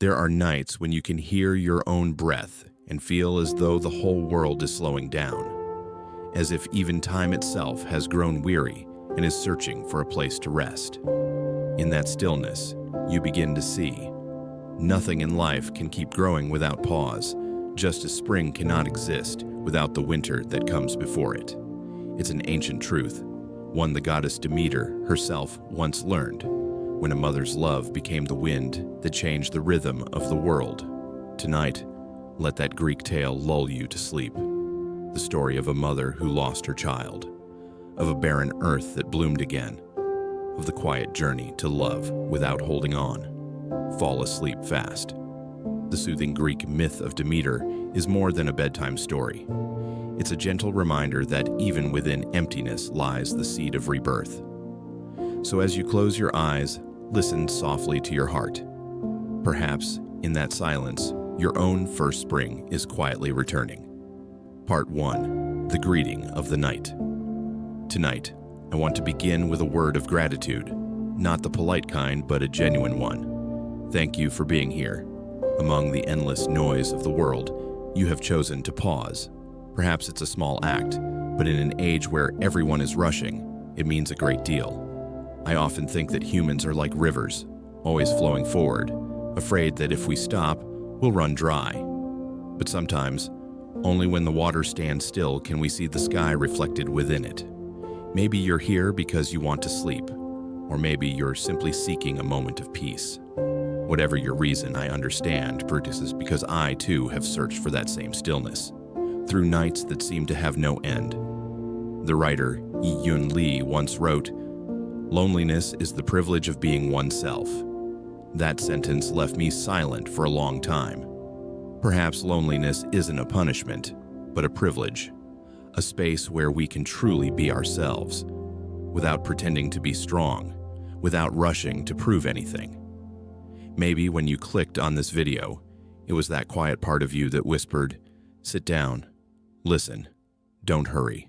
There are nights when you can hear your own breath and feel as though the whole world is slowing down, as if even time itself has grown weary and is searching for a place to rest. In that stillness, you begin to see nothing in life can keep growing without pause, just as spring cannot exist without the winter that comes before it. It's an ancient truth, one the goddess Demeter herself once learned, when a mother's love became the wind that changed the rhythm of the world. Tonight, let that Greek tale lull you to sleep. The story of a mother who lost her child, of a barren earth that bloomed again, of the quiet journey to love without holding on. Fall asleep fast. The soothing Greek myth of Demeter is more than a bedtime story. It's a gentle reminder that even within emptiness lies the seed of rebirth. So as you close your eyes, listen softly to your heart. Perhaps, in that silence, your own first spring is quietly returning. Part 1. The Greeting of the Night. Tonight, I want to begin with a word of gratitude, not the polite kind, but a genuine one. Thank you for being here. Among the endless noise of the world, you have chosen to pause. Perhaps it's a small act, but in an age where everyone is rushing, it means a great deal. I often think that humans are like rivers, always flowing forward, afraid that if we stop, we'll run dry. But sometimes, only when the water stands still can we see the sky reflected within it. Maybe you're here because you want to sleep, or maybe you're simply seeking a moment of peace. Whatever your reason, I understand, Brutus, because I, too, have searched for that same stillness, through nights that seem to have no end. The writer Yi-Yun Lee once wrote, "Loneliness is the privilege of being oneself." That sentence left me silent for a long time. Perhaps loneliness isn't a punishment, but a privilege, a space where we can truly be ourselves, without pretending to be strong, without rushing to prove anything. Maybe when you clicked on this video, it was that quiet part of you that whispered, "Sit down, listen, don't hurry."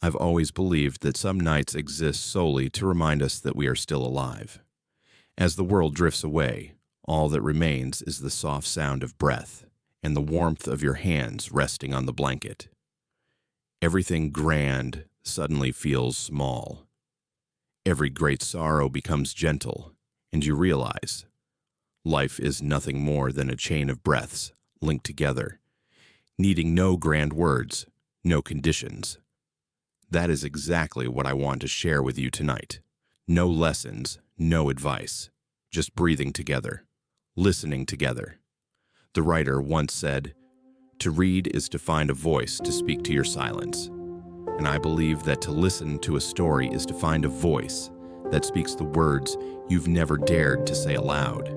I've always believed that some nights exist solely to remind us that we are still alive. As the world drifts away, all that remains is the soft sound of breath and the warmth of your hands resting on the blanket. Everything grand suddenly feels small. Every great sorrow becomes gentle, and you realize life is nothing more than a chain of breaths linked together, needing no grand words, no conditions. That is exactly what I want to share with you tonight. No lessons, no advice, just breathing together, listening together. The writer once said, "To read is to find a voice to speak to your silence." And I believe that to listen to a story is to find a voice that speaks the words you've never dared to say aloud.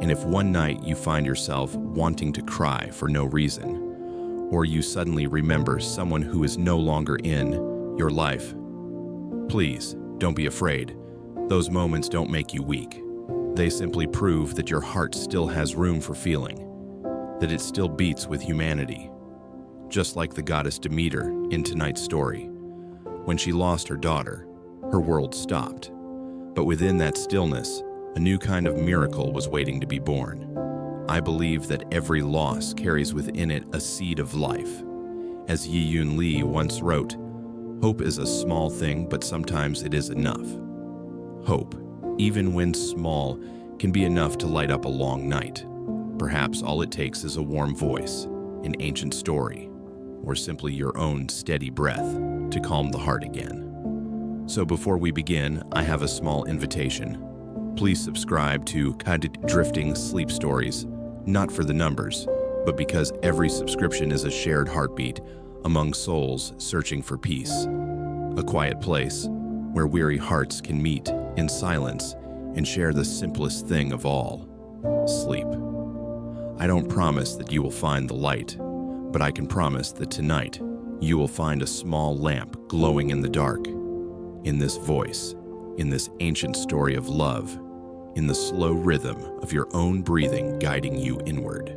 And if one night you find yourself wanting to cry for no reason, or you suddenly remember someone who is no longer in your life, please don't be afraid. Those moments don't make you weak. They simply prove that your heart still has room for feeling, that it still beats with humanity. Just like the goddess Demeter in tonight's story. When she lost her daughter, her world stopped. But within that stillness, a new kind of miracle was waiting to be born. I believe that every loss carries within it a seed of life. As Yi-Yun Lee once wrote, "Hope is a small thing, but sometimes it is enough." Hope, even when small, can be enough to light up a long night. Perhaps all it takes is a warm voice, an ancient story, or simply your own steady breath to calm the heart again. So before we begin, I have a small invitation. Please subscribe to Drifting Sleep Stories, not for the numbers, but because every subscription is a shared heartbeat among souls searching for peace. A quiet place where weary hearts can meet in silence and share the simplest thing of all, sleep. I don't promise that you will find the light, but I can promise that tonight you will find a small lamp glowing in the dark, in this voice, in this ancient story of love, in the slow rhythm of your own breathing guiding you inward.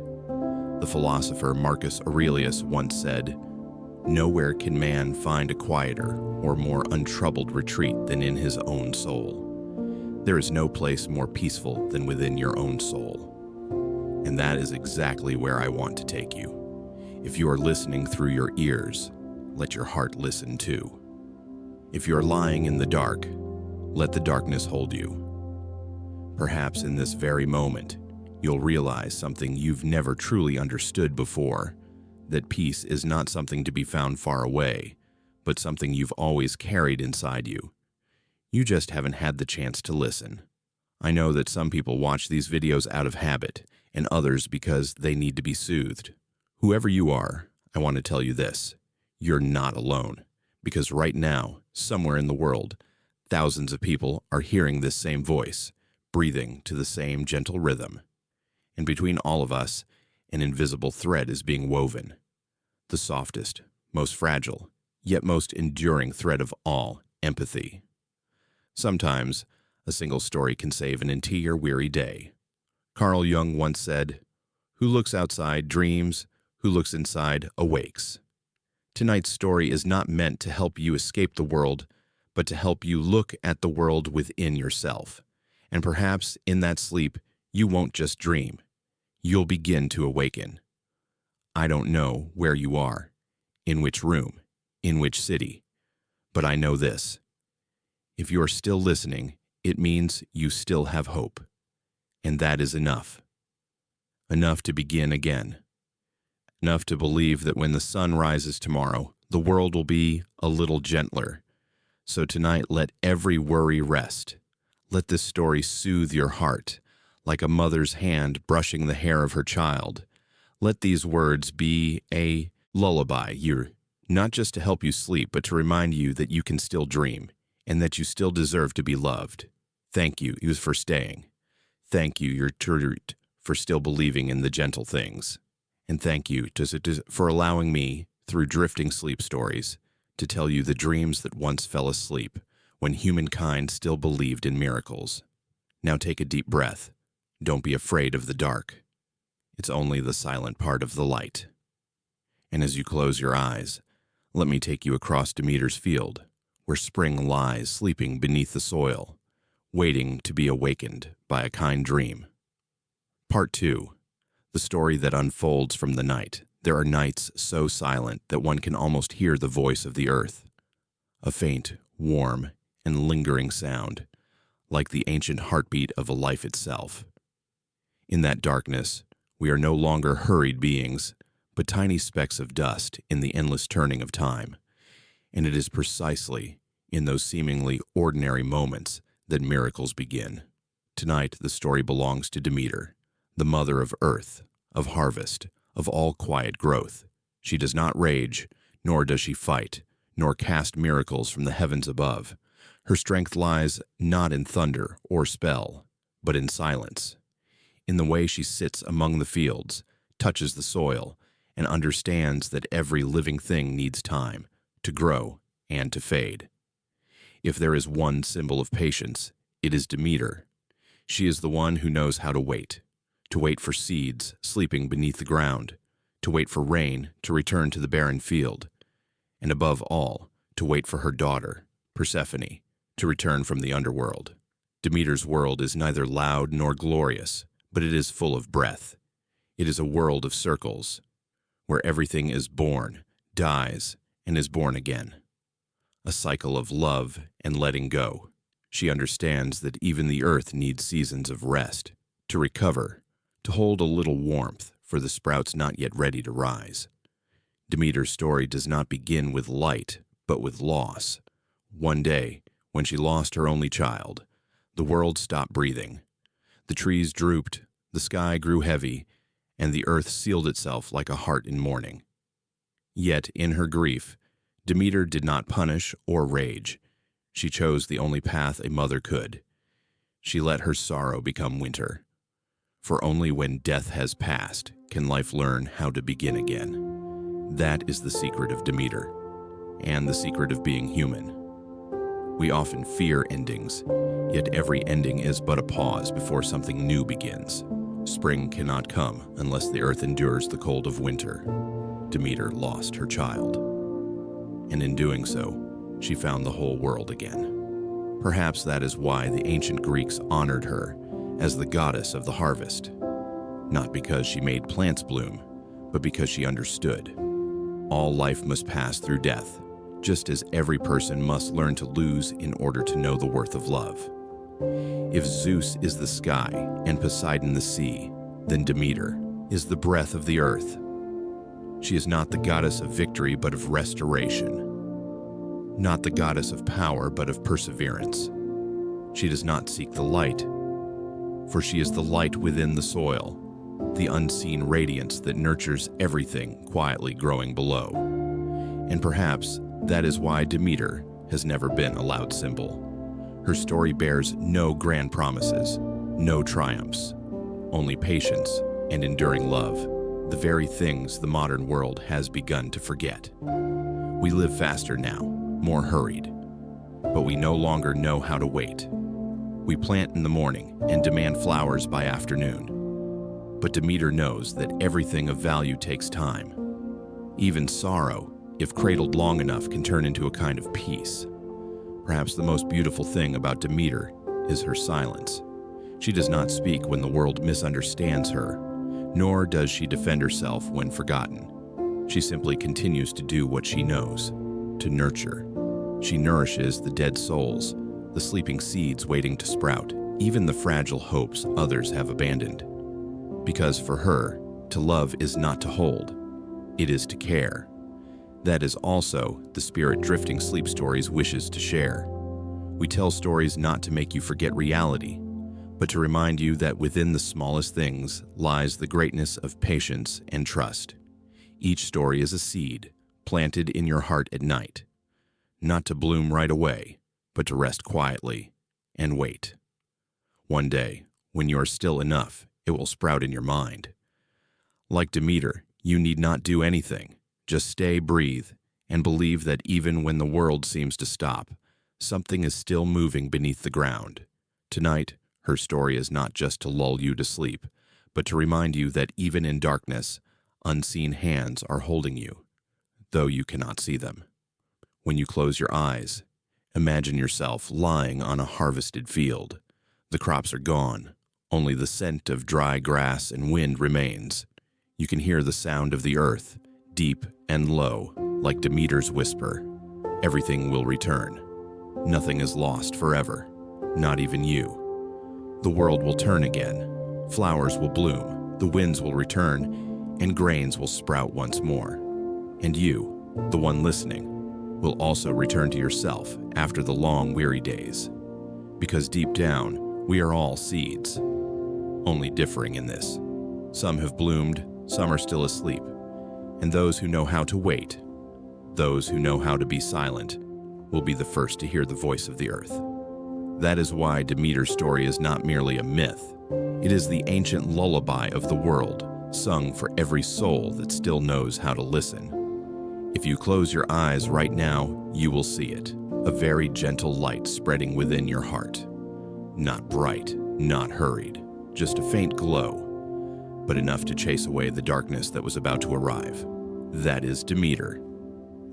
The philosopher Marcus Aurelius once said, "Nowhere can man find a quieter or more untroubled retreat than in his own soul." There is no place more peaceful than within your own soul. And that is exactly where I want to take you. If you are listening through your ears, let your heart listen too. If you are lying in the dark, let the darkness hold you. Perhaps in this very moment, you'll realize something you've never truly understood before, that peace is not something to be found far away, but something you've always carried inside you. You just haven't had the chance to listen. I know that some people watch these videos out of habit, and others because they need to be soothed. Whoever you are, I want to tell you this: you're not alone, because right now, somewhere in the world, thousands of people are hearing this same voice, breathing to the same gentle rhythm. And between all of us, an invisible thread is being woven. The softest, most fragile, yet most enduring thread of all, empathy. Sometimes, a single story can save an entire weary day. Carl Jung once said, "Who looks outside dreams, who looks inside awakes." Tonight's story is not meant to help you escape the world, but to help you look at the world within yourself. And perhaps in that sleep, you won't just dream. You'll begin to awaken. I don't know where you are, in which room, in which city, but I know this. If you are still listening, it means you still have hope. And that is enough. Enough to begin again. Enough to believe that when the sun rises tomorrow, the world will be a little gentler. So tonight, let every worry rest. Let this story soothe your heart, like a mother's hand brushing the hair of her child. Let these words be a lullaby, not just to help you sleep, but to remind you that you can still dream, and that you still deserve to be loved. Thank you, for staying. Thank you, for still believing in the gentle things. And thank you for allowing me, through drifting sleep stories, to tell you the dreams that once fell asleep when humankind still believed in miracles. Now take a deep breath. Don't be afraid of the dark. It's only the silent part of the light. And as you close your eyes, let me take you across Demeter's field, where spring lies sleeping beneath the soil, waiting to be awakened by a kind dream. Part 2. The story that unfolds from the night. There are nights so silent that one can almost hear the voice of the earth. A faint, warm, and lingering sound, like the ancient heartbeat of a life itself. In that darkness, we are no longer hurried beings, but tiny specks of dust in the endless turning of time. And it is precisely in those seemingly ordinary moments that miracles begin. Tonight, the story belongs to Demeter, the mother of earth, of harvest, of all quiet growth. She does not rage, nor does she fight, nor cast miracles from the heavens above. Her strength lies not in thunder or spell, but in silence, in the way she sits among the fields, touches the soil, and understands that every living thing needs time to grow and to fade. If there is one symbol of patience, it is Demeter. She is the one who knows how to wait for seeds sleeping beneath the ground, to wait for rain to return to the barren field, and above all, to wait for her daughter, Persephone, to return from the underworld. Demeter's world is neither loud nor glorious, but it is full of breath. It is a world of circles, where everything is born, dies, and is born again. A cycle of love and letting go. She understands that even the earth needs seasons of rest, to recover, to hold a little warmth for the sprouts not yet ready to rise. Demeter's story does not begin with light, but with loss. One day, when she lost her only child, the world stopped breathing. The trees drooped, the sky grew heavy, and the earth sealed itself like a heart in mourning. Yet, in her grief, Demeter did not punish or rage. She chose the only path a mother could. She let her sorrow become winter. For only when death has passed can life learn how to begin again. That is the secret of Demeter, and the secret of being human. We often fear endings, yet every ending is but a pause before something new begins. Spring cannot come unless the earth endures the cold of winter. Demeter lost her child, and in doing so, she found the whole world again. Perhaps that is why the ancient Greeks honored her as the goddess of the harvest, not because she made plants bloom, but because she understood. All life must pass through death, just as every person must learn to lose in order to know the worth of love. If Zeus is the sky and Poseidon the sea, then Demeter is the breath of the earth. She is not the goddess of victory but of restoration, not the goddess of power but of perseverance. She does not seek the light, for she is the light within the soil, the unseen radiance that nurtures everything quietly growing below. And perhaps that is why Demeter has never been a loud symbol. Her story bears no grand promises, no triumphs, only patience and enduring love, the very things the modern world has begun to forget. We live faster now, more hurried, but we no longer know how to wait. We plant in the morning and demand flowers by afternoon. But Demeter knows that everything of value takes time. Even sorrow, if cradled long enough, can turn into a kind of peace. Perhaps the most beautiful thing about Demeter is her silence. She does not speak when the world misunderstands her, nor does she defend herself when forgotten. She simply continues to do what she knows, to nurture. She nourishes the dead souls, the sleeping seeds waiting to sprout, even the fragile hopes others have abandoned. Because for her, to love is not to hold, it is to care. That is also the spirit Drifting Sleep Stories wishes to share. We tell stories not to make you forget reality, but to remind you that within the smallest things lies the greatness of patience and trust. Each story is a seed planted in your heart at night, not to bloom right away, but to rest quietly and wait. One day, when you are still enough, it will sprout in your mind. Like Demeter, you need not do anything. Just stay, breathe, and believe that even when the world seems to stop, something is still moving beneath the ground. Tonight, her story is not just to lull you to sleep, but to remind you that even in darkness, unseen hands are holding you, though you cannot see them. When you close your eyes, imagine yourself lying on a harvested field. The crops are gone. Only the scent of dry grass and wind remains. You can hear the sound of the earth, deep and low, like Demeter's whisper. Everything will return. Nothing is lost forever, not even you. The world will turn again. Flowers will bloom, the winds will return, and grains will sprout once more. And you, the one listening, will also return to yourself after the long, weary days. Because deep down, we are all seeds, only differing in this. Some have bloomed, some are still asleep, and those who know how to wait, those who know how to be silent, will be the first to hear the voice of the earth. That is why Demeter's story is not merely a myth. It is the ancient lullaby of the world, sung for every soul that still knows how to listen. If you close your eyes right now, you will see it, a very gentle light spreading within your heart. Not bright, not hurried, just a faint glow, but enough to chase away the darkness that was about to arrive. That is Demeter.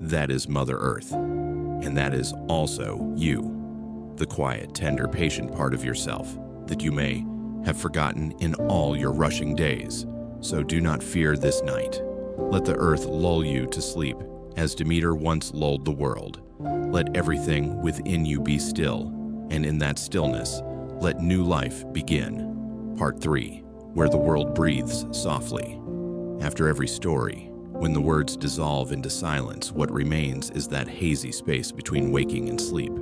That is Mother Earth. And that is also you, the quiet, tender, patient part of yourself that you may have forgotten in all your rushing days. So do not fear this night. Let the earth lull you to sleep, as Demeter once lulled the world. Let everything within you be still, and in that stillness, let new life begin. Part 3, where the world breathes softly. After every story, when the words dissolve into silence, what remains is that hazy space between waking and sleep.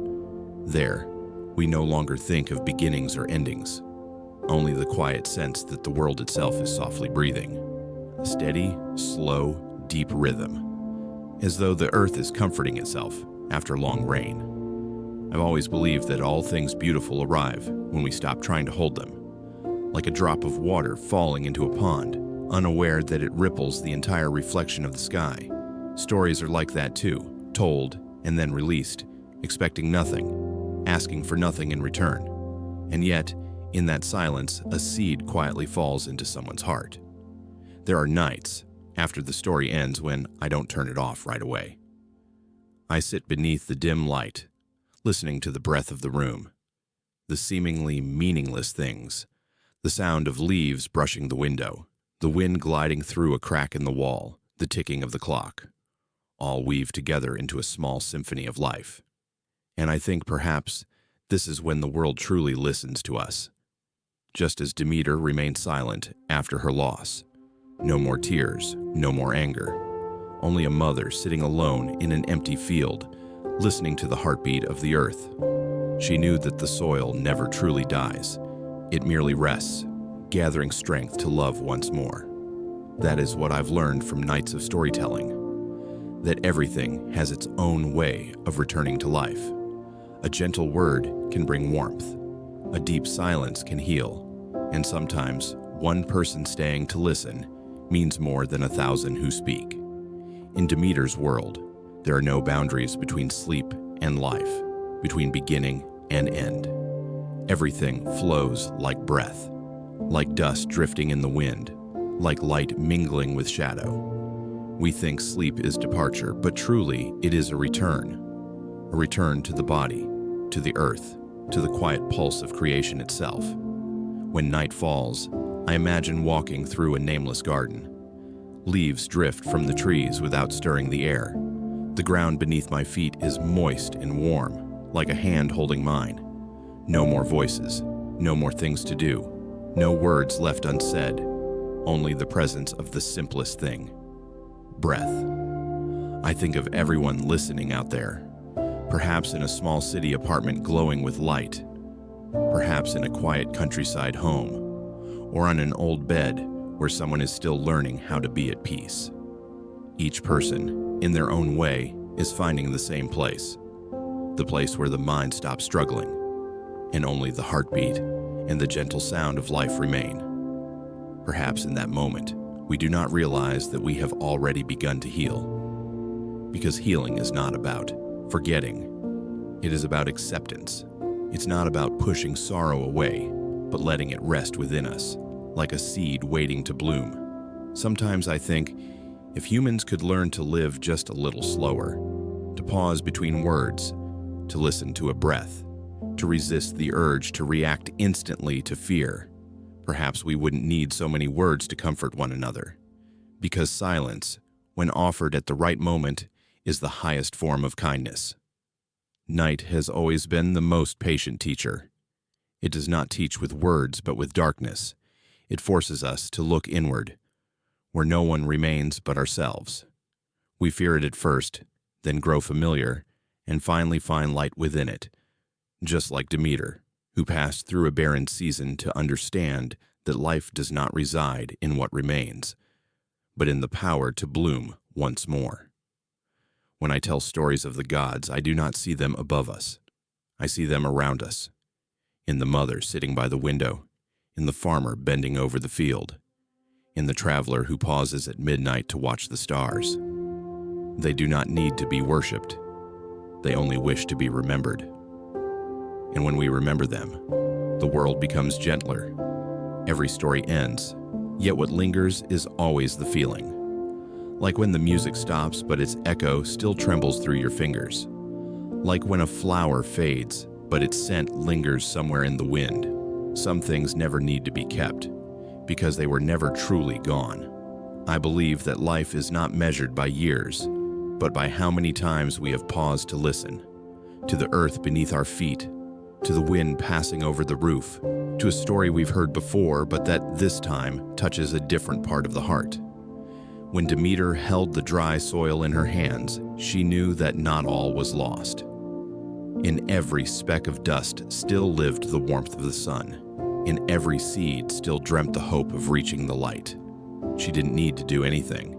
There, we no longer think of beginnings or endings, only the quiet sense that the world itself is softly breathing. A steady, slow, deep rhythm, as though the earth is comforting itself after long rain. I've always believed that all things beautiful arrive when we stop trying to hold them, like a drop of water falling into a pond, unaware that it ripples the entire reflection of the sky. Stories are like that too, told and then released, expecting nothing, asking for nothing in return. And yet, in that silence, a seed quietly falls into someone's heart. There are nights, after the story ends, when I don't turn it off right away. I sit beneath the dim light, listening to the breath of the room, the seemingly meaningless things, the sound of leaves brushing the window, the wind gliding through a crack in the wall, the ticking of the clock, all weave together into a small symphony of life. And I think perhaps this is when the world truly listens to us. Just as Demeter remained silent after her loss. No more tears, no more anger. Only a mother sitting alone in an empty field, listening to the heartbeat of the earth. She knew that the soil never truly dies. It merely rests, gathering strength to love once more. That is what I've learned from nights of storytelling, that everything has its own way of returning to life. A gentle word can bring warmth, a deep silence can heal, and sometimes one person staying to listen means more than 1,000 who speak. In Demeter's world, there are no boundaries between sleep and life, between beginning and end. Everything flows like breath, like dust drifting in the wind, like light mingling with shadow. We think sleep is departure, but truly it is a return to the body, to the earth, to the quiet pulse of creation itself. When night falls, I imagine walking through a nameless garden. Leaves drift from the trees without stirring the air. The ground beneath my feet is moist and warm, like a hand holding mine. No more voices, no more things to do, no words left unsaid, only the presence of the simplest thing: breath. I think of everyone listening out there, perhaps in a small city apartment glowing with light, perhaps in a quiet countryside home, or on an old bed where someone is still learning how to be at peace. Each person, in their own way, is finding the same place, the place where the mind stops struggling, and only the heartbeat and the gentle sound of life remain. Perhaps in that moment, we do not realize that we have already begun to heal. Because healing is not about forgetting. It is about acceptance. It's not about pushing sorrow away, but letting it rest within us, like a seed waiting to bloom. Sometimes I think, if humans could learn to live just a little slower, to pause between words, to listen to a breath, to resist the urge to react instantly to fear, perhaps we wouldn't need so many words to comfort one another. Because silence, when offered at the right moment, is the highest form of kindness. Night has always been the most patient teacher. It does not teach with words, but with darkness. It forces us to look inward, where no one remains but ourselves. We fear it at first, then grow familiar, and finally find light within it, just like Demeter, who passed through a barren season to understand that life does not reside in what remains, but in the power to bloom once more. When I tell stories of the gods, I do not see them above us. I see them around us, in the mother sitting by the window, in the farmer bending over the field, in the traveler who pauses at midnight to watch the stars. They do not need to be worshipped. They only wish to be remembered. And when we remember them, the world becomes gentler. Every story ends, yet what lingers is always the feeling. Like when the music stops, but its echo still trembles through your fingers. Like when a flower fades, but its scent lingers somewhere in the wind. Some things never need to be kept, because they were never truly gone. I believe that life is not measured by years, but by how many times we have paused to listen, to the earth beneath our feet, to the wind passing over the roof, to a story we've heard before, but that this time touches a different part of the heart. When Demeter held the dry soil in her hands, she knew that not all was lost. In every speck of dust still lived the warmth of the sun. In every seed still dreamt the hope of reaching the light. She didn't need to do anything.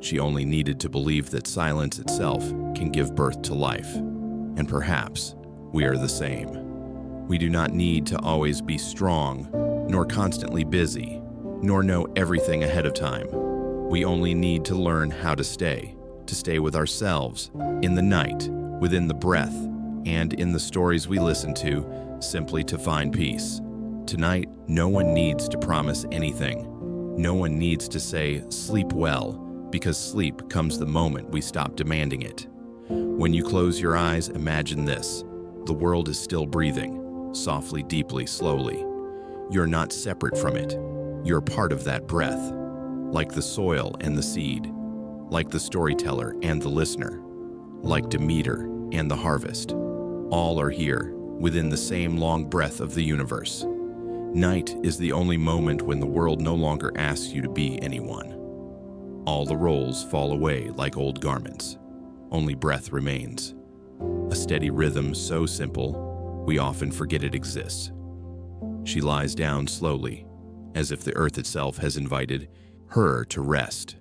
She only needed to believe that silence itself can give birth to life. And perhaps we are the same. We do not need to always be strong, nor constantly busy, nor know everything ahead of time. We only need to learn how to stay with ourselves, in the night, within the breath, and in the stories we listen to, simply to find peace. Tonight, no one needs to promise anything. No one needs to say, "Sleep well," because sleep comes the moment we stop demanding it. When you close your eyes, imagine this: The world is still breathing, softly, deeply, slowly. You're not separate from it. You're part of that breath, like the soil and the seed, like the storyteller and the listener, like Demeter and the harvest. All are here, within the same long breath of the universe. Night is the only moment when the world no longer asks you to be anyone. All the roles fall away like old garments. Only breath remains. A steady rhythm so simple, we often forget it exists. She lies down slowly, as if the earth itself has invited her to rest.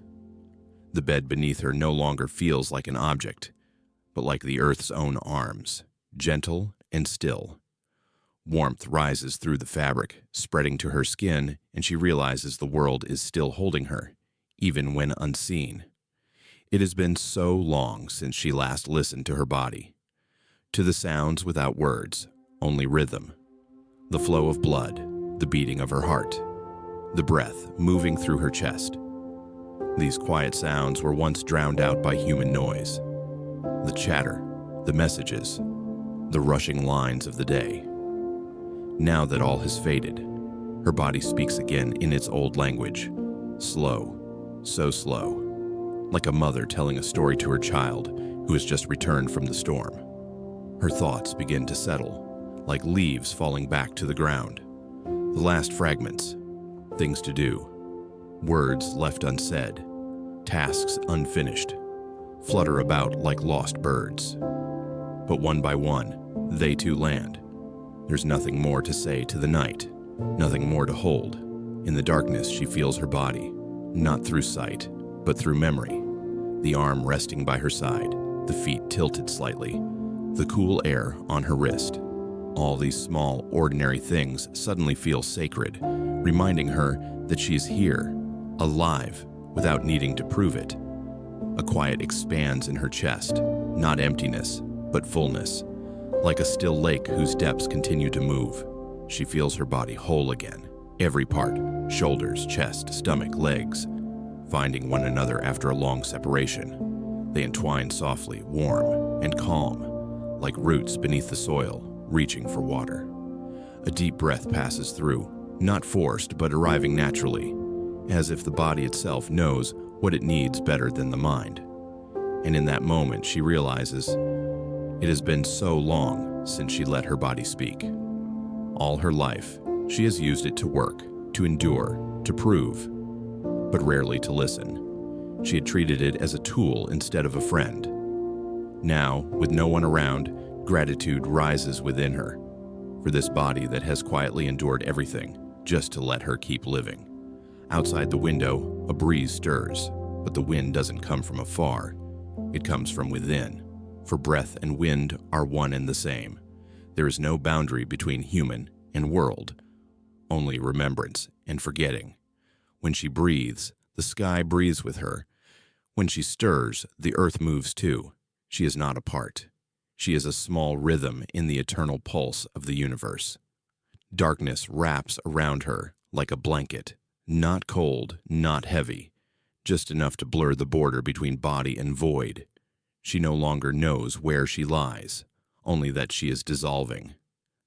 The bed beneath her no longer feels like an object, but like the earth's own arms, gentle and still. Warmth rises through the fabric, spreading to her skin, and she realizes the world is still holding her, even when unseen. It has been so long since she last listened to her body, to the sounds without words, only rhythm, the flow of blood, the beating of her heart, the breath moving through her chest. These quiet sounds were once drowned out by human noise, the chatter, the messages, the rushing lines of the day. Now that all has faded, her body speaks again in its old language, slow, so slow, like a mother telling a story to her child who has just returned from the storm. Her thoughts begin to settle, like leaves falling back to the ground. The last fragments, things to do, words left unsaid, tasks unfinished, flutter about like lost birds. But one by one, they too land. There's nothing more to say to the night, nothing more to hold. In the darkness, she feels her body, not through sight, but through memory. The arm resting by her side, the feet tilted slightly, the cool air on her wrist. All these small, ordinary things suddenly feel sacred, reminding her that she is here, alive, without needing to prove it. A quiet expands in her chest, not emptiness, but fullness. Like a still lake whose depths continue to move, she feels her body whole again. Every part, shoulders, chest, stomach, legs, finding one another after a long separation. They entwine softly, warm, and calm, like roots beneath the soil, reaching for water. A deep breath passes through, not forced, but arriving naturally, as if the body itself knows what it needs better than the mind. And in that moment, she realizes it has been so long since she let her body speak. All her life, she has used it to work, to endure, to prove, but rarely to listen. She had treated it as a tool instead of a friend. Now, with no one around, gratitude rises within her for this body that has quietly endured everything just to let her keep living. Outside the window, a breeze stirs, but the wind doesn't come from afar. It comes from within. For breath and wind are one and the same. There is no boundary between human and world, only remembrance and forgetting. When she breathes, the sky breathes with her. When she stirs, the earth moves too. She is not apart. She is a small rhythm in the eternal pulse of the universe. Darkness wraps around her like a blanket, not cold, not heavy, just enough to blur the border between body and void. She no longer knows where she lies, only that she is dissolving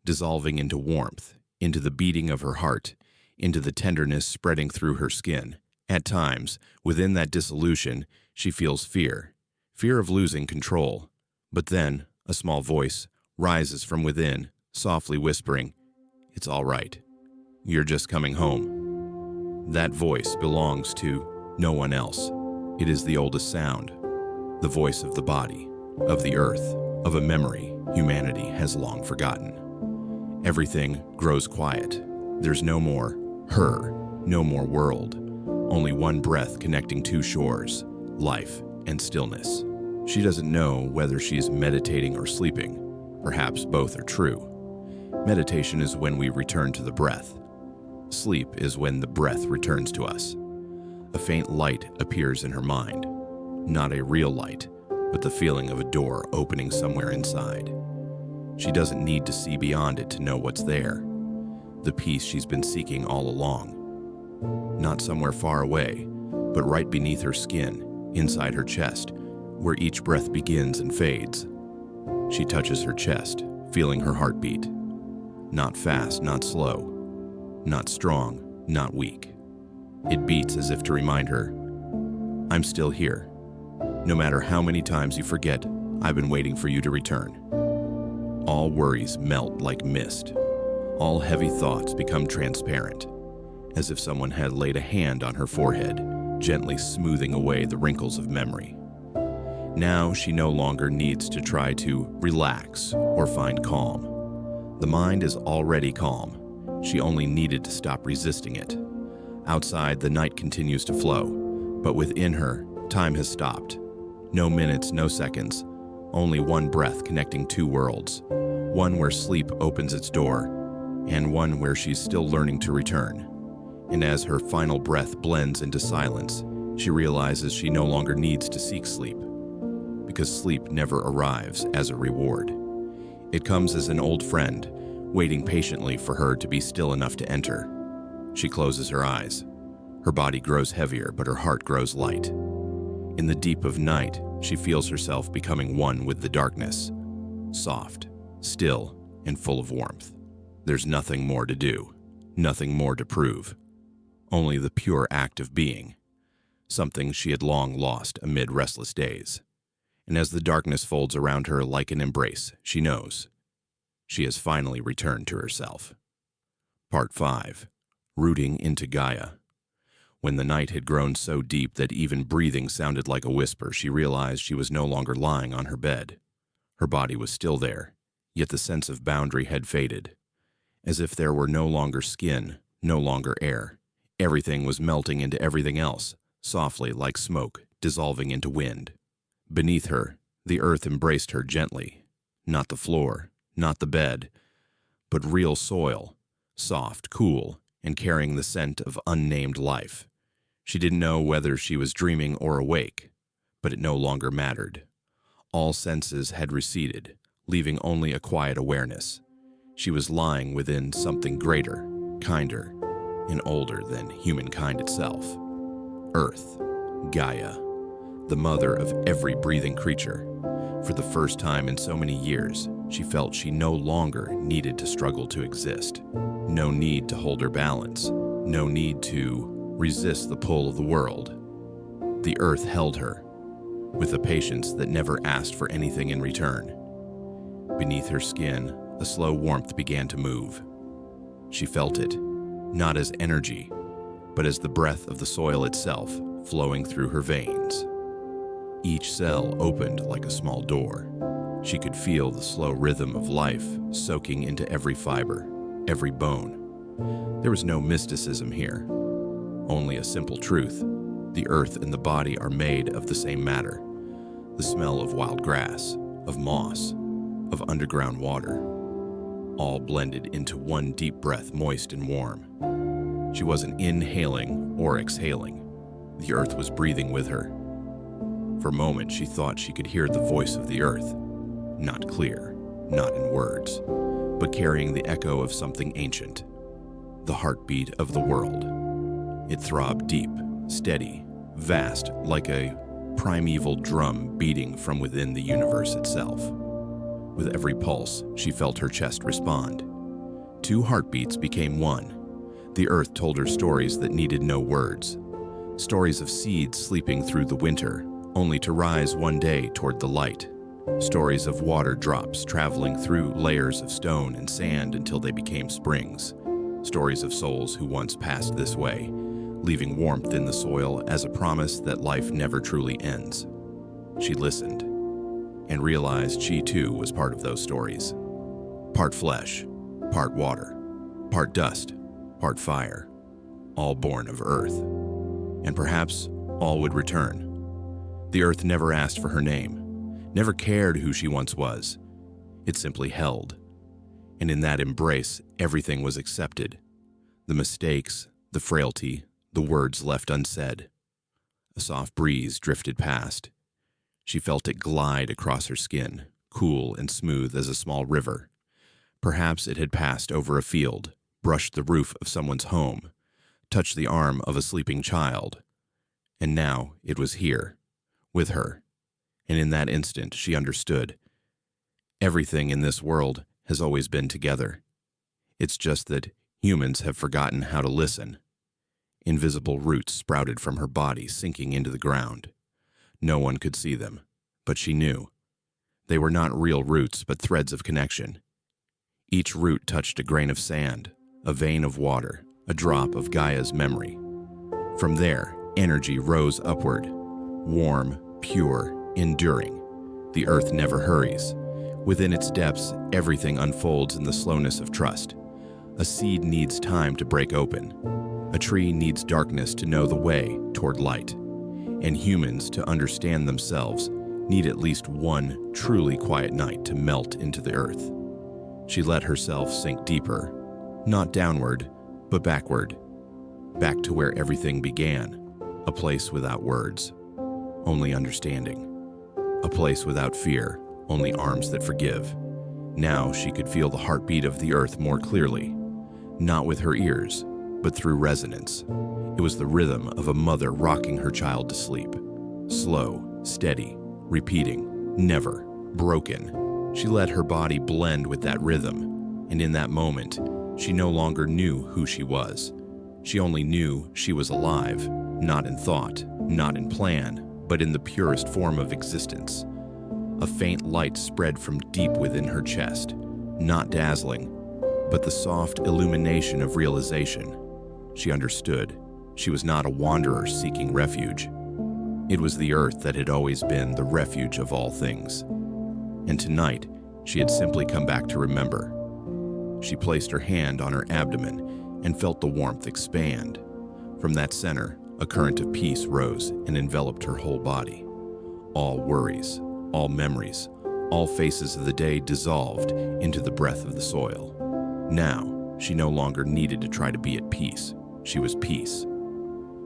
into warmth, into the beating of her heart, into the tenderness spreading through her skin. At times, within that dissolution, she feels fear of losing control. But then, a small voice rises from within, softly whispering, "It's all right. You're just coming home." That voice belongs to no one else. It is the oldest sound. The voice of the body, of the earth, of a memory humanity has long forgotten. Everything grows quiet. There's no more her, no more world. Only one breath connecting two shores, life and stillness. She doesn't know whether she's meditating or sleeping. Perhaps both are true. Meditation is when we return to the breath. Sleep is when the breath returns to us. A faint light appears in her mind. Not a real light, but the feeling of a door opening somewhere inside. She doesn't need to see beyond it to know what's there. The peace she's been seeking all along. Not somewhere far away, but right beneath her skin, inside her chest, where each breath begins and fades. She touches her chest, feeling her heartbeat. Not fast, not slow, not strong, not weak. It beats as if to remind her, I'm still here. No matter how many times you forget, I've been waiting for you to return. All worries melt like mist. All heavy thoughts become transparent, as if someone had laid a hand on her forehead, gently smoothing away the wrinkles of memory. Now she no longer needs to try to relax or find calm. The mind is already calm. She only needed to stop resisting it. Outside, the night continues to flow, but within her, time has stopped. No minutes, no seconds, only one breath connecting two worlds. One where sleep opens its door, and one where she's still learning to return. And as her final breath blends into silence, she realizes she no longer needs to seek sleep, because sleep never arrives as a reward. It comes as an old friend, waiting patiently for her to be still enough to enter. She closes her eyes. Her body grows heavier, but her heart grows light. In the deep of night, she feels herself becoming one with the darkness, soft, still, and full of warmth. There's nothing more to do, nothing more to prove. Only the pure act of being, something she had long lost amid restless days. And as the darkness folds around her like an embrace, she knows she has finally returned to herself. Part 5. Rooting into Gaia. When the night had grown so deep that even breathing sounded like a whisper, she realized she was no longer lying on her bed. Her body was still there, yet the sense of boundary had faded. As if there were no longer skin, no longer air. Everything was melting into everything else, softly like smoke, dissolving into wind. Beneath her, the earth embraced her gently. Not the floor, not the bed, but real soil, soft, cool, and carrying the scent of unnamed life. She didn't know whether she was dreaming or awake, but it no longer mattered. All senses had receded, leaving only a quiet awareness. She was lying within something greater, kinder, and older than humankind itself. Earth, Gaia, the mother of every breathing creature. For the first time in so many years, she felt she no longer needed to struggle to exist. No need to hold her balance. No need to resist the pull of the world. The earth held her, with a patience that never asked for anything in return. Beneath her skin, a slow warmth began to move. She felt it, not as energy, but as the breath of the soil itself flowing through her veins. Each cell opened like a small door. She could feel the slow rhythm of life soaking into every fiber, every bone. There was no mysticism here, only a simple truth. The earth and the body are made of the same matter. The smell of wild grass, of moss, of underground water, all blended into one deep breath, moist and warm. She wasn't inhaling or exhaling. The earth was breathing with her. For a moment, she thought she could hear the voice of the earth, not clear, not in words, but carrying the echo of something ancient, the heartbeat of the world. It throbbed deep, steady, vast, like a primeval drum beating from within the universe itself. With every pulse, she felt her chest respond. Two heartbeats became one. The earth told her stories that needed no words. Stories of seeds sleeping through the winter, only to rise one day toward the light. Stories of water drops traveling through layers of stone and sand until they became springs. Stories of souls who once passed this way, leaving warmth in the soil as a promise that life never truly ends. She listened and realized she too was part of those stories. Part flesh, part water, part dust, part fire, all born of earth. And perhaps all would return. The earth never asked for her name, never cared who she once was. It simply held. And in that embrace, everything was accepted. The mistakes, the frailty, the words left unsaid. A soft breeze drifted past. She felt it glide across her skin, cool and smooth as a small river. Perhaps it had passed over a field, brushed the roof of someone's home, touched the arm of a sleeping child. And now it was here, with her. And in that instant, she understood. Everything in this world has always been together. It's just that humans have forgotten how to listen. Invisible roots sprouted from her body, sinking into the ground. No one could see them, but she knew. They were not real roots, but threads of connection. Each root touched a grain of sand, a vein of water, a drop of Gaia's memory. From there, energy rose upward, warm, pure, enduring. The earth never hurries. Within its depths, everything unfolds in the slowness of trust. A seed needs time to break open. A tree needs darkness to know the way toward light. And humans, to understand themselves, need at least one truly quiet night to melt into the earth. She let herself sink deeper, not downward, but backward, back to where everything began, a place without words, only understanding, a place without fear, only arms that forgive. Now she could feel the heartbeat of the earth more clearly, not with her ears, but through resonance. It was the rhythm of a mother rocking her child to sleep, slow, steady, repeating, never broken. She let her body blend with that rhythm, and in that moment, she no longer knew who she was. She only knew she was alive, not in thought, not in plan, but in the purest form of existence. A faint light spread from deep within her chest, not dazzling, but the soft illumination of realization. She understood. She was not a wanderer seeking refuge. It was the earth that had always been the refuge of all things. And tonight, she had simply come back to remember. She placed her hand on her abdomen and felt the warmth expand. From that center, a current of peace rose and enveloped her whole body. All worries, all memories, all faces of the day dissolved into the breath of the soil. Now, she no longer needed to try to be at peace. She was peace.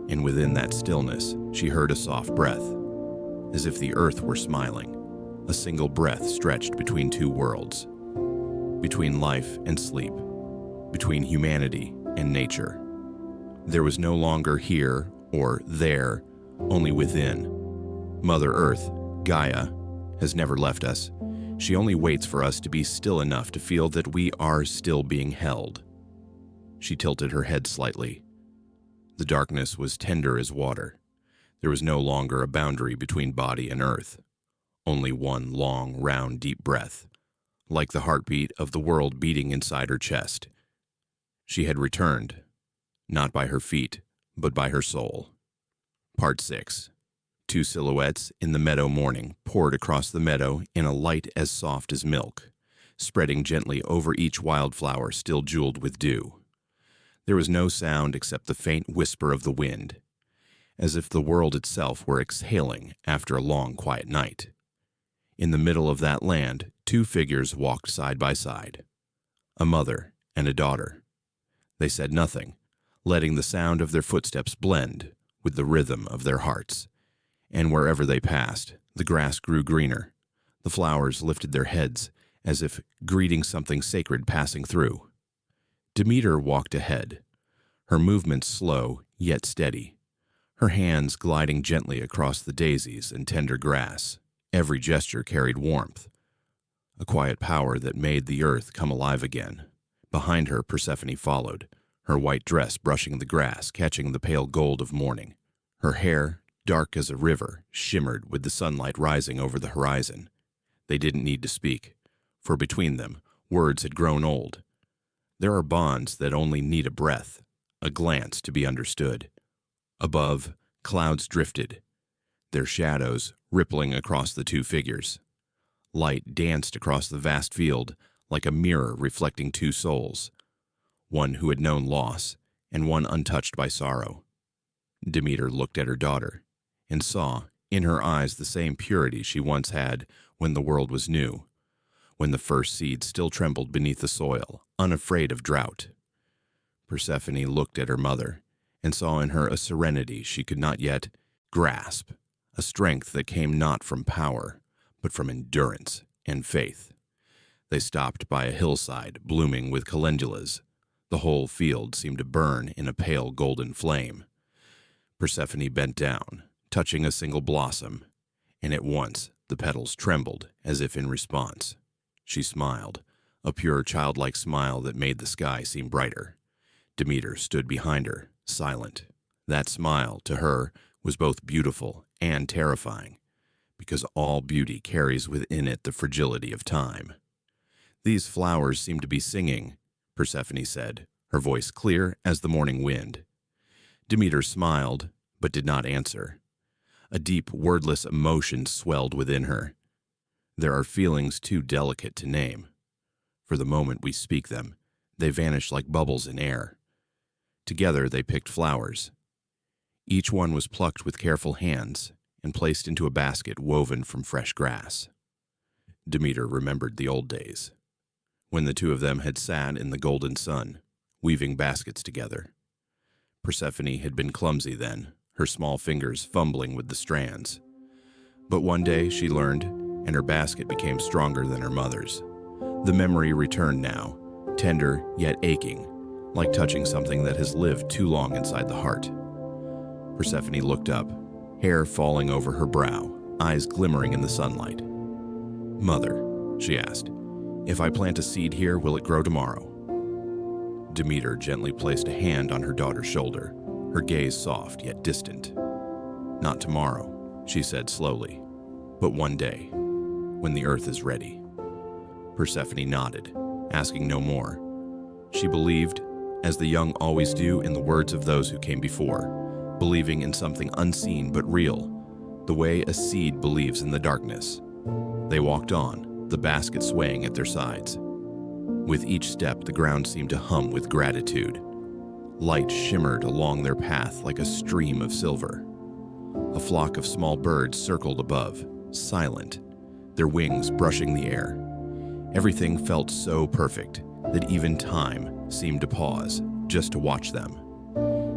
And within that stillness, she heard a soft breath, as if the earth were smiling. A single breath stretched between two worlds, between life and sleep, between humanity and nature. There was no longer here or there, only within. Mother Earth, Gaia, has never left us. She only waits for us to be still enough to feel that we are still being held. She tilted her head slightly. The darkness was tender as water. There was no longer a boundary between body and earth. Only one long, round, deep breath, like the heartbeat of the world beating inside her chest. She had returned, not by her feet, but by her soul. Part 6. Two silhouettes in the meadow morning poured across the meadow in a light as soft as milk, spreading gently over each wildflower still jeweled with dew. There was no sound except the faint whisper of the wind, as if the world itself were exhaling after a long, quiet night. In the middle of that land, two figures walked side by side, a mother and a daughter. They said nothing, letting the sound of their footsteps blend with the rhythm of their hearts. And wherever they passed, the grass grew greener. The flowers lifted their heads as if greeting something sacred passing through. Demeter walked ahead, her movements slow yet steady, her hands gliding gently across the daisies and tender grass. Every gesture carried warmth, a quiet power that made the earth come alive again. Behind her, Persephone followed, her white dress brushing the grass, catching the pale gold of morning. Her hair, dark as a river, shimmered with the sunlight rising over the horizon. They didn't need to speak, for between them, words had grown old. There are bonds that only need a breath, a glance to be understood. Above, clouds drifted, their shadows rippling across the two figures. Light danced across the vast field like a mirror reflecting two souls, one who had known loss and one untouched by sorrow. Demeter looked at her daughter and saw in her eyes the same purity she once had when the world was new, when the first seed still trembled beneath the soil, unafraid of drought. Persephone looked at her mother and saw in her a serenity she could not yet grasp, a strength that came not from power, but from endurance and faith. They stopped by a hillside blooming with calendulas. The whole field seemed to burn in a pale golden flame. Persephone bent down, touching a single blossom, and at once the petals trembled as if in response. She smiled, a pure childlike smile that made the sky seem brighter. Demeter stood behind her, silent. That smile, to her, was both beautiful and terrifying, because all beauty carries within it the fragility of time. "These flowers seem to be singing," Persephone said, her voice clear as the morning wind. Demeter smiled, but did not answer. A deep, wordless emotion swelled within her. There are feelings too delicate to name. For the moment we speak them, they vanish like bubbles in air. Together they picked flowers. Each one was plucked with careful hands and placed into a basket woven from fresh grass. Demeter remembered the old days, when the two of them had sat in the golden sun, weaving baskets together. Persephone had been clumsy then, her small fingers fumbling with the strands. But one day she learned, and her basket became stronger than her mother's. The memory returned now, tender yet aching, like touching something that has lived too long inside the heart. Persephone looked up, hair falling over her brow, eyes glimmering in the sunlight. "Mother," she asked, "if I plant a seed here, will it grow tomorrow?" Demeter gently placed a hand on her daughter's shoulder, her gaze soft yet distant. "Not tomorrow," she said slowly, "but one day, when the earth is ready." Persephone nodded, asking no more. She believed, as the young always do, in the words of those who came before, believing in something unseen but real, the way a seed believes in the darkness. They walked on, the basket swaying at their sides. With each step, the ground seemed to hum with gratitude. Light shimmered along their path like a stream of silver. A flock of small birds circled above, silent, their wings brushing the air. Everything felt so perfect that even time seemed to pause just to watch them.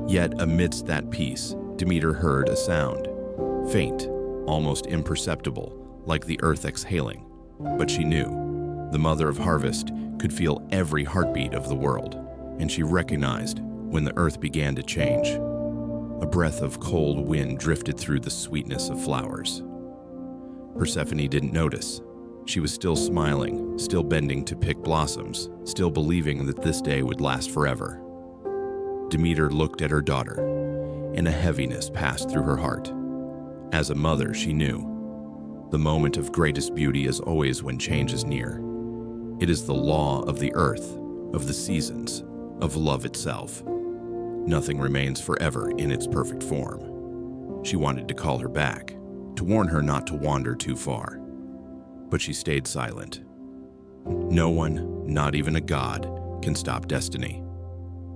Yet amidst that peace, Demeter heard a sound, faint, almost imperceptible, like the earth exhaling. But she knew. The mother of harvest could feel every heartbeat of the world, and she recognized when the earth began to change. A breath of cold wind drifted through the sweetness of flowers. Persephone didn't notice. She was still smiling, still bending to pick blossoms, still believing that this day would last forever. Demeter looked at her daughter, and a heaviness passed through her heart. As a mother, she knew. The moment of greatest beauty is always when change is near. It is the law of the earth, of the seasons, of love itself. Nothing remains forever in its perfect form. She wanted to call her back, to warn her not to wander too far. But she stayed silent. No one, not even a god, can stop destiny.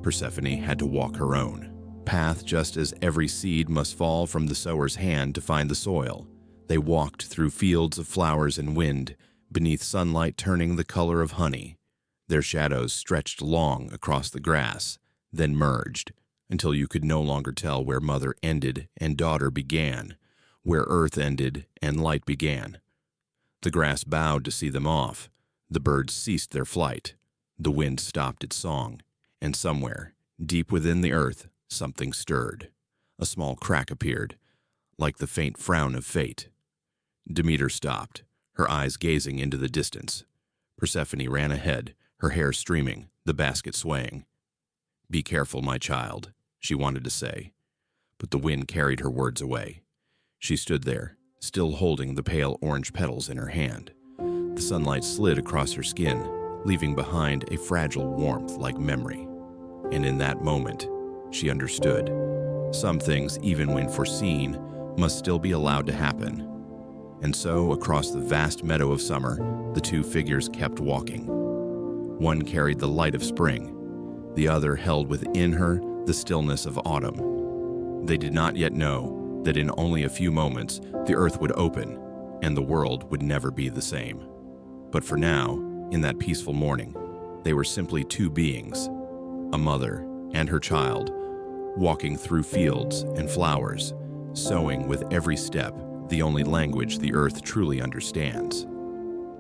Persephone had to walk her own path, just as every seed must fall from the sower's hand to find the soil. They walked through fields of flowers and wind, beneath sunlight turning the color of honey. Their shadows stretched long across the grass, then merged, until you could no longer tell where mother ended and daughter began, where earth ended and light began. The grass bowed to see them off. The birds ceased their flight. The wind stopped its song, and somewhere, deep within the earth, something stirred. A small crack appeared, like the faint frown of fate. Demeter stopped, her eyes gazing into the distance. Persephone ran ahead, her hair streaming, the basket swaying. "Be careful, my child," she wanted to say, but the wind carried her words away. She stood there, still holding the pale orange petals in her hand. The sunlight slid across her skin, leaving behind a fragile warmth like memory. And in that moment, she understood. Some things, even when foreseen, must still be allowed to happen. And so, across the vast meadow of summer, the two figures kept walking. One carried the light of spring. The other held within her the stillness of autumn. They did not yet know that in only a few moments the earth would open and the world would never be the same. But for now, in that peaceful morning, they were simply two beings, a mother and her child, walking through fields and flowers, sowing with every step the only language the earth truly understands.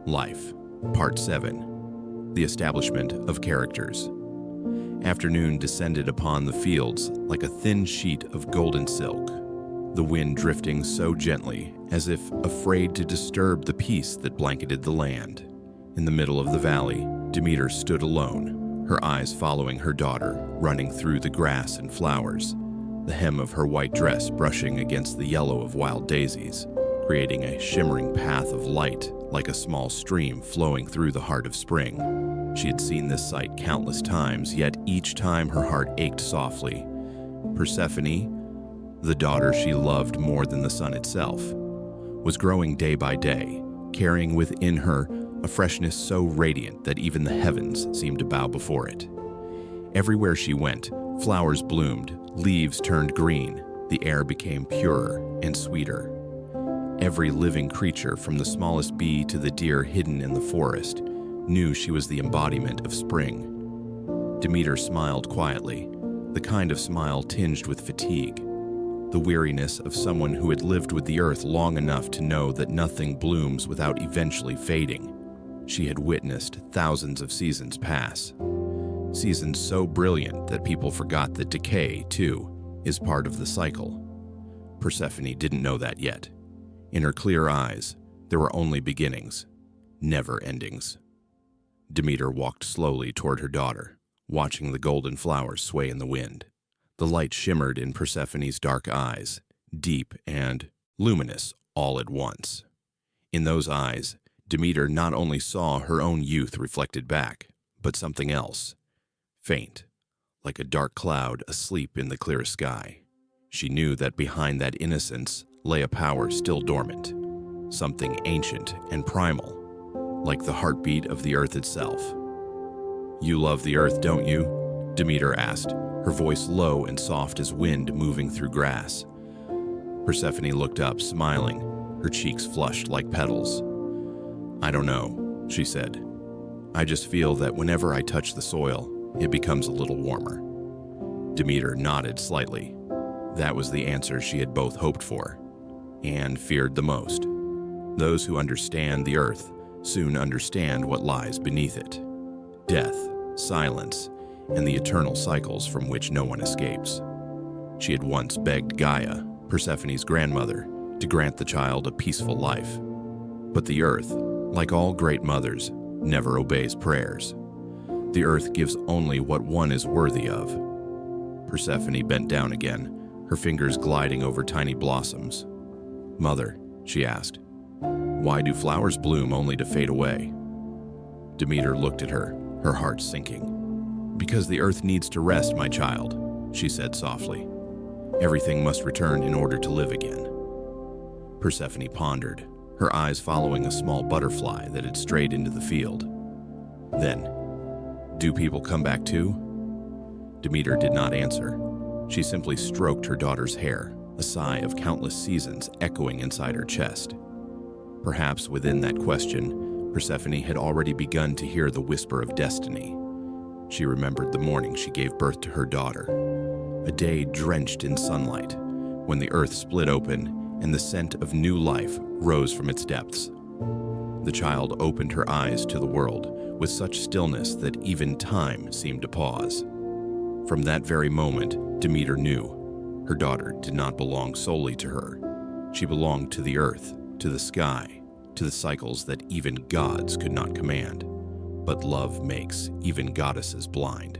Life, Part 7. The Establishment of Characters. Afternoon descended upon the fields like a thin sheet of golden silk, the wind drifting so gently as if afraid to disturb the peace that blanketed the land. In the middle of the valley, Demeter stood alone, her eyes following her daughter, running through the grass and flowers, the hem of her white dress brushing against the yellow of wild daisies, creating a shimmering path of light like a small stream flowing through the heart of spring. She had seen this sight countless times, yet each time her heart ached softly. Persephone, the daughter she loved more than the sun itself, was growing day by day, carrying within her a freshness so radiant that even the heavens seemed to bow before it. Everywhere she went, flowers bloomed, leaves turned green, the air became purer and sweeter. Every living creature, from the smallest bee to the deer hidden in the forest, knew she was the embodiment of spring. Demeter smiled quietly, the kind of smile tinged with fatigue, the weariness of someone who had lived with the earth long enough to know that nothing blooms without eventually fading. She had witnessed thousands of seasons pass, seasons so brilliant that people forgot that decay, too, is part of the cycle. Persephone didn't know that yet. In her clear eyes, there were only beginnings, never endings. Demeter walked slowly toward her daughter, watching the golden flowers sway in the wind. The light shimmered in Persephone's dark eyes, deep and luminous all at once. In those eyes, Demeter not only saw her own youth reflected back, but something else, faint, like a dark cloud asleep in the clear sky. She knew that behind that innocence lay a power still dormant, something ancient and primal, like the heartbeat of the earth itself. "You love the earth, don't you?" Demeter asked, her voice low and soft as wind moving through grass. Persephone looked up, smiling, her cheeks flushed like petals. "I don't know," she said. "I just feel that whenever I touch the soil, it becomes a little warmer." Demeter nodded slightly. That was the answer she had both hoped for and feared the most. Those who understand the earth soon understand what lies beneath it: death, silence, and the eternal cycles from which no one escapes. She had once begged Gaia, Persephone's grandmother, to grant the child a peaceful life. But the earth, like all great mothers, never obeys prayers. The earth gives only what one is worthy of. Persephone bent down again, her fingers gliding over tiny blossoms. "Mother," she asked, "why do flowers bloom only to fade away?" Demeter looked at her, her heart sinking. "Because the earth needs to rest, my child," she said softly. "Everything must return in order to live again." Persephone pondered, her eyes following a small butterfly that had strayed into the field. Then, "Do people come back too?" Demeter did not answer. She simply stroked her daughter's hair, a sigh of countless seasons echoing inside her chest. Perhaps within that question, Persephone had already begun to hear the whisper of destiny. She remembered the morning she gave birth to her daughter, a day drenched in sunlight, when the earth split open and the scent of new life rose from its depths. The child opened her eyes to the world with such stillness that even time seemed to pause. From that very moment, Demeter knew her daughter did not belong solely to her. She belonged to the earth, to the sky, to the cycles that even gods could not command. But love makes even goddesses blind.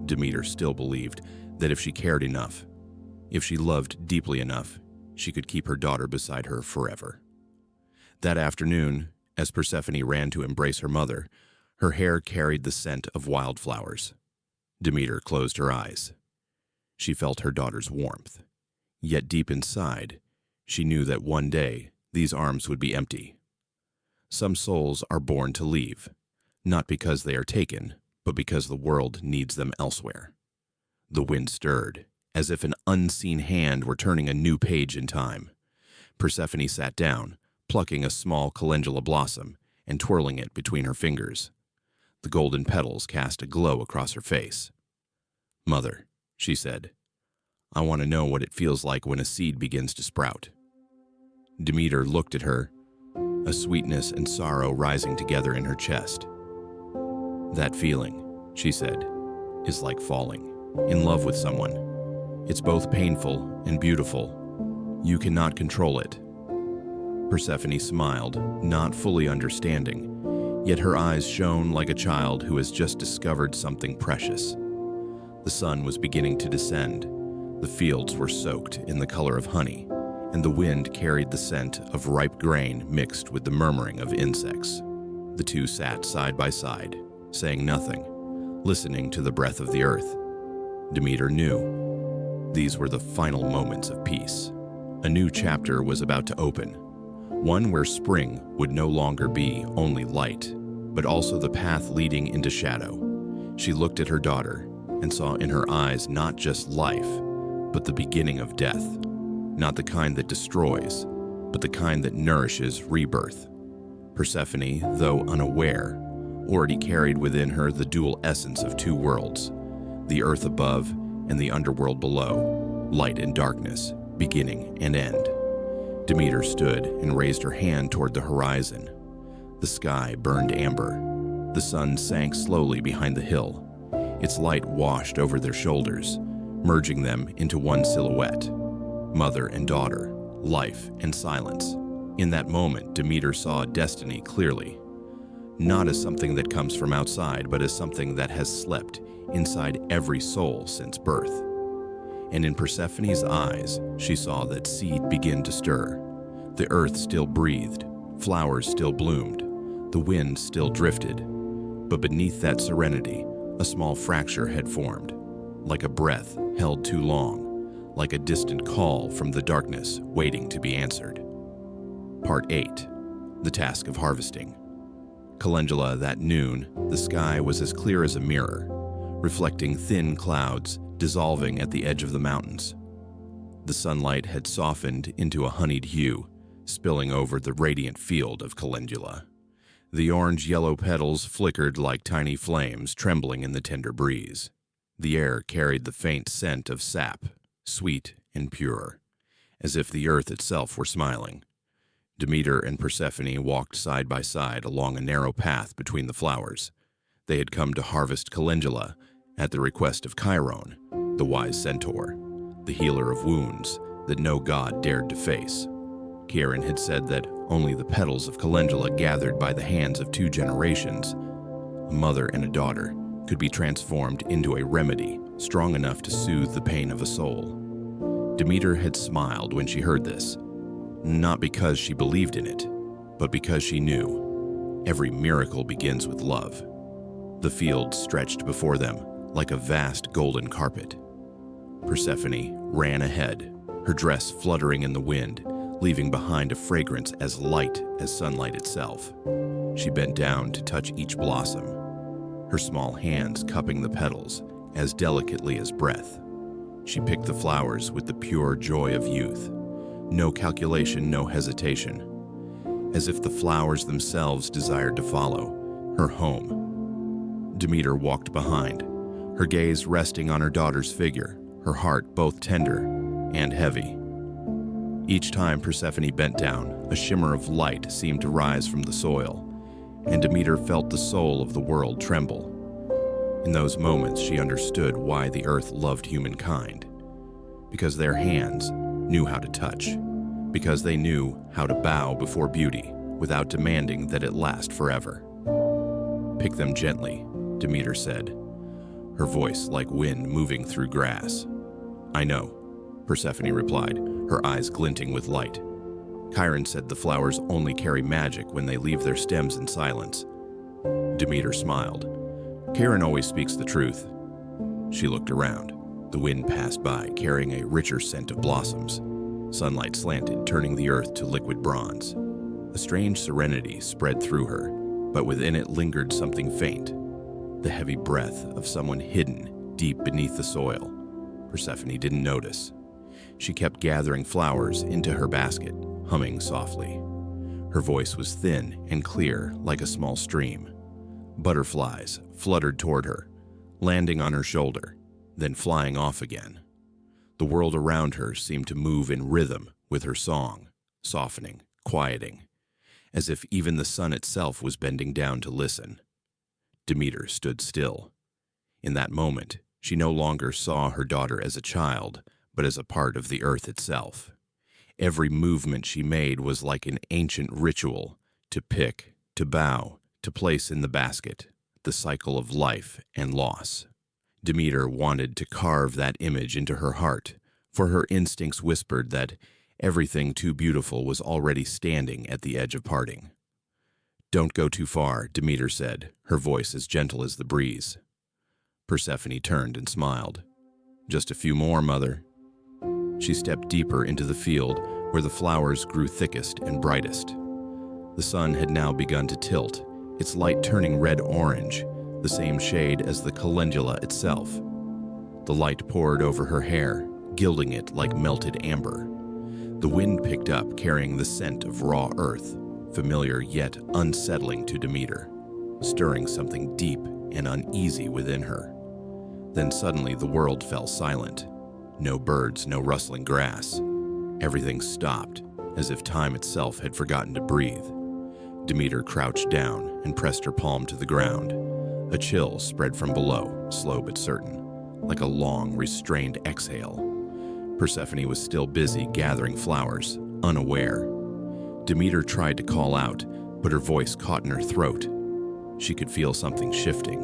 Demeter still believed that if she cared enough, if she loved deeply enough, she could keep her daughter beside her forever. That afternoon, as Persephone ran to embrace her mother, her hair carried the scent of wildflowers. Demeter closed her eyes. She felt her daughter's warmth. Yet deep inside, she knew that one day these arms would be empty. Some souls are born to leave, not because they are taken, but because the world needs them elsewhere. The wind stirred, as if an unseen hand were turning a new page in time. Persephone sat down, plucking a small calendula blossom and twirling it between her fingers. The golden petals cast a glow across her face. "Mother," she said, "I want to know what it feels like when a seed begins to sprout." Demeter looked at her, a sweetness and sorrow rising together in her chest. "That feeling," she said, "is like falling in love with someone. It's both painful and beautiful. You cannot control it." Persephone smiled, not fully understanding, Yet her eyes shone like a child who has just discovered something precious. The sun was beginning to descend. The fields were soaked in the color of honey, and the wind carried the scent of ripe grain mixed with the murmuring of insects. The two sat side by side, saying nothing, listening to the breath of the earth. Demeter knew. These were the final moments of peace. A new chapter was about to open, one where spring would no longer be only light, but also the path leading into shadow. She looked at her daughter and saw in her eyes not just life, but the beginning of death. Not the kind that destroys, but the kind that nourishes rebirth. Persephone, though unaware, already carried within her the dual essence of two worlds, the earth above and the underworld below, light and darkness, beginning and end. Demeter stood and raised her hand toward the horizon. The sky burned amber. The sun sank slowly behind the hill. Its light washed over their shoulders, merging them into one silhouette. Mother and daughter, life and silence. In that moment, Demeter saw destiny clearly, not as something that comes from outside, but as something that has slept inside every soul since birth. And in Persephone's eyes, she saw that seed begin to stir. The earth still breathed, flowers still bloomed, the wind still drifted. But beneath that serenity, a small fracture had formed, like a breath held too long, like a distant call from the darkness waiting to be answered. Part 8. The Task of Harvesting. Calendula that noon, the sky was as clear as a mirror, reflecting thin clouds dissolving at the edge of the mountains. The sunlight had softened into a honeyed hue, spilling over the radiant field of calendula. The orange-yellow petals flickered like tiny flames trembling in the tender breeze. The air carried the faint scent of sap, sweet and pure, as if the earth itself were smiling. Demeter and Persephone walked side by side along a narrow path between the flowers. They had come to harvest calendula at the request of Chiron, the wise centaur, the healer of wounds that no god dared to face. Chiron had said that only the petals of calendula gathered by the hands of 2 generations, a mother and a daughter, could be transformed into a remedy strong enough to soothe the pain of a soul. Demeter had smiled when she heard this, not because she believed in it, but because she knew every miracle begins with love. The field stretched before them like a vast golden carpet. Persephone ran ahead, her dress fluttering in the wind, leaving behind a fragrance as light as sunlight itself. She bent down to touch each blossom, her small hands cupping the petals as delicately as breath. She picked the flowers with the pure joy of youth. No calculation, no hesitation. As if the flowers themselves desired to follow her home. Demeter walked behind, her gaze resting on her daughter's figure, her heart both tender and heavy. Each time Persephone bent down, a shimmer of light seemed to rise from the soil, and Demeter felt the soul of the world tremble. In those moments, she understood why the earth loved humankind. Because their hands knew how to touch. Because they knew how to bow before beauty without demanding that it last forever. "Pick them gently," Demeter said, her voice like wind moving through grass. "I know," Persephone replied, her eyes glinting with light. "Chiron said the flowers only carry magic when they leave their stems in silence." Demeter smiled. "Chiron always speaks the truth." She looked around. The wind passed by, carrying a richer scent of blossoms. Sunlight slanted, turning the earth to liquid bronze. A strange serenity spread through her, but within it lingered something faint, the heavy breath of someone hidden deep beneath the soil. Persephone didn't notice. She kept gathering flowers into her basket, humming softly. Her voice was thin and clear like a small stream. Butterflies fluttered toward her, landing on her shoulder, then flying off again. The world around her seemed to move in rhythm with her song, softening, quieting, as if even the sun itself was bending down to listen. Demeter stood still. In that moment, she no longer saw her daughter as a child, but as a part of the earth itself. Every movement she made was like an ancient ritual, to pick, to bow, to place in the basket, the cycle of life and loss. Demeter wanted to carve that image into her heart, for her instincts whispered that everything too beautiful was already standing at the edge of parting. "Don't go too far," Demeter said, her voice as gentle as the breeze. Persephone turned and smiled. "Just a few more, Mother." She stepped deeper into the field where the flowers grew thickest and brightest. The sun had now begun to tilt, its light turning red-orange, the same shade as the calendula itself. The light poured over her hair, gilding it like melted amber. The wind picked up, carrying the scent of raw earth, familiar yet unsettling to Demeter, stirring something deep and uneasy within her. Then suddenly the world fell silent. No birds, no rustling grass. Everything stopped, as if time itself had forgotten to breathe. Demeter crouched down and pressed her palm to the ground. A chill spread from below, slow but certain, like a long, restrained exhale. Persephone was still busy gathering flowers, unaware. Demeter tried to call out, but her voice caught in her throat. She could feel something shifting.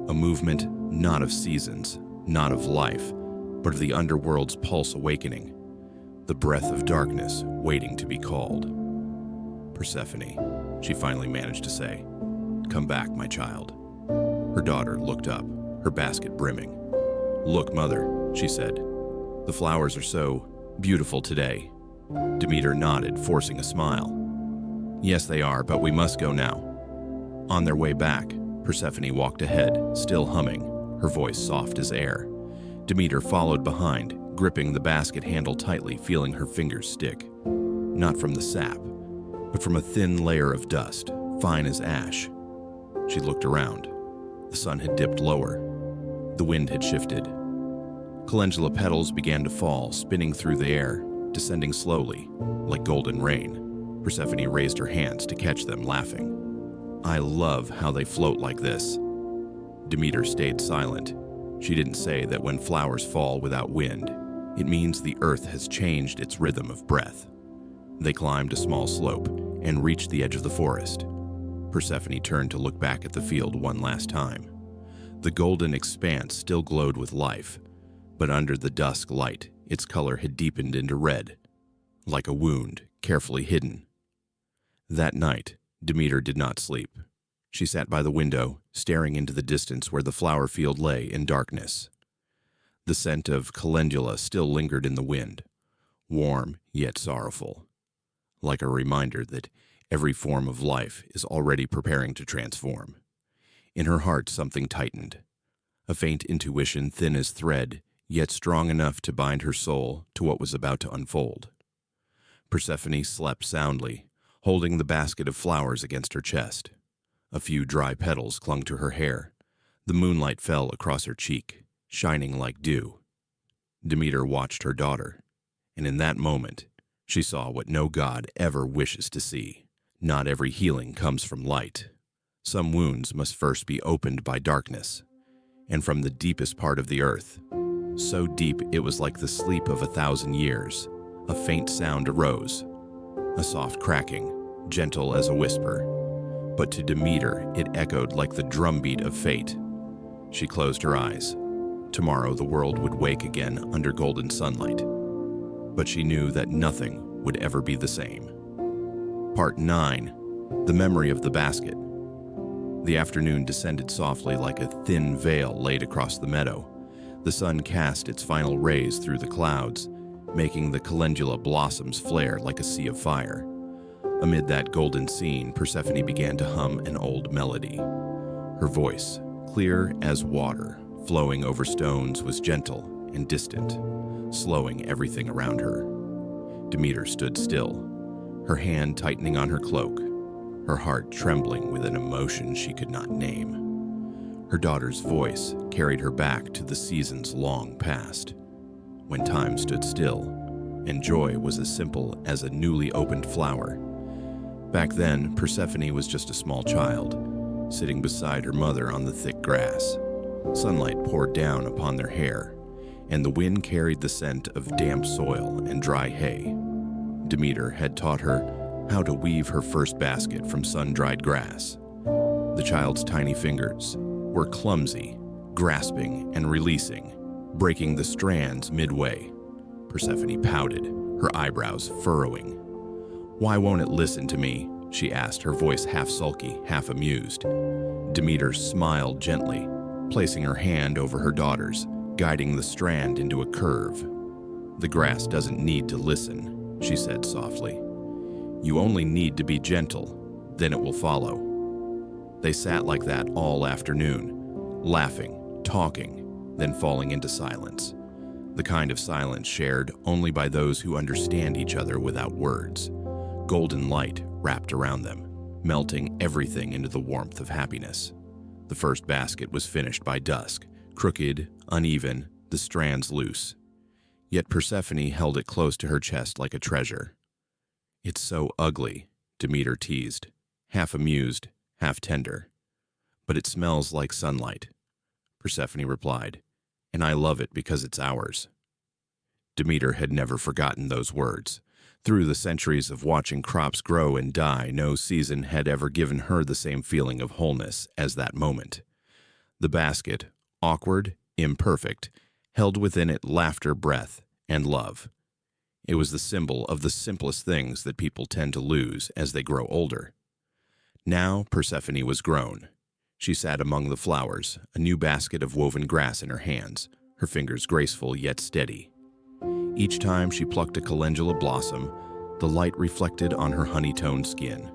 A movement not of seasons, not of life, but of the underworld's pulse awakening. The breath of darkness waiting to be called. "Persephone," she finally managed to say. "Come back, my child." Her daughter looked up, her basket brimming. "Look, Mother," she said. "The flowers are so beautiful today." Demeter nodded, forcing a smile. "Yes, they are, but we must go now." On their way back, Persephone walked ahead, still humming, her voice soft as air. Demeter followed behind, gripping the basket handle tightly, feeling her fingers stick. Not from the sap, but from a thin layer of dust, fine as ash. She looked around. The sun had dipped lower. The wind had shifted. Calendula petals began to fall, spinning through the air, descending slowly, like golden rain. Persephone raised her hands to catch them, laughing. "I love how they float like this." Demeter stayed silent. She didn't say that when flowers fall without wind, it means the earth has changed its rhythm of breath. They climbed a small slope and reached the edge of the forest. Persephone turned to look back at the field one last time. The golden expanse still glowed with life, but under the dusk light, its color had deepened into red, like a wound carefully hidden. That night, Demeter did not sleep. She sat by the window, staring into the distance where the flower field lay in darkness. The scent of calendula still lingered in the wind, warm yet sorrowful, like a reminder that every form of life is already preparing to transform. In her heart, something tightened, a faint intuition thin as thread, yet strong enough to bind her soul to what was about to unfold. Persephone slept soundly, holding the basket of flowers against her chest. A few dry petals clung to her hair. The moonlight fell across her cheek, shining like dew. Demeter watched her daughter, and in that moment, she saw what no god ever wishes to see. Not every healing comes from light. Some wounds must first be opened by darkness, and from the deepest part of the earth, so deep it was like the sleep of 1,000 years, a faint sound arose, a soft cracking, gentle as a whisper. But to Demeter, it echoed like the drumbeat of fate. She closed her eyes. Tomorrow the world would wake again under golden sunlight. But she knew that nothing would ever be the same. Part 9. The Memory of the Basket. The afternoon descended softly like a thin veil laid across the meadow. The sun cast its final rays through the clouds, making the calendula blossoms flare like a sea of fire. Amid that golden scene, Persephone began to hum an old melody. Her voice, clear as water, flowing over stones, was gentle and distant, slowing everything around her. Demeter stood still, her hand tightening on her cloak, her heart trembling with an emotion she could not name. Her daughter's voice carried her back to the seasons long past, when time stood still, and joy was as simple as a newly opened flower. Back then, Persephone was just a small child, sitting beside her mother on the thick grass. Sunlight poured down upon their hair, and the wind carried the scent of damp soil and dry hay. Demeter had taught her how to weave her first basket from sun-dried grass. The child's tiny fingers were clumsy, grasping and releasing, breaking the strands midway. Persephone pouted, her eyebrows furrowing. "Why won't it listen to me?" she asked, her voice half sulky, half amused. Demeter smiled gently, placing her hand over her daughter's, guiding the strand into a curve. "The grass doesn't need to listen," she said softly. "You only need to be gentle, then it will follow." They sat like that all afternoon, laughing, talking, then falling into silence. The kind of silence shared only by those who understand each other without words. Golden light wrapped around them, melting everything into the warmth of happiness. The first basket was finished by dusk, crooked, uneven, the strands loose. Yet Persephone held it close to her chest like a treasure. "It's so ugly," Demeter teased, half amused, half tender. "But it smells like sunlight," Persephone replied, "and I love it because it's ours." Demeter had never forgotten those words. Through the centuries of watching crops grow and die, no season had ever given her the same feeling of wholeness as that moment. The basket, awkward, imperfect, held within it laughter, breath, and love. It was the symbol of the simplest things that people tend to lose as they grow older. Now Persephone was grown. She sat among the flowers, a new basket of woven grass in her hands, her fingers graceful yet steady. Each time she plucked a calendula blossom, the light reflected on her honey-toned skin.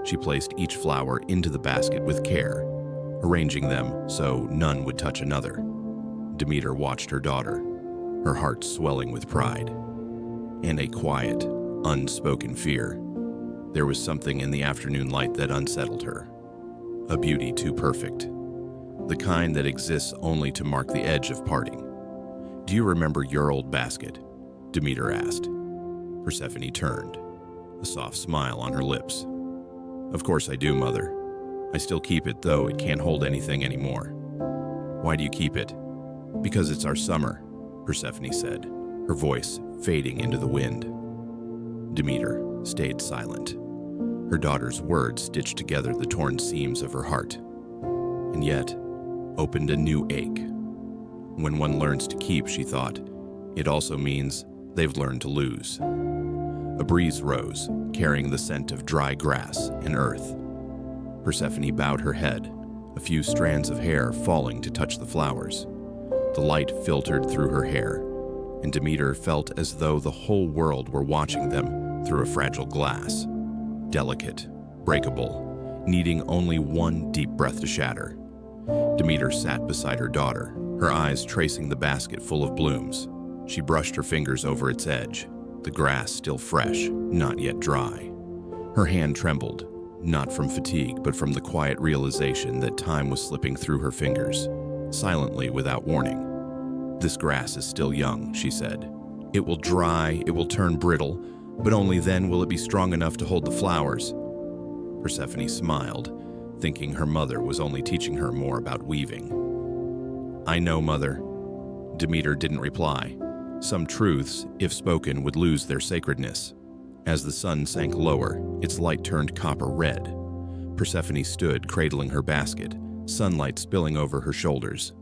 She placed each flower into the basket with care, arranging them so none would touch another. Demeter watched her daughter, her heart swelling with pride, and a quiet, unspoken fear. There was something in the afternoon light that unsettled her. A beauty too perfect. The kind that exists only to mark the edge of parting. "Do you remember your old basket?" Demeter asked. Persephone turned, a soft smile on her lips. "Of course I do, Mother. I still keep it, though it can't hold anything anymore." "Why do you keep it?" "Because it's our summer," Persephone said, her voice fading into the wind. Demeter stayed silent. Her daughter's words stitched together the torn seams of her heart, and yet opened a new ache. When one learns to keep, she thought, it also means they've learned to lose. A breeze rose, carrying the scent of dry grass and earth. Persephone bowed her head, a few strands of hair falling to touch the flowers. The light filtered through her hair, and Demeter felt as though the whole world were watching them through a fragile glass. Delicate, breakable, needing only one deep breath to shatter. Demeter sat beside her daughter, her eyes tracing the basket full of blooms. She brushed her fingers over its edge, the grass still fresh, not yet dry. Her hand trembled, not from fatigue, but from the quiet realization that time was slipping through her fingers, silently without warning. "This grass is still young," she said. "It will dry, it will turn brittle, but only then will it be strong enough to hold the flowers." Persephone smiled, thinking her mother was only teaching her more about weaving. "I know, Mother." Demeter didn't reply. Some truths, if spoken, would lose their sacredness. As the sun sank lower, its light turned copper red. Persephone stood, cradling her basket, sunlight spilling over her shoulders.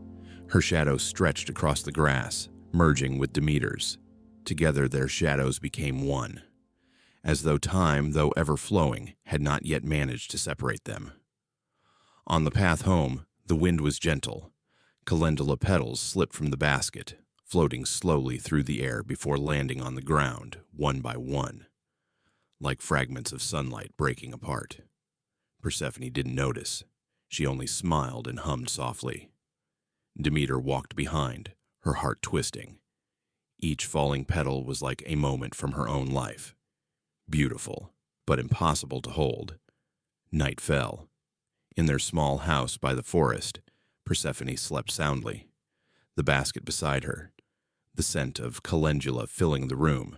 Her shadow stretched across the grass, merging with Demeter's. Together their shadows became one, as though time, though ever-flowing, had not yet managed to separate them. On the path home, the wind was gentle. Calendula petals slipped from the basket, floating slowly through the air before landing on the ground, one by one, like fragments of sunlight breaking apart. Persephone didn't notice. She only smiled and hummed softly. Demeter walked behind, her heart twisting. Each falling petal was like a moment from her own life. Beautiful, but impossible to hold. Night fell. In their small house by the forest, Persephone slept soundly, the basket beside her, the scent of calendula filling the room,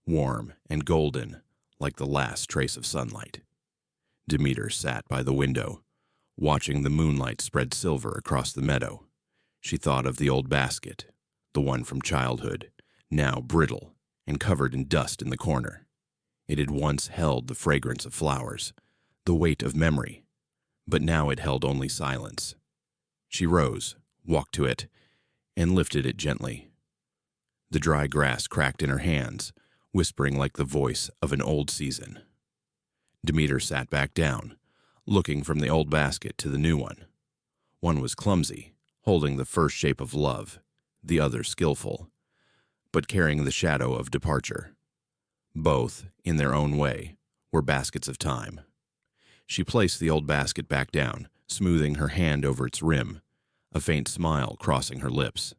warm and golden like the last trace of sunlight. Demeter sat by the window, watching the moonlight spread silver across the meadow. She thought of the old basket, the one from childhood, now brittle and covered in dust in the corner. It had once held the fragrance of flowers, the weight of memory, but now it held only silence. She rose, walked to it, and lifted it gently. The dry grass cracked in her hands, whispering like the voice of an old season. Demeter sat back down, looking from the old basket to the new one. One was clumsy, holding the first shape of love, the other skillful, but carrying the shadow of departure. Both, in their own way, were baskets of time. She placed the old basket back down, smoothing her hand over its rim, a faint smile crossing her lips.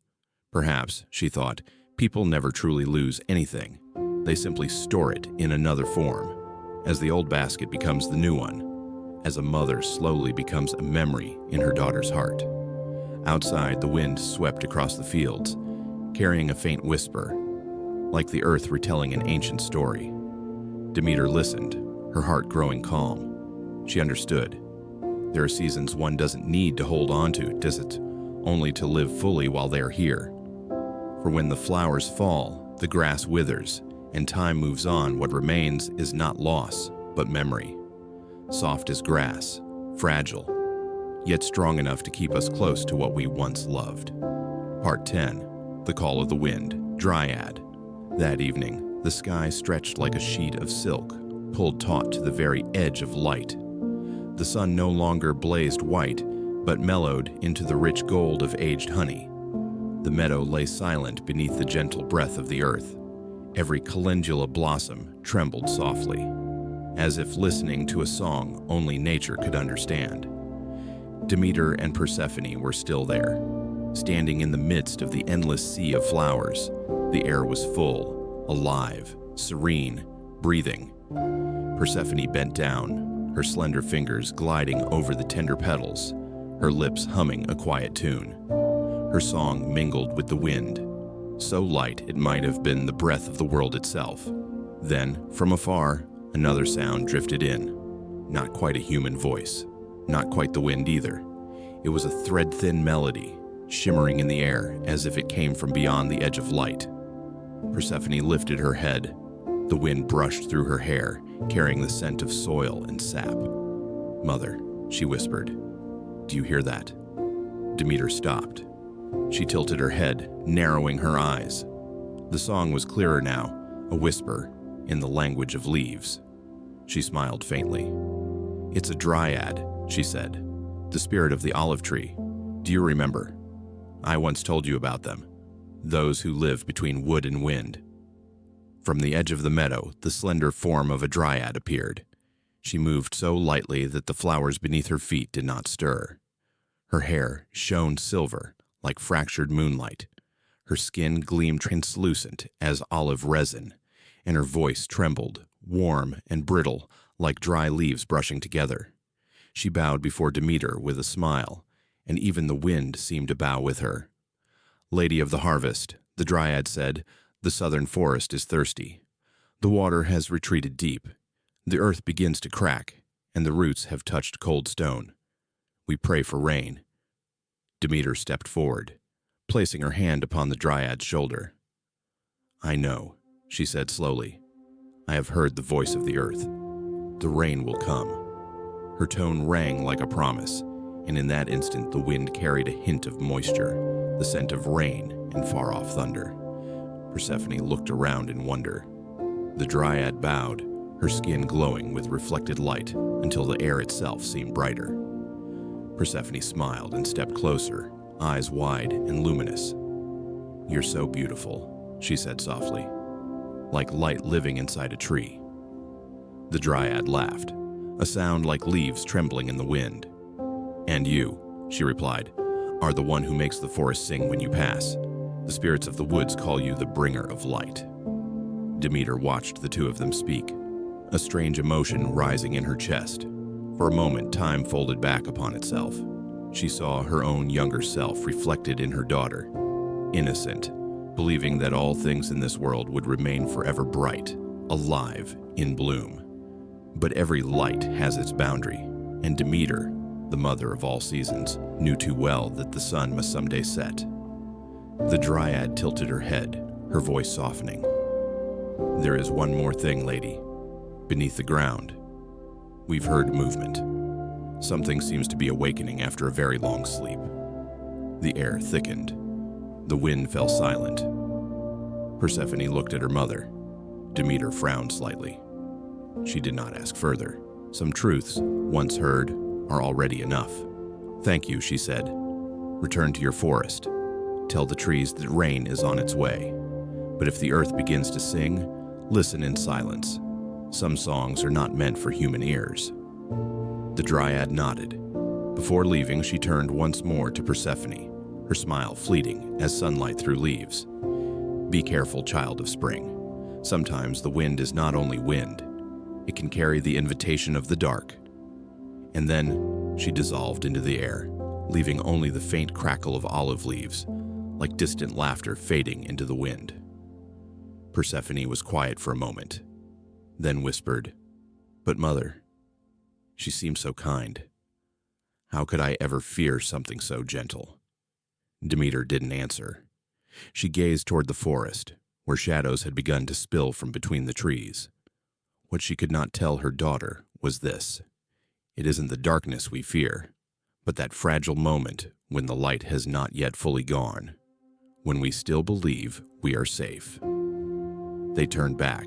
Perhaps, she thought, people never truly lose anything. They simply store it in another form, as the old basket becomes the new one, as a mother slowly becomes a memory in her daughter's heart. Outside, the wind swept across the fields, carrying a faint whisper, like the earth retelling an ancient story. Demeter listened, her heart growing calm. She understood. There are seasons one doesn't need to hold on to, does it? Only to live fully while they are here. For when the flowers fall, the grass withers, and time moves on, what remains is not loss, but memory. Soft as grass, fragile, yet strong enough to keep us close to what we once loved. Part 10. The Call of the Wind, Dryad. That evening, the sky stretched like a sheet of silk, pulled taut to the very edge of light. The sun no longer blazed white, but mellowed into the rich gold of aged honey. The meadow lay silent beneath the gentle breath of the earth. Every calendula blossom trembled softly, as if listening to a song only nature could understand. Demeter and Persephone were still there, standing in the midst of the endless sea of flowers. The air was full, alive, serene, breathing. Persephone bent down, her slender fingers gliding over the tender petals, her lips humming a quiet tune. Her song mingled with the wind, so light it might have been the breath of the world itself. Then, from afar, another sound drifted in. Not quite a human voice, not quite the wind either. It was a thread-thin melody, shimmering in the air as if it came from beyond the edge of light. Persephone lifted her head. The wind brushed through her hair, carrying the scent of soil and sap. "Mother," she whispered, "do you hear that?" Demeter stopped. She tilted her head, narrowing her eyes. The song was clearer now, a whisper in the language of leaves. She smiled faintly. "It's a dryad," she said, "the spirit of the olive tree. Do you remember? I once told you about them, those who live between wood and wind." From the edge of the meadow, the slender form of a dryad appeared. She moved so lightly that the flowers beneath her feet did not stir. Her hair shone silver, like fractured moonlight. Her skin gleamed translucent as olive resin, and her voice trembled, warm and brittle, like dry leaves brushing together. She bowed before Demeter with a smile, and even the wind seemed to bow with her. "Lady of the harvest," the dryad said, "the southern forest is thirsty. The water has retreated deep. The earth begins to crack, and the roots have touched cold stone. We pray for rain." Demeter stepped forward, placing her hand upon the dryad's shoulder. "I know," she said slowly. "I have heard the voice of the earth. The rain will come." Her tone rang like a promise, and in that instant the wind carried a hint of moisture, the scent of rain and far-off thunder. Persephone looked around in wonder. The dryad bowed, her skin glowing with reflected light until the air itself seemed brighter. Persephone smiled and stepped closer, eyes wide and luminous. "You're so beautiful," she said softly, "like light living inside a tree." The dryad laughed, a sound like leaves trembling in the wind. "And you," she replied, "are the one who makes the forest sing when you pass. The spirits of the woods call you the bringer of light." Demeter watched the two of them speak, a strange emotion rising in her chest. For a moment, time folded back upon itself. She saw her own younger self reflected in her daughter, innocent, believing that all things in this world would remain forever bright, alive, in bloom. But every light has its boundary, and Demeter, the mother of all seasons, knew too well that the sun must someday set. The dryad tilted her head, her voice softening. "There is one more thing, lady. Beneath the ground, we've heard movement. Something seems to be awakening after a very long sleep. The air thickened. The wind fell silent. Persephone looked at her mother. Demeter frowned slightly. She did not ask further. Some truths, once heard, are already enough. "Thank you," she said. "Return to your forest. Tell the trees that rain is on its way. But if the earth begins to sing, listen in silence. Some songs are not meant for human ears." The dryad nodded. Before leaving, she turned once more to Persephone, her smile fleeting as sunlight through leaves. "Be careful, child of spring. Sometimes the wind is not only wind. It can carry the invitation of the dark." And then she dissolved into the air, leaving only the faint crackle of olive leaves, like distant laughter fading into the wind. Persephone was quiet for a moment, then whispered, "But mother, she seemed so kind. How could I ever fear something so gentle?" Demeter didn't answer. She gazed toward the forest, where shadows had begun to spill from between the trees. What she could not tell her daughter was this: it isn't the darkness we fear, but that fragile moment when the light has not yet fully gone, when we still believe we are safe. They turned back,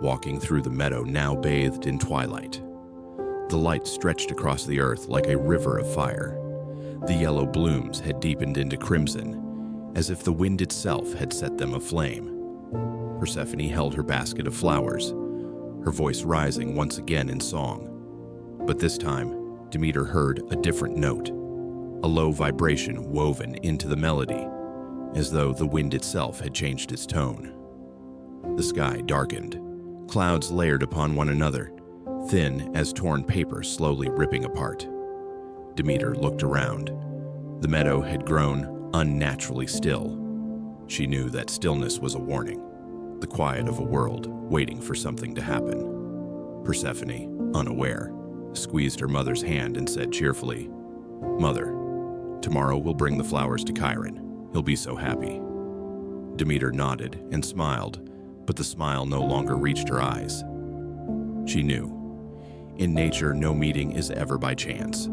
walking through the meadow now bathed in twilight. The light stretched across the earth like a river of fire. The yellow blooms had deepened into crimson, as if the wind itself had set them aflame. Persephone held her basket of flowers, her voice rising once again in song. But this time, Demeter heard a different note, a low vibration woven into the melody, as though the wind itself had changed its tone. The sky darkened. Clouds layered upon one another, thin as torn paper slowly ripping apart. Demeter looked around. The meadow had grown unnaturally still. She knew that stillness was a warning, the quiet of a world waiting for something to happen. Persephone, unaware, squeezed her mother's hand and said cheerfully, "Mother, tomorrow we'll bring the flowers to Chiron. He'll be so happy." Demeter nodded and smiled, but the smile no longer reached her eyes. She knew. In nature, no meeting is ever by chance.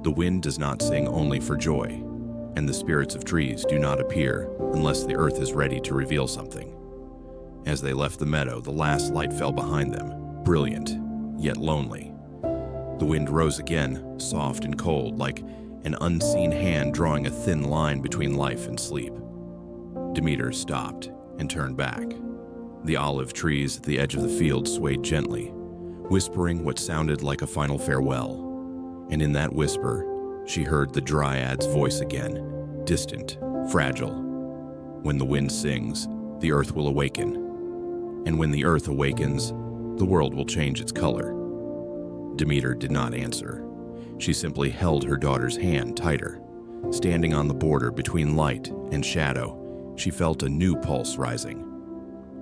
The wind does not sing only for joy, and the spirits of trees do not appear unless the earth is ready to reveal something. As they left the meadow, the last light fell behind them, brilliant, yet lonely. The wind rose again, soft and cold, like an unseen hand drawing a thin line between life and sleep. Demeter stopped and turned back. The olive trees at the edge of the field swayed gently, whispering what sounded like a final farewell. And in that whisper, she heard the dryad's voice again, distant, fragile. "When the wind sings, the earth will awaken. And when the earth awakens, the world will change its color." Demeter did not answer. She simply held her daughter's hand tighter. Standing on the border between light and shadow, she felt a new pulse rising.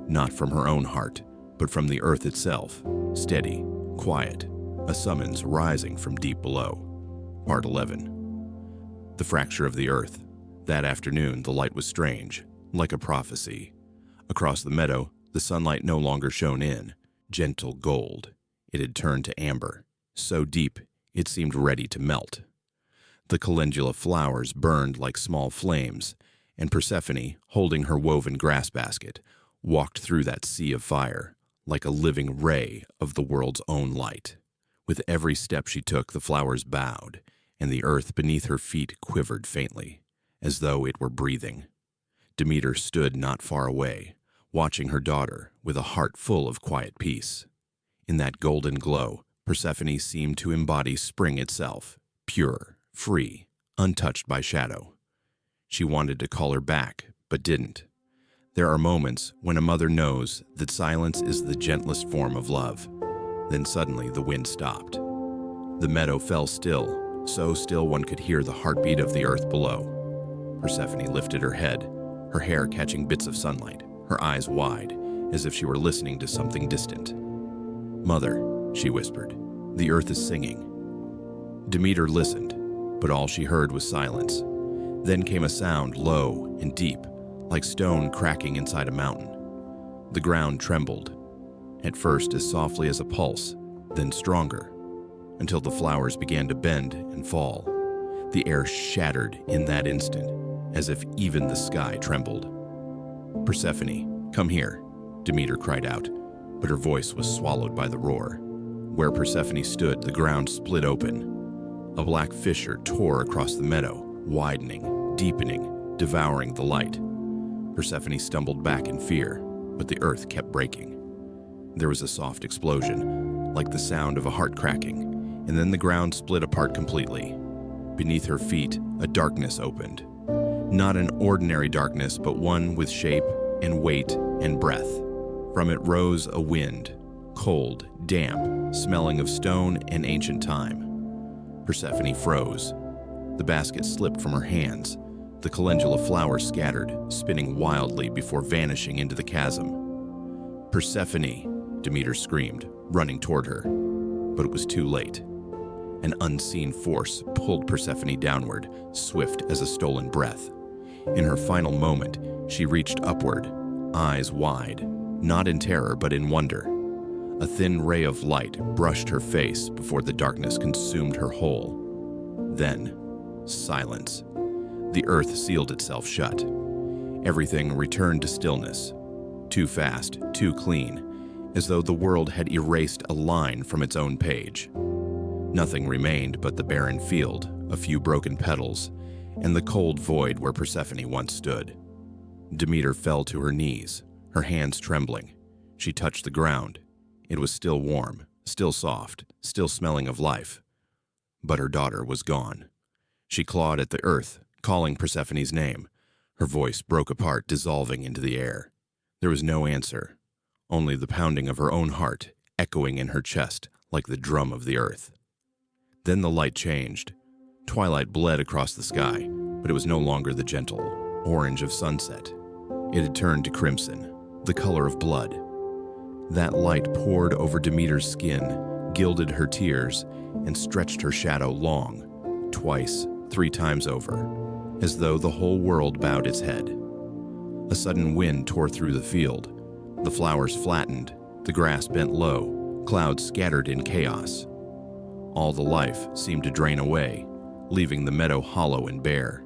Not from her own heart, but from the earth itself, steady, quiet, a summons rising from deep below. Part 11. The fracture of the earth. That afternoon, the light was strange, like a prophecy. Across the meadow, the sunlight no longer shone in, gentle gold. It had turned to amber, so deep it seemed ready to melt. The calendula flowers burned like small flames, and Persephone, holding her woven grass basket, walked through that sea of fire, like a living ray of the world's own light. With every step she took, the flowers bowed, and the earth beneath her feet quivered faintly, as though it were breathing. Demeter stood not far away, watching her daughter with a heart full of quiet peace. In that golden glow, Persephone seemed to embody spring itself, pure, free, untouched by shadow. She wanted to call her back, but didn't. There are moments when a mother knows that silence is the gentlest form of love. Then suddenly the wind stopped. The meadow fell still, so still one could hear the heartbeat of the earth below. Persephone lifted her head, her hair catching bits of sunlight, her eyes wide, as if she were listening to something distant. "Mother," she whispered, "the earth is singing." Demeter listened, but all she heard was silence. Then came a sound low and deep, like stone cracking inside a mountain. The ground trembled, at first as softly as a pulse, then stronger. until the flowers began to bend and fall. The air shattered in that instant, as if even the sky trembled. "Persephone, come here," Demeter cried out, but her voice was swallowed by the roar. Where Persephone stood, the ground split open. A black fissure tore across the meadow, widening, deepening, devouring the light. Persephone stumbled back in fear, but the earth kept breaking. There was a soft explosion, like the sound of a heart cracking, and then the ground split apart completely. Beneath her feet, a darkness opened. Not an ordinary darkness, but one with shape and weight and breath. From it rose a wind, cold, damp, smelling of stone and ancient time. Persephone froze. The basket slipped from her hands. The calendula flowers scattered, spinning wildly before vanishing into the chasm. "Persephone!" Demeter screamed, running toward her. But it was too late. An unseen force pulled Persephone downward, swift as a stolen breath. In her final moment, she reached upward, eyes wide, not in terror but in wonder. A thin ray of light brushed her face before the darkness consumed her whole. Then, silence. The earth sealed itself shut. Everything returned to stillness. Too fast, too clean, as though the world had erased a line from its own page. Nothing remained but the barren field, a few broken petals, and the cold void where Persephone once stood. Demeter fell to her knees, her hands trembling. She touched the ground. It was still warm, still soft, still smelling of life. But her daughter was gone. She clawed at the earth, calling Persephone's name. Her voice broke apart, dissolving into the air. There was no answer, only the pounding of her own heart, echoing in her chest like the drum of the earth. Then the light changed. Twilight bled across the sky, but it was no longer the gentle orange of sunset. It had turned to crimson, the color of blood. That light poured over Demeter's skin, gilded her tears, and stretched her shadow long, twice, 3 times over, as though the whole world bowed its head. A sudden wind tore through the field. The flowers flattened, the grass bent low, clouds scattered in chaos. All the life seemed to drain away, leaving the meadow hollow and bare.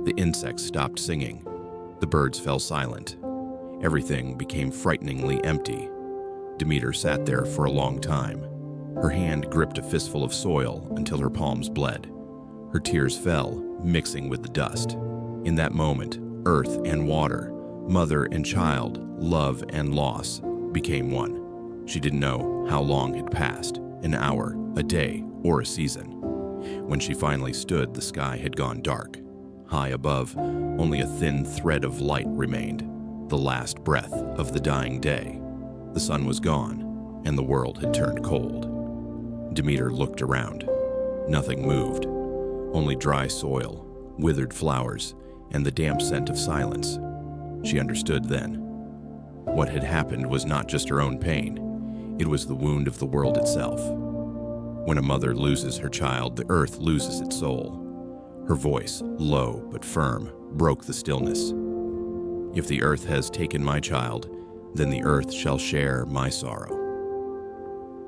The insects stopped singing. The birds fell silent. Everything became frighteningly empty. Demeter sat there for a long time. Her hand gripped a fistful of soil until her palms bled. Her tears fell, mixing with the dust. In that moment, earth and water, mother and child, love and loss, became one. She didn't know how long had passed, an hour, a day, or a season. When she finally stood, the sky had gone dark. High above, only a thin thread of light remained, the last breath of the dying day. The sun was gone, and the world had turned cold. Demeter looked around. Nothing moved, only dry soil, withered flowers, and the damp scent of silence. She understood then. What had happened was not just her own pain, it was the wound of the world itself. When a mother loses her child, the earth loses its soul. Her voice, low but firm, broke the stillness. "If the earth has taken my child, then the earth shall share my sorrow."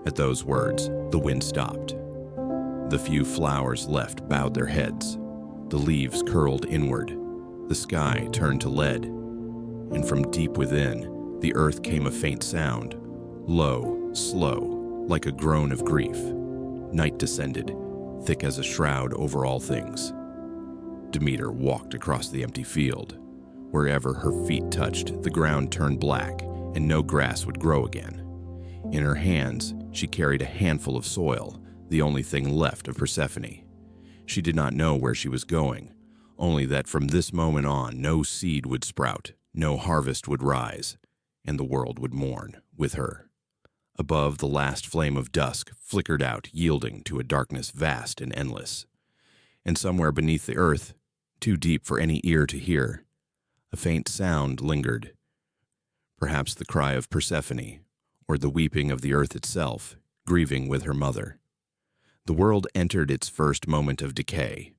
At those words, the wind stopped. The few flowers left bowed their heads. The leaves curled inward. The sky turned to lead. And from deep within, the earth came a faint sound, low, slow, like a groan of grief. Night descended, thick as a shroud over all things. Demeter walked across the empty field. Wherever her feet touched, the ground turned black, and no grass would grow again. In her hands, she carried a handful of soil, the only thing left of Persephone. She did not know where she was going, only that from this moment on, no seed would sprout, no harvest would rise, and the world would mourn with her. Above, the last flame of dusk flickered out, yielding to a darkness vast and endless. And somewhere beneath the earth, too deep for any ear to hear, a faint sound lingered. Perhaps the cry of Persephone, or the weeping of the earth itself, grieving with her mother. The world entered its first moment of decay.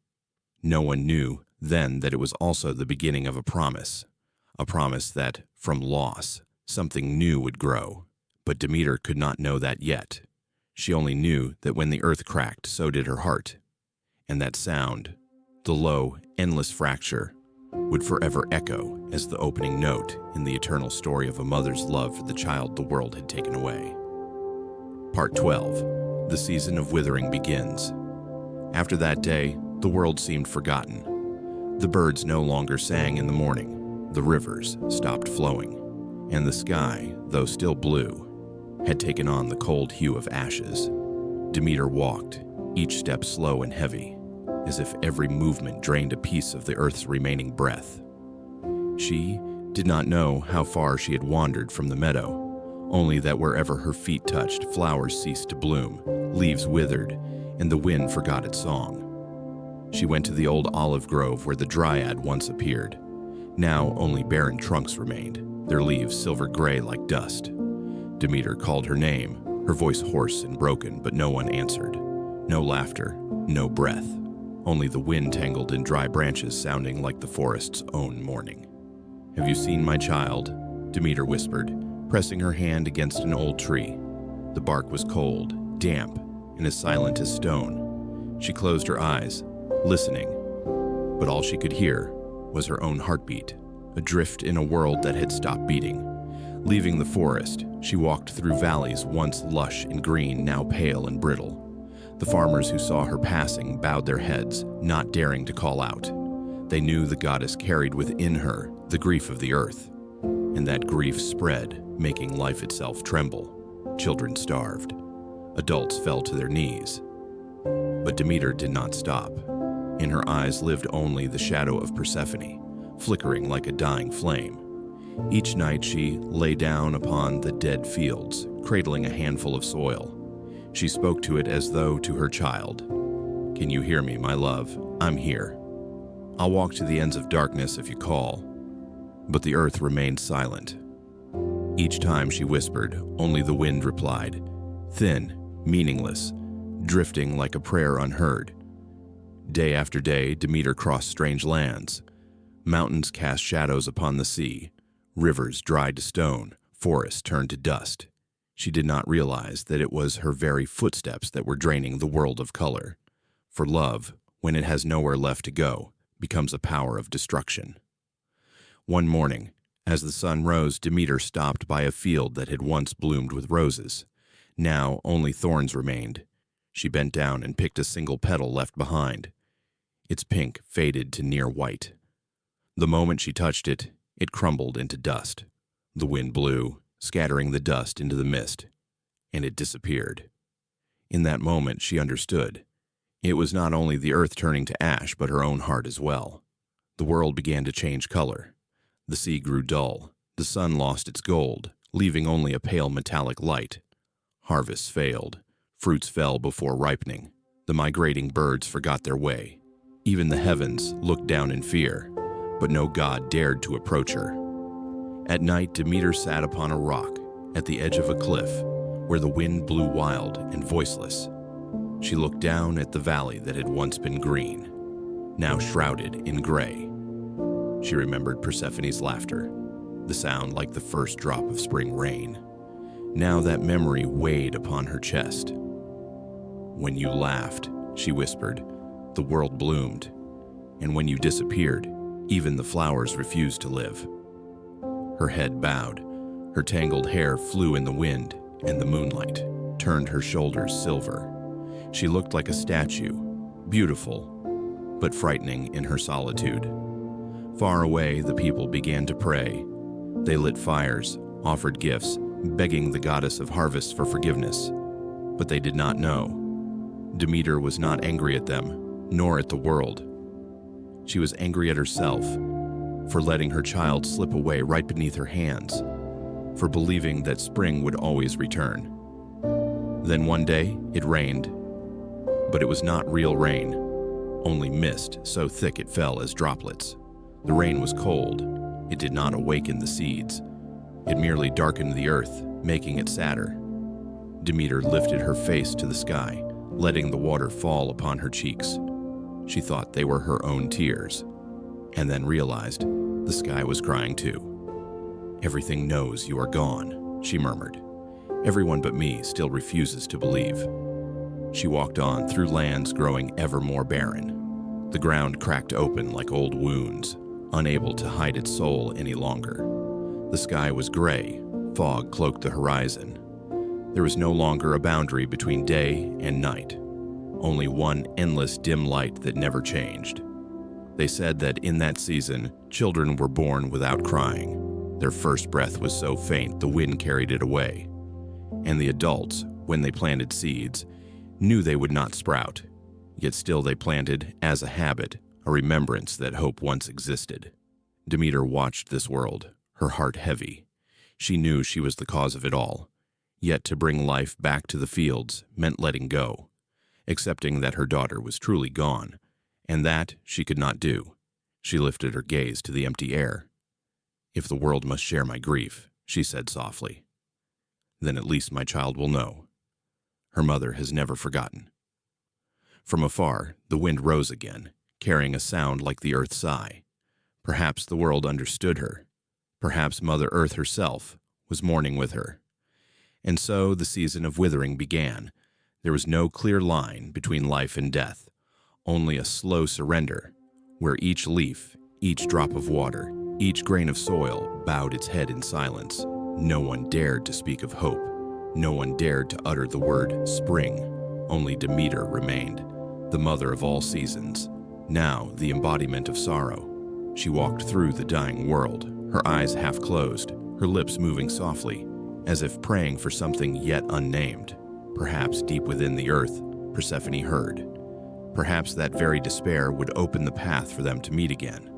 No one knew then that it was also the beginning of a promise that, from loss, something new would grow. But Demeter could not know that yet. She only knew that when the earth cracked, so did her heart. And that sound, the low, endless fracture, would forever echo as the opening note in the eternal story of a mother's love for the child the world had taken away. Part 12. The season of withering begins. After that day, the world seemed forgotten. The birds no longer sang in the morning, the rivers stopped flowing, and the sky, though still blue, had taken on the cold hue of ashes. Demeter walked, each step slow and heavy, as if every movement drained a piece of the earth's remaining breath. She did not know how far she had wandered from the meadow, only that wherever her feet touched, flowers ceased to bloom, leaves withered, and the wind forgot its song. She went to the old olive grove where the dryad once appeared. Now only barren trunks remained, their leaves silver gray like dust. Demeter called her name, her voice hoarse and broken, but no one answered. No laughter, no breath. Only the wind tangled in dry branches sounding like the forest's own mourning. "Have you seen my child?" Demeter whispered, pressing her hand against an old tree. The bark was cold, damp, and as silent as stone. She closed her eyes, listening, but all she could hear was her own heartbeat, adrift in a world that had stopped beating. Leaving the forest, she walked through valleys once lush and green, now pale and brittle. The farmers who saw her passing bowed their heads, not daring to call out. They knew the goddess carried within her the grief of the earth, and that grief spread, making life itself tremble. Children starved. Adults fell to their knees. But Demeter did not stop. In her eyes lived only the shadow of Persephone, flickering like a dying flame. Each night she lay down upon the dead fields, cradling a handful of soil. She spoke to it as though to her child. "Can you hear me, my love? I'm here. I'll walk to the ends of darkness if you call." But the earth remained silent. Each time she whispered, only the wind replied, thin, meaningless, drifting like a prayer unheard. Day after day, Demeter crossed strange lands. Mountains cast shadows upon the sea. Rivers dried to stone, forests turned to dust. She did not realize that it was her very footsteps that were draining the world of color. For love, when it has nowhere left to go, becomes a power of destruction. One morning, as the sun rose, Demeter stopped by a field that had once bloomed with roses. Now only thorns remained. She bent down and picked a single petal left behind. Its pink faded to near white. The moment she touched it, it crumbled into dust. The wind blew, scattering the dust into the mist, and it disappeared. In that moment, she understood. It was not only the earth turning to ash, but her own heart as well. The world began to change color. The sea grew dull. The sun lost its gold, leaving only a pale metallic light. Harvests failed. Fruits fell before ripening. The migrating birds forgot their way. Even the heavens looked down in fear, but no god dared to approach her. At night, Demeter sat upon a rock at the edge of a cliff where the wind blew wild and voiceless. She looked down at the valley that had once been green, now shrouded in gray. She remembered Persephone's laughter, the sound like the first drop of spring rain. Now that memory weighed upon her chest. "When you laughed," she whispered, "the world bloomed, and when you disappeared, even the flowers refused to live." Her head bowed, her tangled hair flew in the wind, and the moonlight turned her shoulders silver. She looked like a statue, beautiful, but frightening in her solitude. Far away, the people began to pray. They lit fires, offered gifts, begging the goddess of harvests for forgiveness. But they did not know. Demeter was not angry at them, nor at the world. She was angry at herself, for letting her child slip away right beneath her hands, for believing that spring would always return. Then one day, it rained. But it was not real rain, only mist so thick it fell as droplets. The rain was cold. It did not awaken the seeds. It merely darkened the earth, making it sadder. Demeter lifted her face to the sky, letting the water fall upon her cheeks. She thought they were her own tears, and then realized the sky was crying too. "Everything knows you are gone," she murmured. Everyone but me still refuses to believe." She walked on through lands growing ever more barren. The ground cracked open like old wounds, unable to hide its soul any longer. The sky was gray, fog cloaked the horizon. There was no longer a boundary between day and night, only one endless dim light that never changed. They said that in that season, children were born without crying. Their first breath was so faint the wind carried it away. And the adults, when they planted seeds, knew they would not sprout, yet still they planted, as a habit, a remembrance that hope once existed. Demeter watched this world, her heart heavy. She knew she was the cause of it all, yet to bring life back to the fields meant letting go, accepting that her daughter was truly gone, and that she could not do. She lifted her gaze to the empty air. "If the world must share my grief," she said softly, "then at least my child will know. Her mother has never forgotten." From afar, the wind rose again, carrying a sound like the earth's sigh. Perhaps the world understood her. Perhaps Mother Earth herself was mourning with her. And so the season of withering began. There was no clear line between life and death, only a slow surrender, where each leaf, each drop of water, each grain of soil bowed its head in silence. No one dared to speak of hope. No one dared to utter the word spring. Only Demeter remained, the mother of all seasons, now the embodiment of sorrow. She walked through the dying world, her eyes half closed, her lips moving softly, as if praying for something yet unnamed. Perhaps deep within the earth, Persephone heard. Perhaps that very despair would open the path for them to meet again.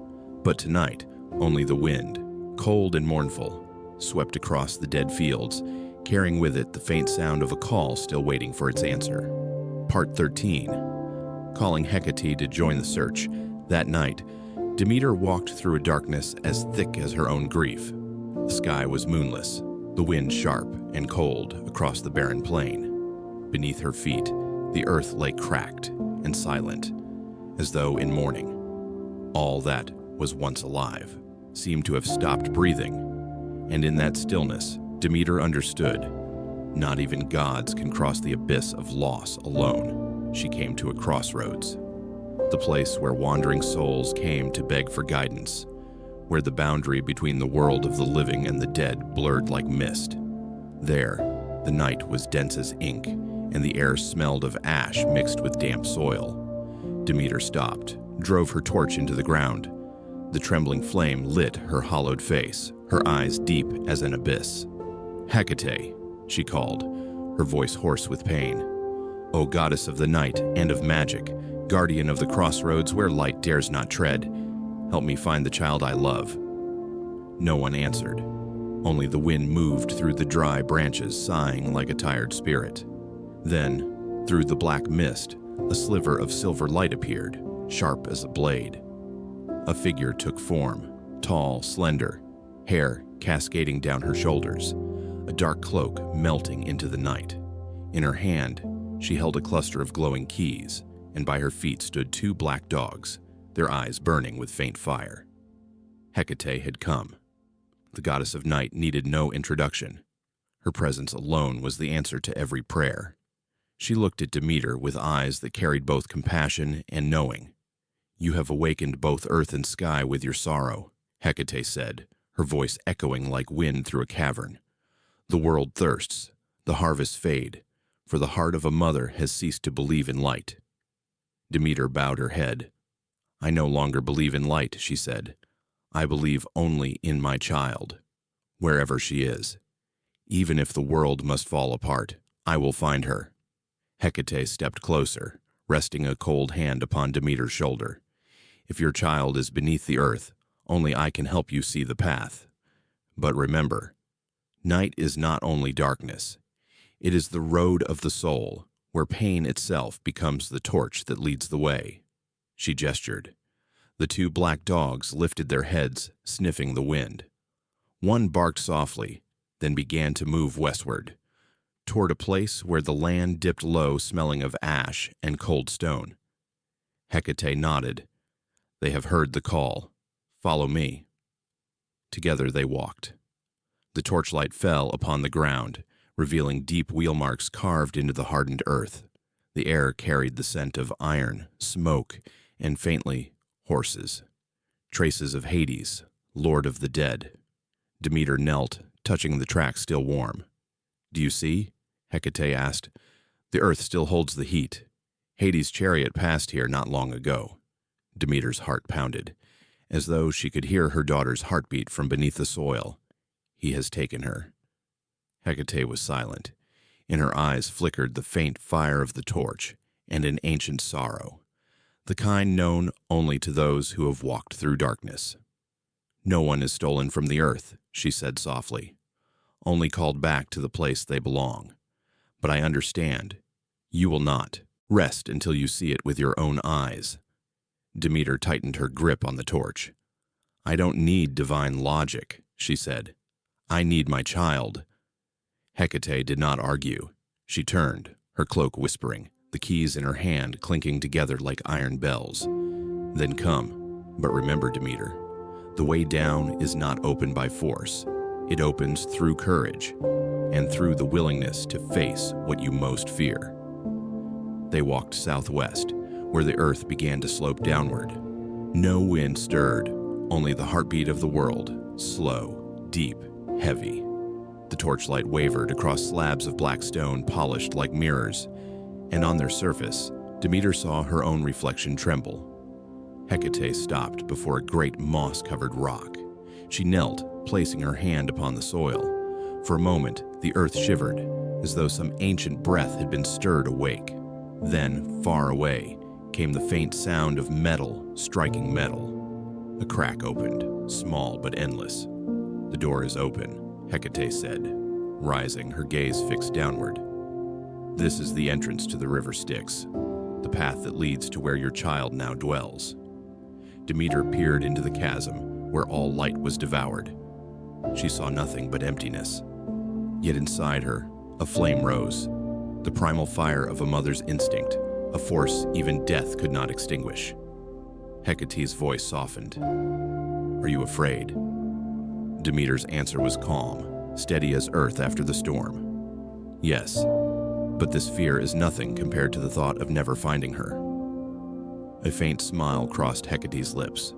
But tonight, only the wind, cold and mournful, swept across the dead fields, carrying with it the faint sound of a call still waiting for its answer. Part 13. Calling Hecate to join the search. That night, Demeter walked through a darkness as thick as her own grief. The sky was moonless, the wind sharp and cold across the barren plain. Beneath her feet, the earth lay cracked and silent, as though in mourning. All that was once alive seemed to have stopped breathing, and in that stillness, Demeter understood. Not even gods can cross the abyss of loss alone. She came to a crossroads, the place where wandering souls came to beg for guidance, where the boundary between the world of the living and the dead blurred like mist. There, the night was dense as ink, and the air smelled of ash mixed with damp soil. Demeter stopped, drove her torch into the ground. The trembling flame lit her hollowed face, her eyes deep as an abyss. "Hecate," she called, her voice hoarse with pain. "O goddess of the night and of magic, guardian of the crossroads where light dares not tread, help me find the child I love." No one answered. Only the wind moved through the dry branches, sighing like a tired spirit. Then, through the black mist, a sliver of silver light appeared, sharp as a blade. A figure took form, tall, slender, hair cascading down her shoulders, a dark cloak melting into the night. In her hand, she held a cluster of glowing keys, and by her feet stood two black dogs, their eyes burning with faint fire. Hecate had come. The goddess of night needed no introduction. Her presence alone was the answer to every prayer. She looked at Demeter with eyes that carried both compassion and knowing. "You have awakened both earth and sky with your sorrow," Hecate said, her voice echoing like wind through a cavern. "The world thirsts, the harvests fade, for the heart of a mother has ceased to believe in light." Demeter bowed her head. "I no longer believe in light," she said. "I believe only in my child, wherever she is. Even if the world must fall apart, I will find her." Hecate stepped closer, resting a cold hand upon Demeter's shoulder. "If your child is beneath the earth, only I can help you see the path. But remember, night is not only darkness. It is the road of the soul, where pain itself becomes the torch that leads the way." She gestured. The two black dogs lifted their heads, sniffing the wind. One barked softly, then began to move westward, toward a place where the land dipped low, smelling of ash and cold stone. Hecate nodded. "They have heard the call. Follow me." Together they walked. The torchlight fell upon the ground, revealing deep wheel marks carved into the hardened earth. The air carried the scent of iron, smoke, and faintly, horses. Traces of Hades, Lord of the Dead. Demeter knelt, touching the track still warm. "Do you see?" Hecate asked. "The earth still holds the heat. Hades' chariot passed here not long ago." Demeter's heart pounded, as though she could hear her daughter's heartbeat from beneath the soil. "He has taken her." Hecate was silent. In her eyes flickered the faint fire of the torch and an ancient sorrow, the kind known only to those who have walked through darkness. "No one is stolen from the earth," she said softly, "only called back to the place they belong. But I understand. You will not. Rest until you see it with your own eyes." Demeter tightened her grip on the torch. "I don't need divine logic," she said. "I need my child." Hecate did not argue. She turned, her cloak whispering, the keys in her hand clinking together like iron bells. "Then come. But remember, Demeter, the way down is not opened by force. It opens through courage and through the willingness to face what you most fear." They walked southwest, where the earth began to slope downward. No wind stirred, only the heartbeat of the world, slow, deep, heavy. The torchlight wavered across slabs of black stone polished like mirrors, and on their surface, Demeter saw her own reflection tremble. Hecate stopped before a great moss-covered rock. She knelt, placing her hand upon the soil. For a moment, the earth shivered, as though some ancient breath had been stirred awake. Then, far away, came the faint sound of metal striking metal. A crack opened, small but endless. "The door is open," Hecate said, rising, her gaze fixed downward. "This is the entrance to the river Styx, the path that leads to where your child now dwells." Demeter peered into the chasm, where all light was devoured. She saw nothing but emptiness. Yet inside her, a flame rose, the primal fire of a mother's instinct, a force even death could not extinguish. Hecate's voice softened. "Are you afraid?" Demeter's answer was calm, steady as earth after the storm. "Yes, but this fear is nothing compared to the thought of never finding her." A faint smile crossed Hecate's lips.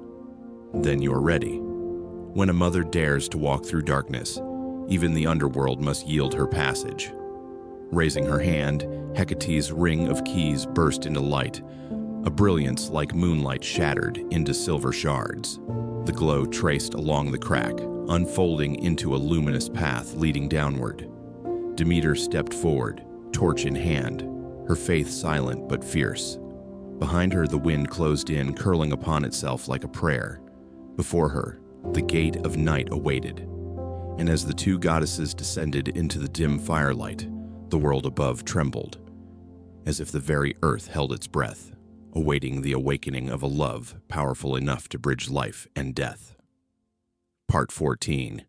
"Then you are ready. When a mother dares to walk through darkness, even the underworld must yield her passage." Raising her hand, Hecate's ring of keys burst into light. A brilliance like moonlight shattered into silver shards. The glow traced along the crack, unfolding into a luminous path leading downward. Demeter stepped forward, torch in hand, her faith silent but fierce. Behind her, the wind closed in, curling upon itself like a prayer. Before her, the gate of night awaited. And as the two goddesses descended into the dim firelight, the world above trembled, as if the very earth held its breath, awaiting the awakening of a love powerful enough to bridge life and death. Part 14.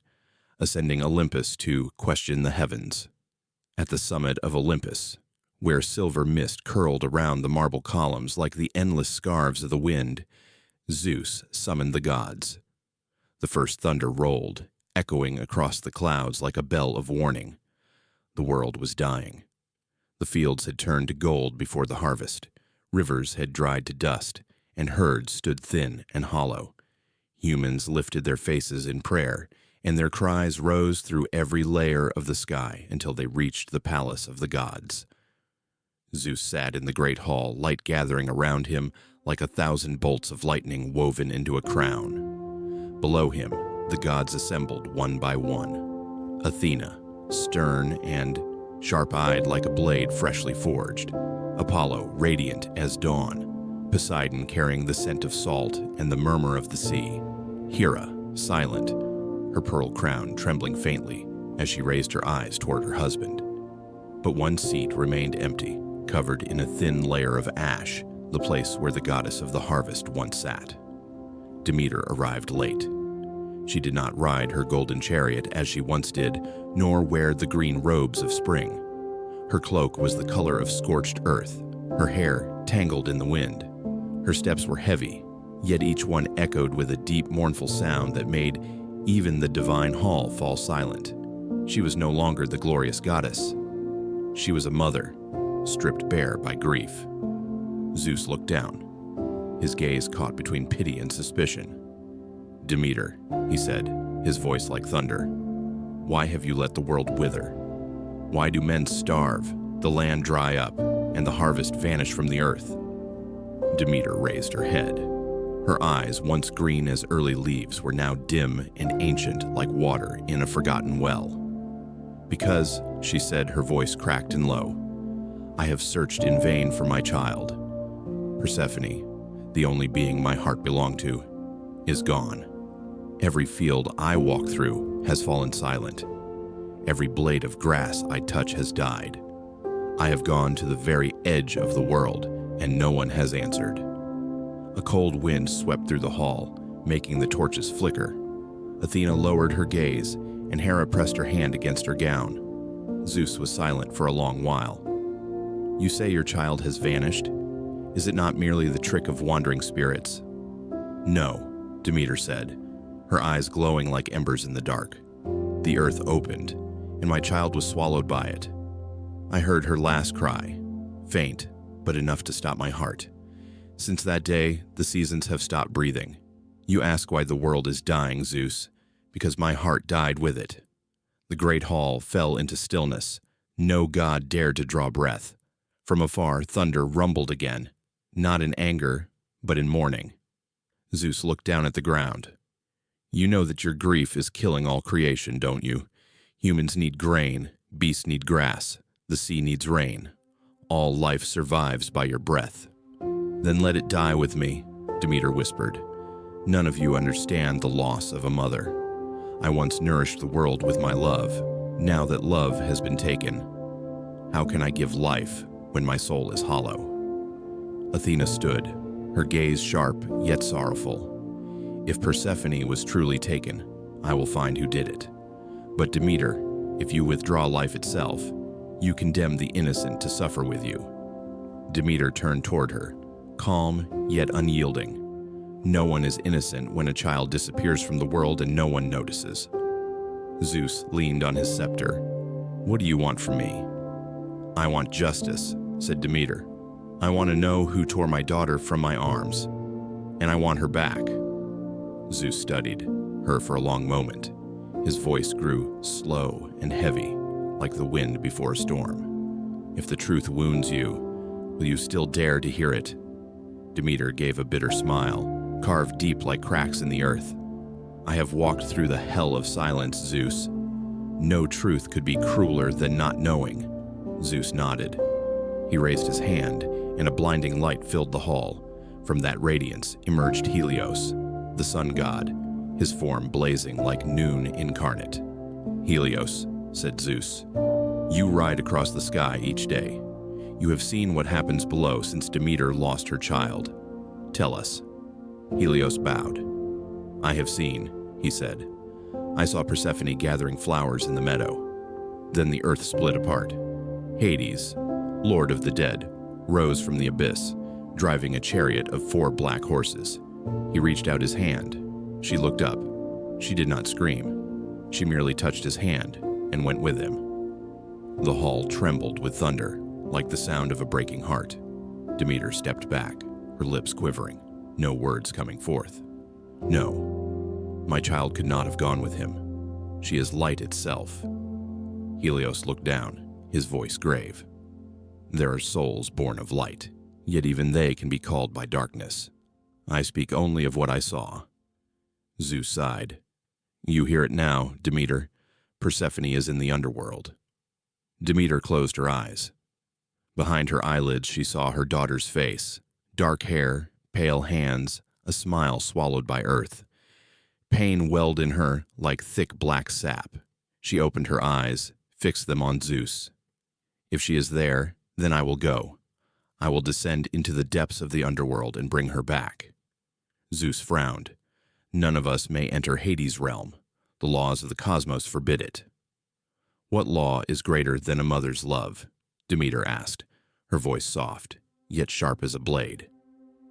Ascending Olympus to question the heavens. At the summit of Olympus, where silver mist curled around the marble columns like the endless scarves of the wind, Zeus summoned the gods. The first thunder rolled, echoing across the clouds like a bell of warning. The world was dying. The fields had turned to gold before the harvest. Rivers had dried to dust, and herds stood thin and hollow. Humans lifted their faces in prayer, and their cries rose through every layer of the sky until they reached the palace of the gods. Zeus sat in the great hall, light gathering around him like 1,000 bolts of lightning woven into a crown. Below him, the gods assembled one by one. Athena, stern and sharp-eyed like a blade freshly forged. Apollo, radiant as dawn. Poseidon carrying the scent of salt and the murmur of the sea. Hera, silent, her pearl crown trembling faintly as she raised her eyes toward her husband. But one seat remained empty, covered in a thin layer of ash, the place where the goddess of the harvest once sat. Demeter arrived late. She did not ride her golden chariot as she once did, nor wear the green robes of spring. Her cloak was the color of scorched earth, her hair tangled in the wind. Her steps were heavy, yet each one echoed with a deep, mournful sound that made even the divine hall fall silent. She was no longer the glorious goddess. She was a mother, stripped bare by grief. Zeus looked down, his gaze caught between pity and suspicion. "Demeter," he said, his voice like thunder, "why have you let the world wither? Why do men starve, the land dry up, and the harvest vanish from the earth?" Demeter raised her head. Her eyes, once green as early leaves, were now dim and ancient like water in a forgotten well. "Because," she said, her voice cracked and low, "I have searched in vain for my child. Persephone, the only being my heart belonged to, is gone. Every field I walk through has fallen silent. Every blade of grass I touch has died. I have gone to the very edge of the world, and no one has answered." A cold wind swept through the hall, making the torches flicker. Athena lowered her gaze, and Hera pressed her hand against her gown. Zeus was silent for a long while. "You say your child has vanished? Is it not merely the trick of wandering spirits?" "No," Demeter said, her eyes glowing like embers in the dark. "The earth opened, and my child was swallowed by it. I heard her last cry, faint, but enough to stop my heart. Since that day, the seasons have stopped breathing. You ask why the world is dying, Zeus, because my heart died with it. The great hall fell into stillness. No god dared to draw breath. From afar, thunder rumbled again, not in anger, but in mourning." Zeus looked down at the ground. "You know that your grief is killing all creation, don't you? Humans need grain, beasts need grass, the sea needs rain. All life survives by your breath." "Then let it die with me," Demeter whispered. "None of you understand the loss of a mother. I once nourished the world with my love. Now that love has been taken, how can I give life when my soul is hollow?" Athena stood, her gaze sharp yet sorrowful. "If Persephone was truly taken, I will find who did it. But Demeter, if you withdraw life itself, you condemn the innocent to suffer with you." Demeter turned toward her, calm yet unyielding. "No one is innocent when a child disappears from the world and no one notices." Zeus leaned on his scepter. "What do you want from me?" "I want justice," said Demeter. "I want to know who tore my daughter from my arms, and I want her back." Zeus studied her for a long moment. His voice grew slow and heavy, like the wind before a storm. "If the truth wounds you, will you still dare to hear it?" Demeter gave a bitter smile, carved deep like cracks in the earth. "I have walked through the hell of silence, Zeus. No truth could be crueler than not knowing." Zeus nodded. He raised his hand, and a blinding light filled the hall. From that radiance emerged Helios, the sun god, his form blazing like noon incarnate. "Helios," said Zeus, "you ride across the sky each day. You have seen what happens below since Demeter lost her child. Tell us." Helios bowed. "I have seen," he said. "I saw Persephone gathering flowers in the meadow. Then the earth split apart. Hades, lord of the dead, rose from the abyss, driving a chariot of 4 black horses. He reached out his hand. She looked up. She did not scream. She merely touched his hand and went with him." The hall trembled with thunder, like the sound of a breaking heart. Demeter stepped back, her lips quivering, no words coming forth. "No, my child could not have gone with him. She is light itself." Helios looked down, his voice grave. "There are souls born of light, yet even they can be called by darkness. I speak only of what I saw." Zeus sighed. "You hear it now, Demeter. Persephone is in the underworld." Demeter closed her eyes. Behind her eyelids she saw her daughter's face, dark hair, pale hands, a smile swallowed by earth. Pain welled in her like thick black sap. She opened her eyes, fixed them on Zeus. "If she is there, then I will go. I will descend into the depths of the underworld and bring her back." Zeus frowned. "None of us may enter Hades' realm. The laws of the cosmos forbid it." "What law is greater than a mother's love?" Demeter asked, her voice soft, yet sharp as a blade.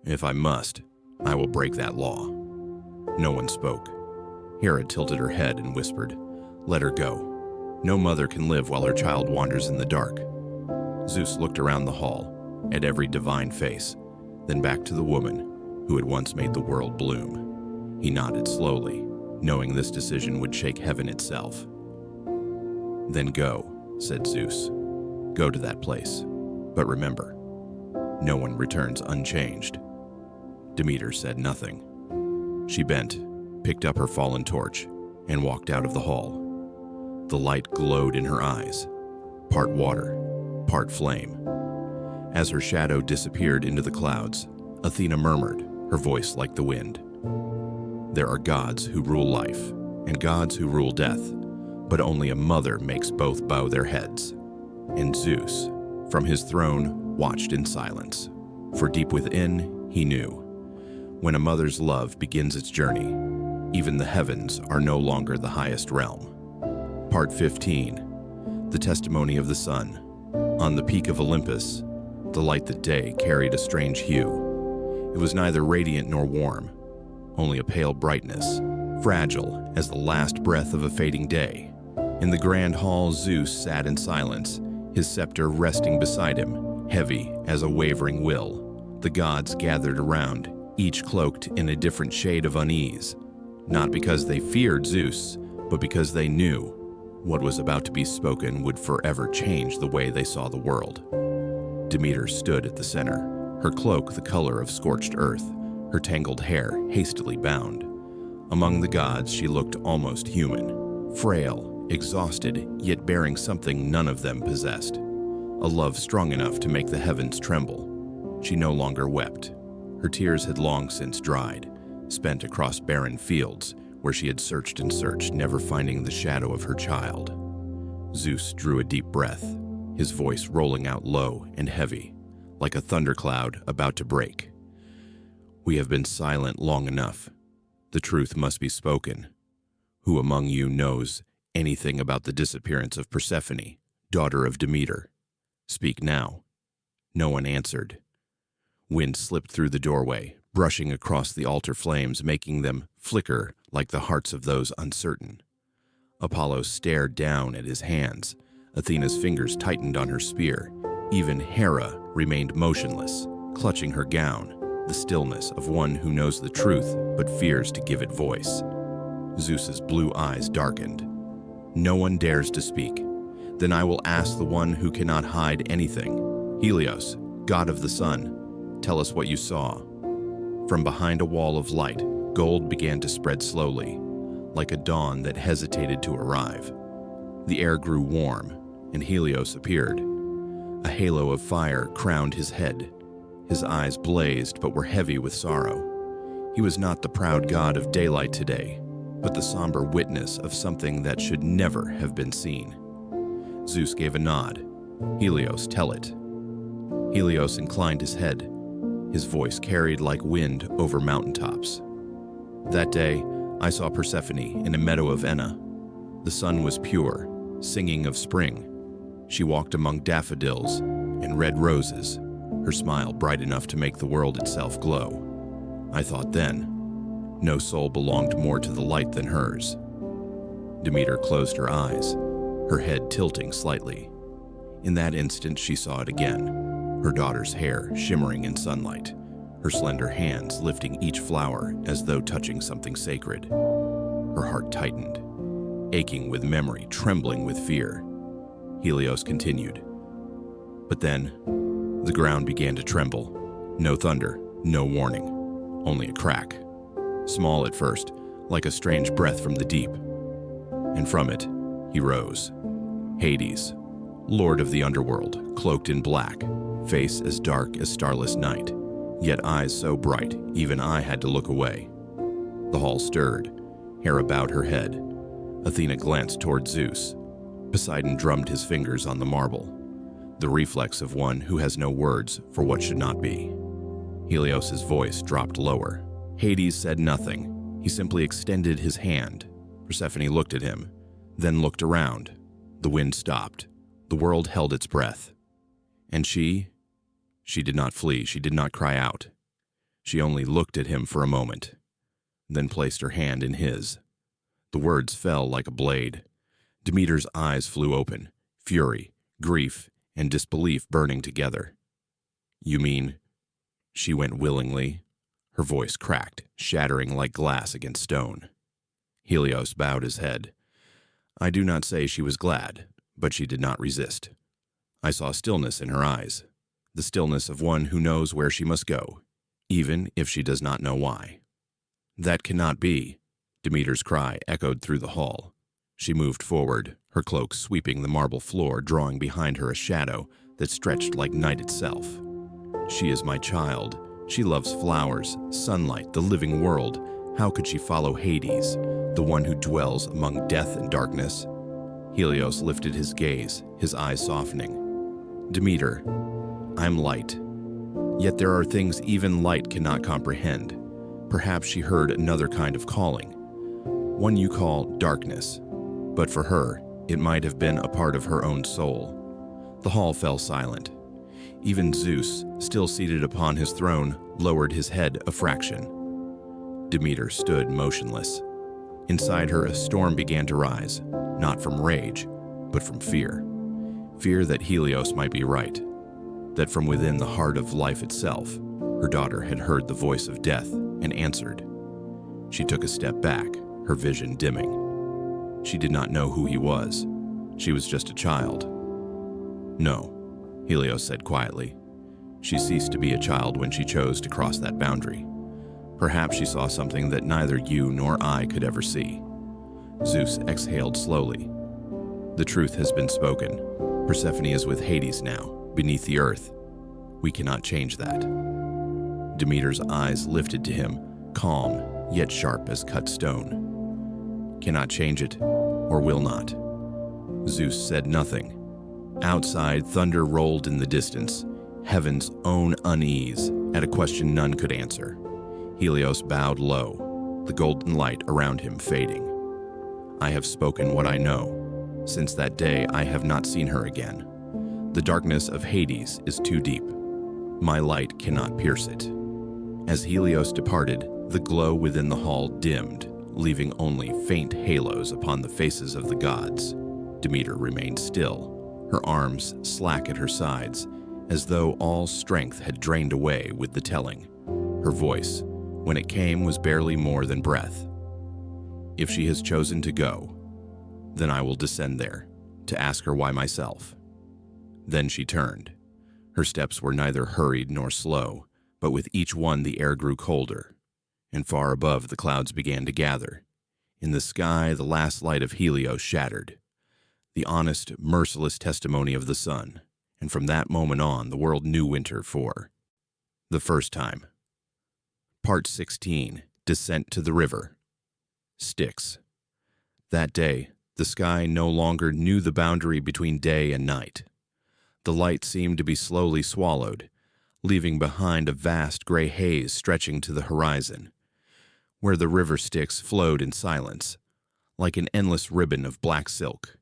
"If I must, I will break that law." No one spoke. Hera tilted her head and whispered, "Let her go. No mother can live while her child wanders in the dark. Zeus looked around the hall, at every divine face, then back to the woman who had once made the world bloom. He nodded slowly, knowing this decision would shake heaven itself. "Then go," said Zeus. "Go to that place. But remember, no one returns unchanged." Demeter said nothing. She bent, picked up her fallen torch, and walked out of the hall. The light glowed in her eyes, part water, part flame. As her shadow disappeared into the clouds, Athena murmured, her voice like the wind. "There are gods who rule life, and gods who rule death, but only a mother makes both bow their heads." And Zeus, from his throne, watched in silence, for deep within, he knew. When a mother's love begins its journey, even the heavens are no longer the highest realm. Part 15. The Testimony of the Sun. On the peak of Olympus, the light that day carried a strange hue. It was neither radiant nor warm, only a pale brightness, fragile as the last breath of a fading day. In the grand hall, Zeus sat in silence, his scepter resting beside him, heavy as a wavering will. The gods gathered around, each cloaked in a different shade of unease, not because they feared Zeus, but because they knew what was about to be spoken would forever change the way they saw the world. Demeter stood at the center, her cloak the color of scorched earth, her tangled hair hastily bound. Among the gods, she looked almost human, frail, exhausted, yet bearing something none of them possessed. A love strong enough to make the heavens tremble. She no longer wept. Her tears had long since dried, spent across barren fields where she had searched and searched, never finding the shadow of her child. Zeus drew a deep breath, his voice rolling out low and heavy, like a thundercloud about to break. "We have been silent long enough. The truth must be spoken. Who among you knows anything about the disappearance of Persephone, daughter of Demeter? Speak now." No one answered. Wind slipped through the doorway, brushing across the altar flames, making them flicker like the hearts of those uncertain. Apollo stared down at his hands. Athena's fingers tightened on her spear. Even Hera remained motionless, clutching her gown, the stillness of one who knows the truth but fears to give it voice. Zeus's blue eyes darkened. "No one dares to speak. Then I will ask the one who cannot hide anything. Helios, god of the sun, tell us what you saw." From behind a wall of light, gold began to spread slowly, like a dawn that hesitated to arrive. The air grew warm, and Helios appeared. A halo of fire crowned his head. His eyes blazed but were heavy with sorrow. He was not the proud god of daylight today, but the somber witness of something that should never have been seen. Zeus gave a nod. "Helios, tell it." Helios inclined his head. His voice carried like wind over mountaintops. "That day, I saw Persephone in a meadow of Enna. The sun was pure, singing of spring. She walked among daffodils and red roses, her smile bright enough to make the world itself glow. I thought then, no soul belonged more to the light than hers." Demeter closed her eyes, her head tilting slightly. In that instant, she saw it again. Her daughter's hair shimmering in sunlight, her slender hands lifting each flower as though touching something sacred. Her heart tightened, aching with memory, trembling with fear. Helios continued. But then, the ground began to tremble. No thunder, no warning, only a crack. Small at first, like a strange breath from the deep. And from it, he rose. Hades, lord of the underworld, cloaked in black, face as dark as starless night, yet eyes so bright even I had to look away. The hall stirred. Hera bowed her head. Athena glanced toward Zeus. Poseidon drummed his fingers on the marble, the reflex of one who has no words for what should not be. Helios's voice dropped lower. Hades said nothing. He simply extended his hand. Persephone looked at him, then looked around. The wind stopped. The world held its breath. And she did not flee, she did not cry out. She only looked at him for a moment, then placed her hand in his. The words fell like a blade. Demeter's eyes flew open, fury, grief, and disbelief burning together. "You mean—" She went willingly. Her voice cracked, shattering like glass against stone. Helios bowed his head. I do not say she was glad, but she did not resist. I saw stillness in her eyes, the stillness of one who knows where she must go, even if she does not know why. "That cannot be," Demeter's cry echoed through the hall. She moved forward, her cloak sweeping the marble floor, drawing behind her a shadow that stretched like night itself. "She is my child. She loves flowers, sunlight, the living world. How could she follow Hades, the one who dwells among death and darkness?" Helios lifted his gaze, his eyes softening. "Demeter, I'm light. Yet there are things even light cannot comprehend. Perhaps she heard another kind of calling, one you call darkness. But for her, it might have been a part of her own soul." The hall fell silent. Even Zeus, still seated upon his throne, lowered his head a fraction. Demeter stood motionless. Inside her, a storm began to rise, not from rage, but from fear. Fear that Helios might be right, that from within the heart of life itself, her daughter had heard the voice of death and answered. She took a step back, her vision dimming. She did not know who he was. She was just a child. "No," Helios said quietly. "She ceased to be a child when she chose to cross that boundary. Perhaps she saw something that neither you nor I could ever see." Zeus exhaled slowly. "The truth has been spoken. Persephone is with Hades now, beneath the earth. We cannot change that." Demeter's eyes lifted to him, calm, yet sharp as cut stone. "Cannot change it, or will not." Zeus said nothing. Outside, thunder rolled in the distance, heaven's own unease at a question none could answer. Helios bowed low, the golden light around him fading. "I have spoken what I know. Since that day, I have not seen her again. The darkness of Hades is too deep. My light cannot pierce it." As Helios departed, the glow within the hall dimmed, leaving only faint halos upon the faces of the gods. Demeter remained still, her arms slack at her sides, as though all strength had drained away with the telling. Her voice, when it came, was barely more than breath. "If she has chosen to go, then I will descend there, to ask her why myself." Then she turned. Her steps were neither hurried nor slow, but with each one the air grew colder, and far above the clouds began to gather. In the sky, the last light of Helios shattered, the honest, merciless testimony of the sun, and from that moment on, the world knew winter for the first time. Part 16, Descent to the River. Styx. That day, the sky no longer knew the boundary between day and night. The light seemed to be slowly swallowed, leaving behind a vast gray haze stretching to the horizon, where the river Styx flowed in silence, like an endless ribbon of black silk.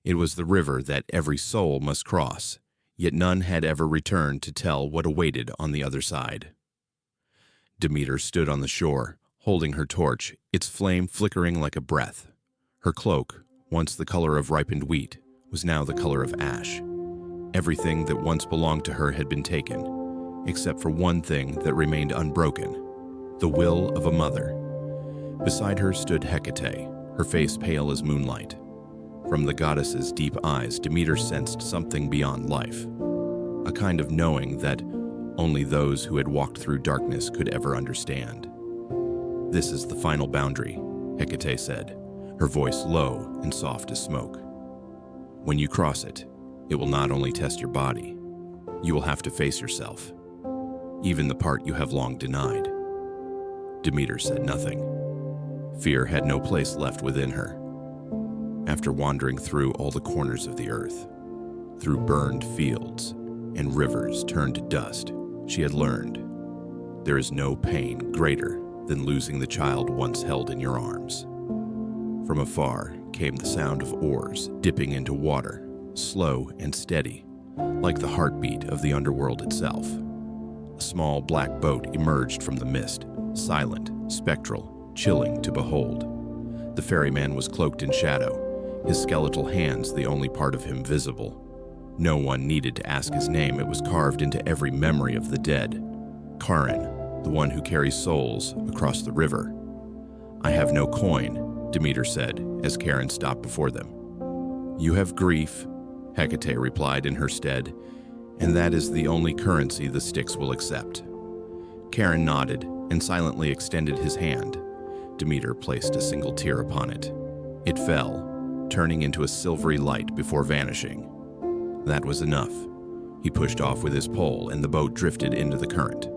It was the river that every soul must cross, yet none had ever returned to tell what awaited on the other side. Demeter stood on the shore, holding her torch, its flame flickering like a breath. Her cloak, once the color of ripened wheat, was now the color of ash. Everything that once belonged to her had been taken, except for one thing that remained unbroken: the will of a mother. Beside her stood Hecate, her face pale as moonlight. From the goddess's deep eyes, Demeter sensed something beyond life, a kind of knowing that only those who had walked through darkness could ever understand. "This is the final boundary," Hecate said, her voice low and soft as smoke. "When you cross it, it will not only test your body, you will have to face yourself, even the part you have long denied." Demeter said nothing. Fear had no place left within her. After wandering through all the corners of the earth, through burned fields and rivers turned to dust, she had learned there is no pain greater than losing the child once held in your arms. From afar came the sound of oars dipping into water, slow and steady, like the heartbeat of the underworld itself. A small black boat emerged from the mist, silent, spectral, chilling to behold. The ferryman was cloaked in shadow, his skeletal hands the only part of him visible. No one needed to ask his name, it was carved into every memory of the dead. Karen, the one who carries souls across the river. "I have no coin," Demeter said as Karen stopped before them. "You have grief," Hecate replied in her stead, "and that is the only currency the Styx will accept." Karen nodded and silently extended his hand. Demeter placed a single tear upon it. It fell, turning into a silvery light before vanishing. That was enough. He pushed off with his pole and the boat drifted into the current.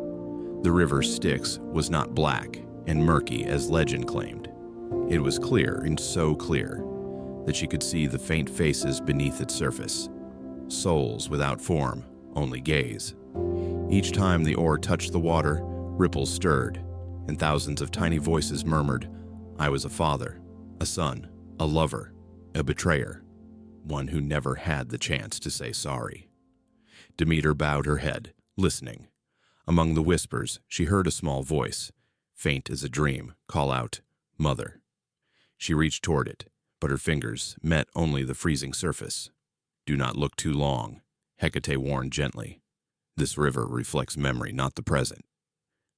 The river Styx was not black and murky as legend claimed. It was clear, and so clear, that she could see the faint faces beneath its surface. Souls without form, only gaze. Each time the oar touched the water, ripples stirred, and thousands of tiny voices murmured, "I was a father, a son, a lover, a betrayer," one who never had the chance to say sorry. Demeter bowed her head, listening. Among the whispers, she heard a small voice, faint as a dream, call out, "Mother." She reached toward it, but her fingers met only the freezing surface. "Do not look too long," Hecate warned gently. "This river reflects memory, not the present.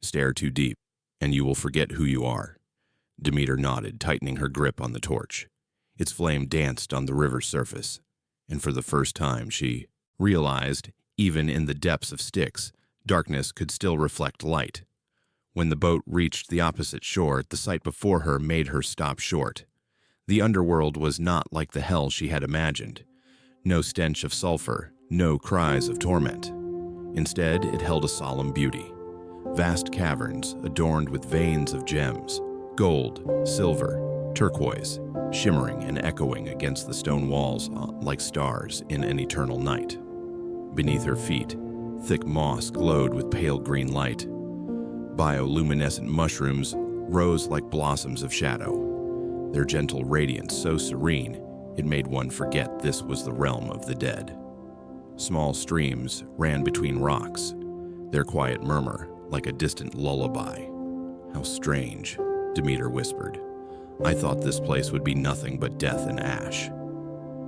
Stare too deep, and you will forget who you are." Demeter nodded, tightening her grip on the torch. Its flame danced on the river's surface, and for the first time she realized, even in the depths of Styx, darkness could still reflect light. When the boat reached the opposite shore, the sight before her made her stop short. The underworld was not like the hell she had imagined. No stench of sulfur, no cries of torment. Instead, it held a solemn beauty. Vast caverns adorned with veins of gems, gold, silver, turquoise, shimmering and echoing against the stone walls like stars in an eternal night. Beneath her feet, thick moss glowed with pale green light. Bioluminescent mushrooms rose like blossoms of shadow, their gentle radiance so serene it made one forget this was the realm of the dead. Small streams ran between rocks, their quiet murmur like a distant lullaby. "How strange," Demeter whispered. "I thought this place would be nothing but death and ash."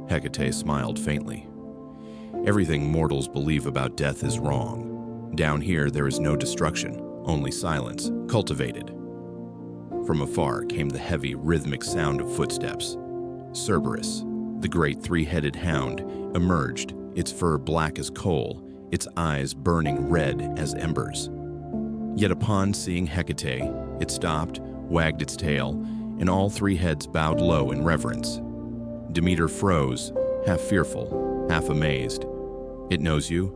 Hecate smiled faintly. "Everything mortals believe about death is wrong. Down here there is no destruction, only silence, cultivated." From afar came the heavy, rhythmic sound of footsteps. Cerberus, the great three-headed hound, emerged, its fur black as coal, its eyes burning red as embers. Yet upon seeing Hecate, it stopped, wagged its tail, and all three heads bowed low in reverence. Demeter froze, half fearful, half amazed. "It knows you?"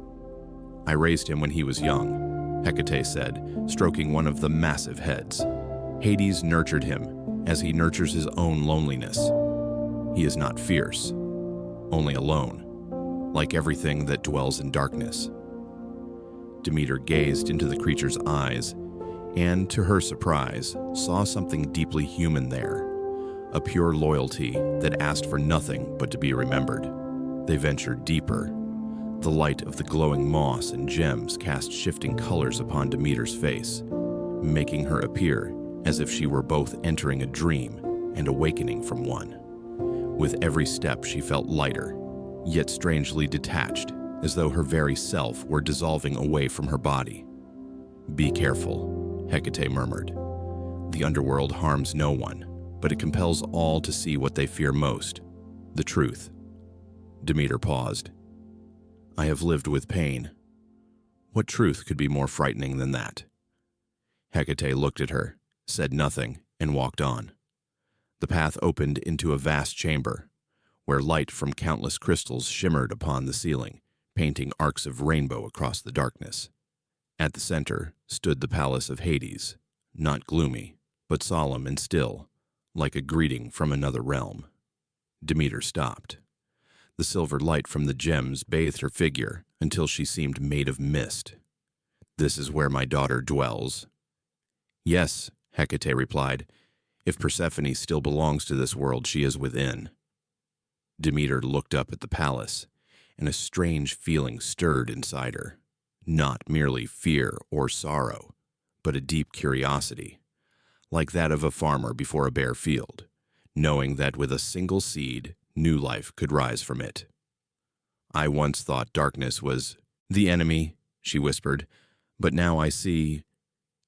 "I raised him when he was young," Hecate said, stroking one of the massive heads. "Hades nurtured him, as he nurtures his own loneliness. He is not fierce, only alone, like everything that dwells in darkness." Demeter gazed into the creature's eyes, and, to her surprise, saw something deeply human there, a pure loyalty that asked for nothing but to be remembered. They ventured deeper. The light of the glowing moss and gems cast shifting colors upon Demeter's face, making her appear as if she were both entering a dream and awakening from one. With every step she felt lighter, yet strangely detached, as though her very self were dissolving away from her body. "Be careful," Hecate murmured. "The underworld harms no one, but it compels all to see what they fear most, the truth." Demeter paused. "I have lived with pain. What truth could be more frightening than that?" Hecate looked at her, said nothing, and walked on. The path opened into a vast chamber, where light from countless crystals shimmered upon the ceiling, painting arcs of rainbow across the darkness. At the center stood the palace of Hades, not gloomy, but solemn and still, like a greeting from another realm. Demeter stopped. The silver light from the gems bathed her figure until she seemed made of mist. "This is where my daughter dwells." "Yes," Hecate replied. "If Persephone still belongs to this world, she is within." Demeter looked up at the palace, and a strange feeling stirred inside her. Not merely fear or sorrow, but a deep curiosity, like that of a farmer before a bare field, knowing that with a single seed, new life could rise from it. I once thought darkness was the enemy, she whispered, but now I see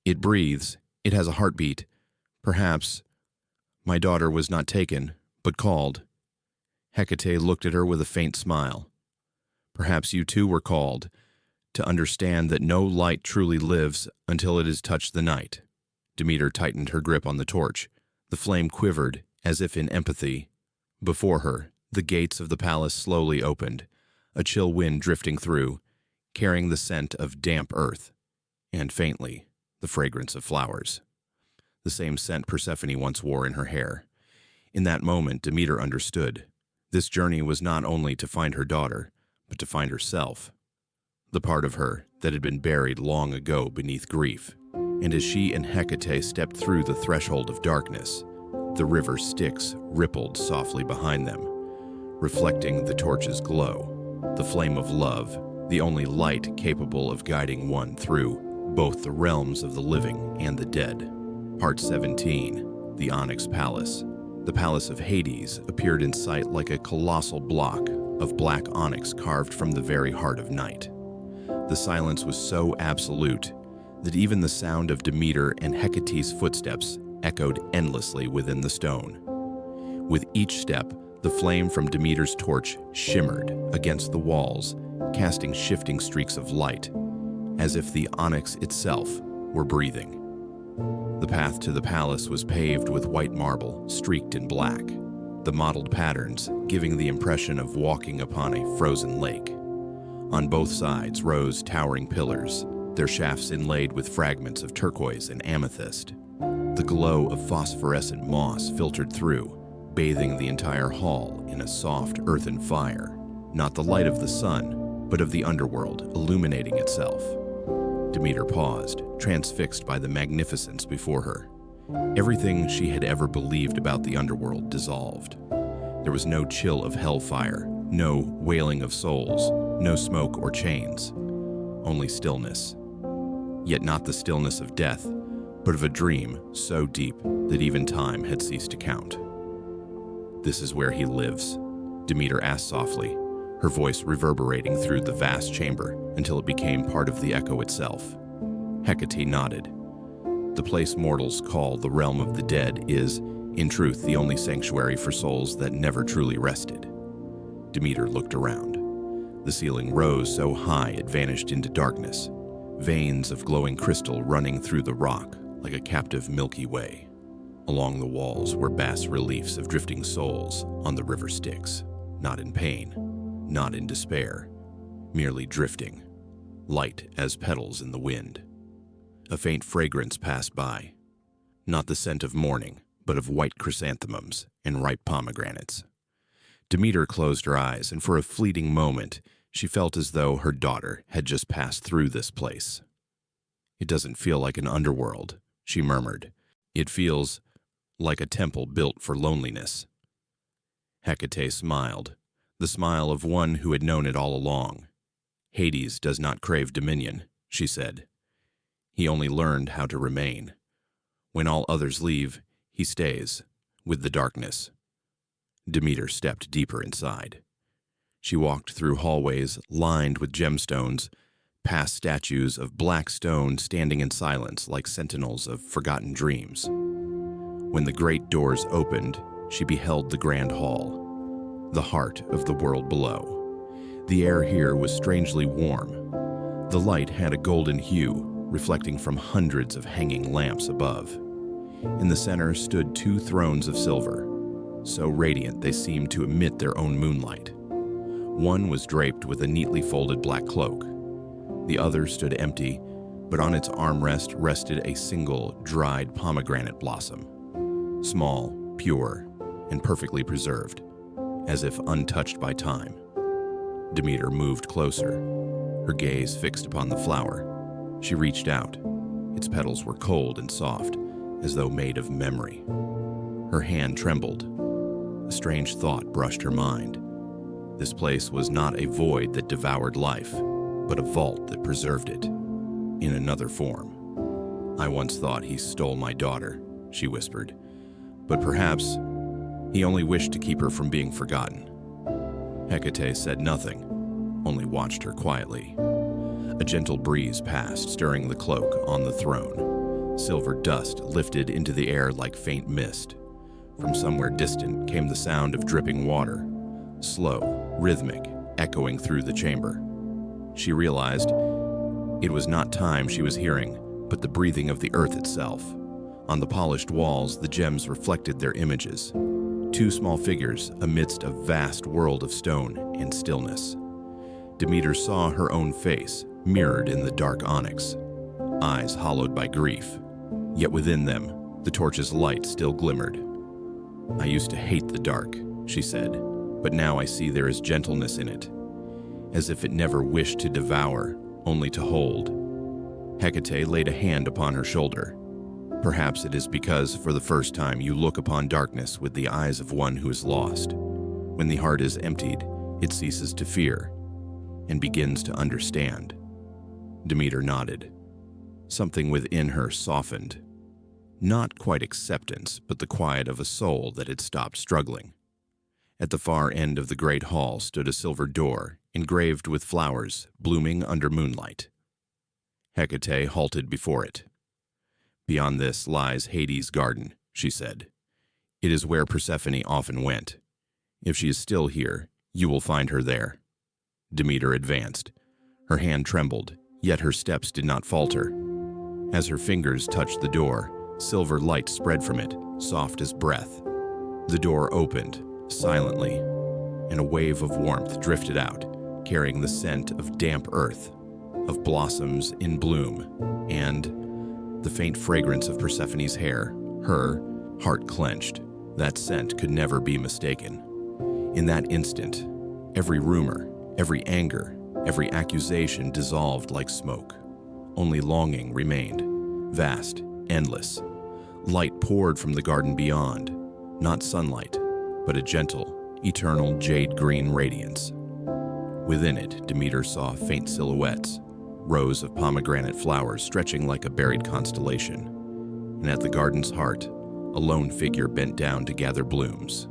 it breathes, it has a heartbeat. Perhaps my daughter was not taken, but called. Hecate looked at her with a faint smile. Perhaps you too were called, to understand that no light truly lives until it has touched the night. Demeter tightened her grip on the torch. The flame quivered, as if in empathy. Before her, the gates of the palace slowly opened, a chill wind drifting through, carrying the scent of damp earth, and faintly, the fragrance of flowers. The same scent Persephone once wore in her hair. In that moment, Demeter understood. This journey was not only to find her daughter, but to find herself, the part of her that had been buried long ago beneath grief. And as she and Hecate stepped through the threshold of darkness, the river Styx rippled softly behind them, reflecting the torch's glow, the flame of love, the only light capable of guiding one through both the realms of the living and the dead. Part 17, the Onyx Palace. The Palace of Hades appeared in sight like a colossal block of black onyx carved from the very heart of night. The silence was so absolute that even the sound of Demeter and Hecate's footsteps echoed endlessly within the stone. With each step, the flame from Demeter's torch shimmered against the walls, casting shifting streaks of light, as if the onyx itself were breathing. The path to the palace was paved with white marble, streaked in black, the mottled patterns giving the impression of walking upon a frozen lake. On both sides rose towering pillars, their shafts inlaid with fragments of turquoise and amethyst. The glow of phosphorescent moss filtered through, bathing the entire hall in a soft earthen fire, not the light of the sun, but of the underworld illuminating itself. Demeter paused, transfixed by the magnificence before her. Everything she had ever believed about the underworld dissolved. There was no chill of hellfire, no wailing of souls, no smoke or chains, only stillness. Yet not the stillness of death, but of a dream so deep that even time had ceased to count. "This is where he lives?" Demeter asked softly, her voice reverberating through the vast chamber until it became part of the echo itself. Hecate nodded. "The place mortals call the realm of the dead is, in truth, the only sanctuary for souls that never truly rested." Demeter looked around. The ceiling rose so high it vanished into darkness, veins of glowing crystal running through the rock like a captive Milky Way. Along the walls were bas-reliefs of drifting souls on the river Styx, not in pain, not in despair, merely drifting, light as petals in the wind. A faint fragrance passed by, not the scent of morning, but of white chrysanthemums and ripe pomegranates. Demeter closed her eyes, and for a fleeting moment, she felt as though her daughter had just passed through this place. "It doesn't feel like an underworld," she murmured. "It feels like a temple built for loneliness." Hecate smiled, the smile of one who had known it all along. "Hades does not crave dominion," she said. "He only learned how to remain. When all others leave, he stays, with the darkness." Demeter stepped deeper inside. She walked through hallways lined with gemstones, past statues of black stone standing in silence like sentinels of forgotten dreams. When the great doors opened, she beheld the grand hall, the heart of the world below. The air here was strangely warm. The light had a golden hue, reflecting from hundreds of hanging lamps above. In the center stood 2 thrones of silver, so radiant they seemed to emit their own moonlight. One was draped with a neatly folded black cloak. The other stood empty, but on its armrest rested a single dried pomegranate blossom, small, pure, and perfectly preserved, as if untouched by time. Demeter moved closer, her gaze fixed upon the flower. She reached out. Its petals were cold and soft, as though made of memory. Her hand trembled. A strange thought brushed her mind. This place was not a void that devoured life, but a vault that preserved it, in another form. "I once thought he stole my daughter," she whispered, "but perhaps He only wished to keep her from being forgotten. Hecate said nothing, only watched her quietly. A gentle breeze passed, stirring the cloak on the throne. Silver dust lifted into the air like faint mist. From somewhere distant came the sound of dripping water, slow, rhythmic, echoing through the chamber. She realized it was not time she was hearing, but the breathing of the earth itself. On the polished walls, the gems reflected their images. Two small figures amidst a vast world of stone and stillness. Demeter saw her own face, mirrored in the dark onyx, eyes hollowed by grief. Yet within them, the torch's light still glimmered. "I used to hate the dark," she said, "but now I see there is gentleness in it, as if it never wished to devour, only to hold." Hecate laid a hand upon her shoulder. "Perhaps it is because for the first time you look upon darkness with the eyes of one who is lost. When the heart is emptied, it ceases to fear and begins to understand." Demeter nodded. Something within her softened. Not quite acceptance, but the quiet of a soul that had stopped struggling. At the far end of the great hall stood a silver door, engraved with flowers, blooming under moonlight. Hecate halted before it. "Beyond this lies Hades' garden," she said. "It is where Persephone often went. If she is still here, you will find her there." Demeter advanced. Her hand trembled, yet her steps did not falter. As her fingers touched the door, silver light spread from it, soft as breath. The door opened, silently, and a wave of warmth drifted out, carrying the scent of damp earth, of blossoms in bloom, and the faint fragrance of Persephone's hair. Her heart clenched. That scent could never be mistaken. In that instant, every rumor, every anger, every accusation dissolved like smoke. Only longing remained, vast, endless. Light poured from the garden beyond, not sunlight, but a gentle, eternal jade-green radiance. Within it, Demeter saw faint silhouettes, rows of pomegranate flowers stretching like a buried constellation. And at the garden's heart, a lone figure bent down to gather blooms.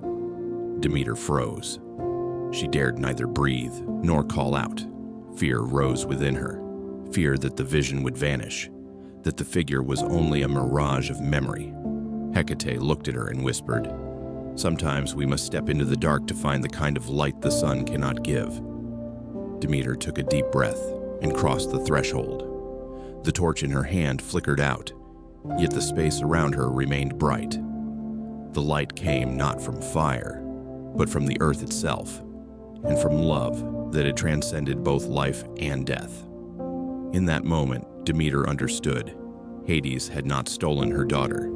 Demeter froze. She dared neither breathe nor call out. Fear rose within her, fear that the vision would vanish, that the figure was only a mirage of memory. Hecate looked at her and whispered, "Sometimes we must step into the dark to find the kind of light the sun cannot give." Demeter took a deep breath and crossed the threshold. The torch in her hand flickered out, yet the space around her remained bright. The light came not from fire, but from the earth itself, and from love that had transcended both life and death. In that moment, Demeter understood. Hades had not stolen her daughter.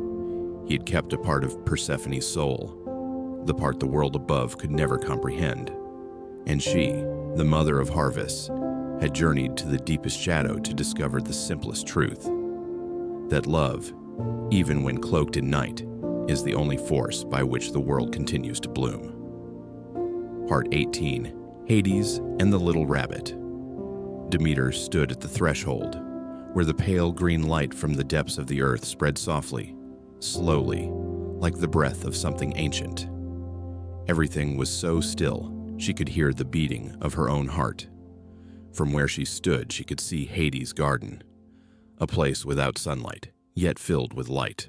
He had kept a part of Persephone's soul, the part the world above could never comprehend. And she, the mother of harvests, had journeyed to the deepest shadow to discover the simplest truth: that love, even when cloaked in night, is the only force by which the world continues to bloom. Part 18. Hades and the Little Rabbit. Demeter stood at the threshold, where the pale green light from the depths of the earth spread softly, slowly, like the breath of something ancient. Everything was so still, she could hear the beating of her own heart. From where she stood, she could see Hades' garden, a place without sunlight, yet filled with light.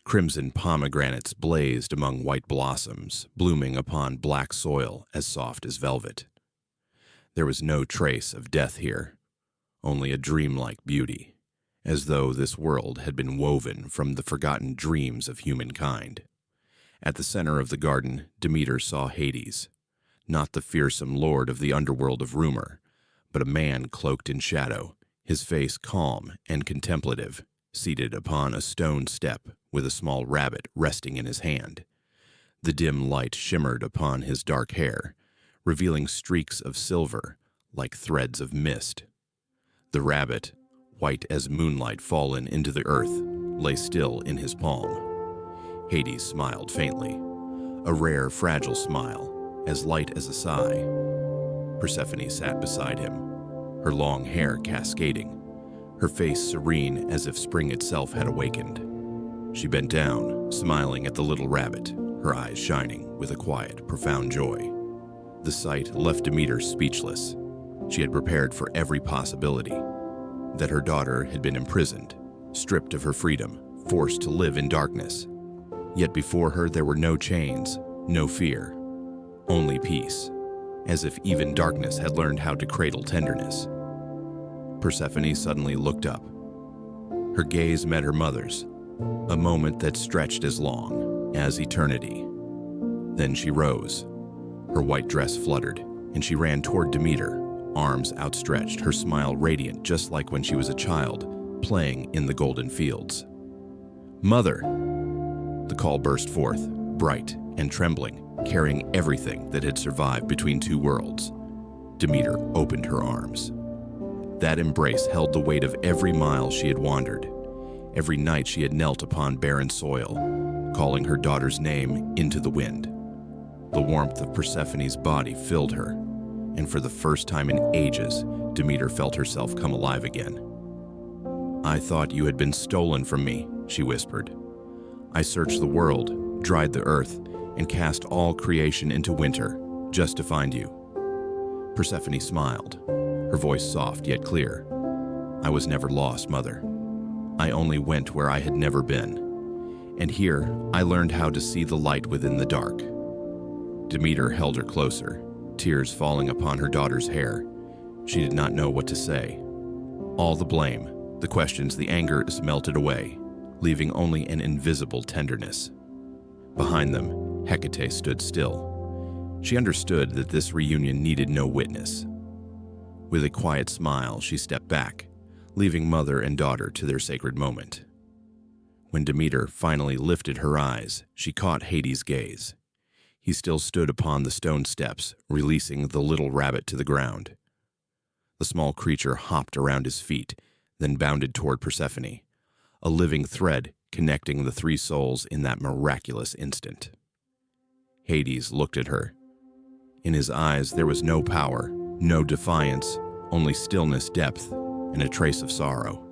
Crimson pomegranates blazed among white blossoms, blooming upon black soil as soft as velvet. There was no trace of death here, only a dreamlike beauty, as though this world had been woven from the forgotten dreams of humankind. At the center of the garden, Demeter saw Hades, not the fearsome lord of the underworld of rumor, but a man cloaked in shadow, his face calm and contemplative, seated upon a stone step with a small rabbit resting in his hand. The dim light shimmered upon his dark hair, revealing streaks of silver like threads of mist. The rabbit, white as moonlight fallen into the earth, lay still in his palm. Hades smiled faintly, a rare, fragile smile, as light as a sigh. Persephone sat beside him, her long hair cascading, her face serene as if spring itself had awakened. She bent down, smiling at the little rabbit, her eyes shining with a quiet, profound joy. The sight left Demeter speechless. She had prepared for every possibility. That her daughter had been imprisoned, stripped of her freedom, forced to live in darkness. Yet before her there were no chains, no fear, only peace, as if even darkness had learned how to cradle tenderness. Persephone suddenly looked up. Her gaze met her mother's, a moment that stretched as long as eternity. Then she rose. Her white dress fluttered, and she ran toward Demeter, arms outstretched, her smile radiant just like when she was a child, playing in the golden fields. "Mother!" The call burst forth, bright and trembling, carrying everything that had survived between two worlds. Demeter opened her arms. That embrace held the weight of every mile she had wandered, every night she had knelt upon barren soil, calling her daughter's name into the wind. The warmth of Persephone's body filled her, and for the first time in ages, Demeter felt herself come alive again. "I thought you had been stolen from me," she whispered. "I searched the world, dried the earth, and cast all creation into winter, just to find you." Persephone smiled, her voice soft yet clear. "I was never lost, Mother. I only went where I had never been. And here, I learned how to see the light within the dark." Demeter held her closer, tears falling upon her daughter's hair. She did not know what to say. All the blame, the questions, the anger melted away, leaving only an invisible tenderness. Behind them, Hecate stood still. She understood that this reunion needed no witness. With a quiet smile, she stepped back, leaving mother and daughter to their sacred moment. When Demeter finally lifted her eyes, she caught Hades' gaze. He still stood upon the stone steps, releasing the little rabbit to the ground. The small creature hopped around his feet, then bounded toward Persephone, a living thread connecting the three souls in that miraculous instant. Hades looked at her. In his eyes there was no power, no defiance, only stillness, depth, and a trace of sorrow.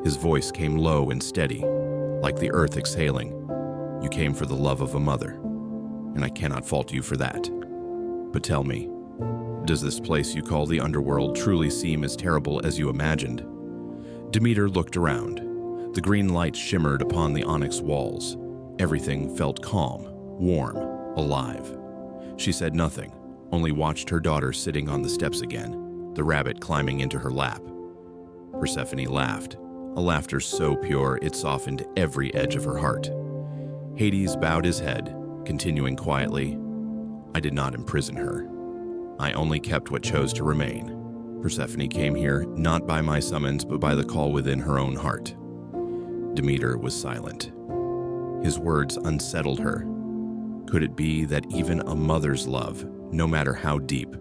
His voice came low and steady, like the earth exhaling. "You came for the love of a mother, and I cannot fault you for that. But tell me, does this place you call the underworld truly seem as terrible as you imagined?" Demeter looked around. The green light shimmered upon the onyx walls. Everything felt calm, warm, alive. She said nothing, only watched her daughter sitting on the steps again, the rabbit climbing into her lap. Persephone laughed, a laughter so pure it softened every edge of her heart. Hades bowed his head, continuing quietly, "I did not imprison her. I only kept what chose to remain. Persephone came here not by my summons but by the call within her own heart." Demeter was silent. His words unsettled her. Could it be that even a mother's love, no matter how deep,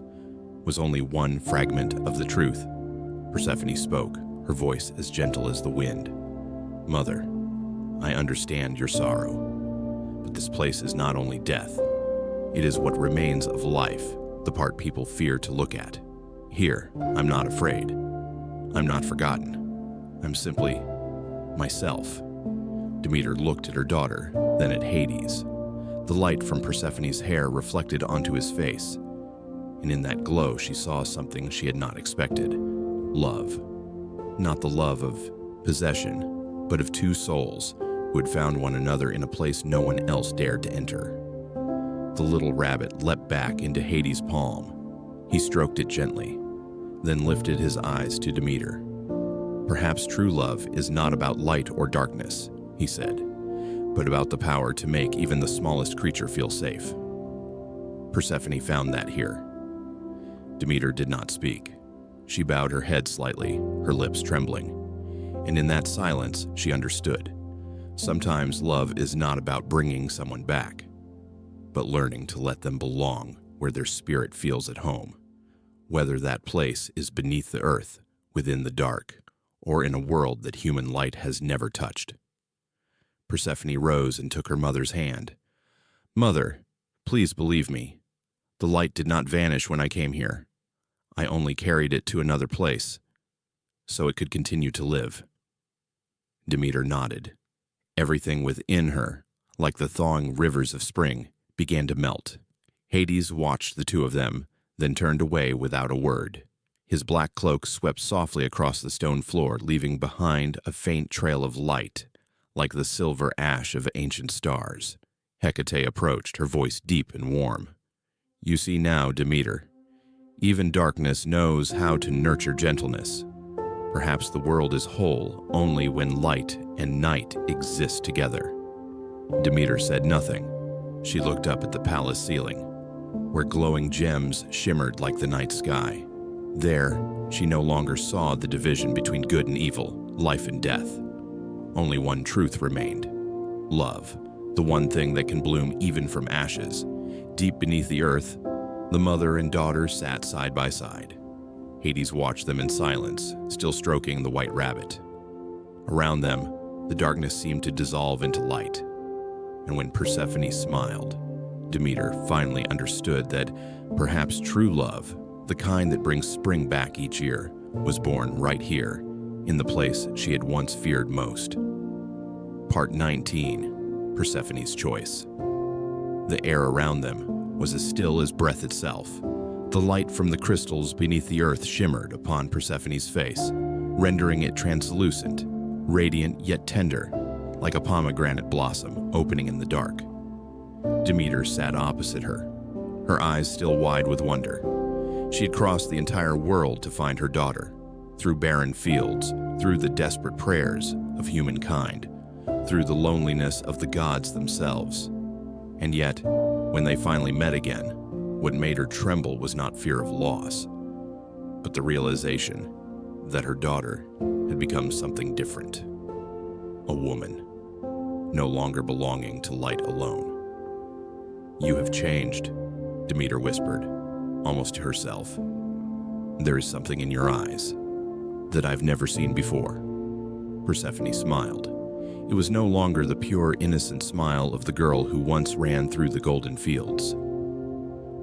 was only one fragment of the truth? Persephone spoke, her voice as gentle as the wind. "Mother, I understand your sorrow, but this place is not only death. It is what remains of life, the part people fear to look at. Here, I'm not afraid. I'm not forgotten. I'm simply myself." Demeter looked at her daughter, then at Hades. The light from Persephone's hair reflected onto his face, and in that glow she saw something she had not expected. Love. Not the love of possession, but of two souls who had found one another in a place no one else dared to enter. The little rabbit leapt back into Hades' palm. He stroked it gently, then lifted his eyes to Demeter. "Perhaps true love is not about light or darkness," he said, "but about the power to make even the smallest creature feel safe." Persephone found that here. Demeter did not speak. She bowed her head slightly, her lips trembling. And in that silence, she understood. Sometimes love is not about bringing someone back, but learning to let them belong where their spirit feels at home, whether that place is beneath the earth, within the dark, or in a world that human light has never touched. Persephone rose and took her mother's hand. "Mother, please believe me. The light did not vanish when I came here. I only carried it to another place, so it could continue to live." Demeter nodded. Everything within her, like the thawing rivers of spring, began to melt. Hades watched the two of them, then turned away without a word. His black cloak swept softly across the stone floor, leaving behind a faint trail of light, like the silver ash of ancient stars. Hecate approached, her voice deep and warm. "You see now, Demeter, even darkness knows how to nurture gentleness. Perhaps the world is whole only when light and night exist together." Demeter said nothing. She looked up at the palace ceiling, where glowing gems shimmered like the night sky. There, she no longer saw the division between good and evil, life and death. Only one truth remained: love, the one thing that can bloom even from ashes. Deep beneath the earth, the mother and daughter sat side by side. Hades watched them in silence, still stroking the white rabbit. Around them, the darkness seemed to dissolve into light. And when Persephone smiled, Demeter finally understood that perhaps true love, the kind that brings spring back each year, was born right here, in the place she had once feared most. Part 19, Persephone's Choice. The air around them was as still as breath itself. The light from the crystals beneath the earth shimmered upon Persephone's face, rendering it translucent, radiant yet tender, like a pomegranate blossom opening in the dark. Demeter sat opposite her, her eyes still wide with wonder. She had crossed the entire world to find her daughter, through barren fields, through the desperate prayers of humankind, through the loneliness of the gods themselves. And yet, when they finally met again, what made her tremble was not fear of loss, but the realization that her daughter had become something different. A woman, no longer belonging to light alone. "You have changed," Demeter whispered, almost to herself. "There is something in your eyes that I've never seen before." Persephone smiled. It was no longer the pure, innocent smile of the girl who once ran through the golden fields,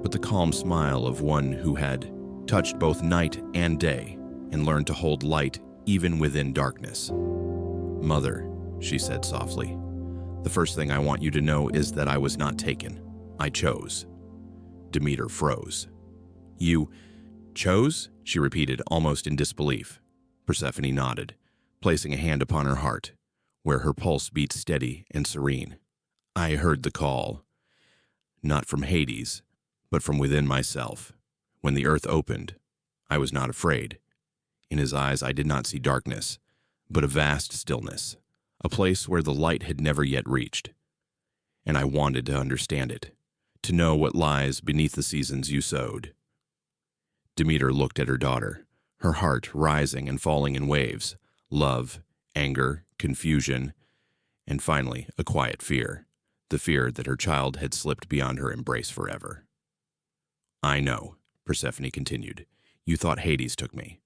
but the calm smile of one who had touched both night and day and learned to hold light even within darkness. "Mother," she said softly, "the first thing I want you to know is that I was not taken. I chose." Demeter froze. "You chose?" she repeated, almost in disbelief. Persephone nodded, placing a hand upon her heart, where her pulse beat steady and serene. "I heard the call, not from Hades, but from within myself. When the earth opened, I was not afraid. In his eyes I did not see darkness, but a vast stillness, a place where the light had never yet reached. And I wanted to understand it, to know what lies beneath the seasons you sowed." Demeter looked at her daughter, her heart rising and falling in waves: love, anger, confusion, and finally a quiet fear, the fear that her child had slipped beyond her embrace forever. "I know," Persephone continued, "you thought Hades took me,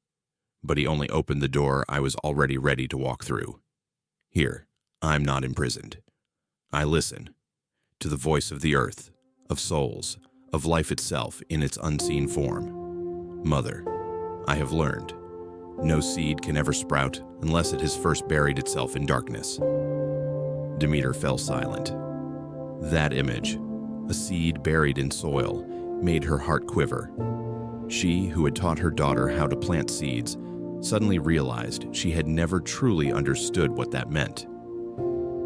but he only opened the door I was already ready to walk through. Here, I'm not imprisoned. I listen to the voice of the earth, of souls, of life itself in its unseen form. Mother, I have learned, no seed can ever sprout unless it has first buried itself in darkness." Demeter fell silent. That image, a seed buried in soil, made her heart quiver. She, who had taught her daughter how to plant seeds, suddenly realized she had never truly understood what that meant.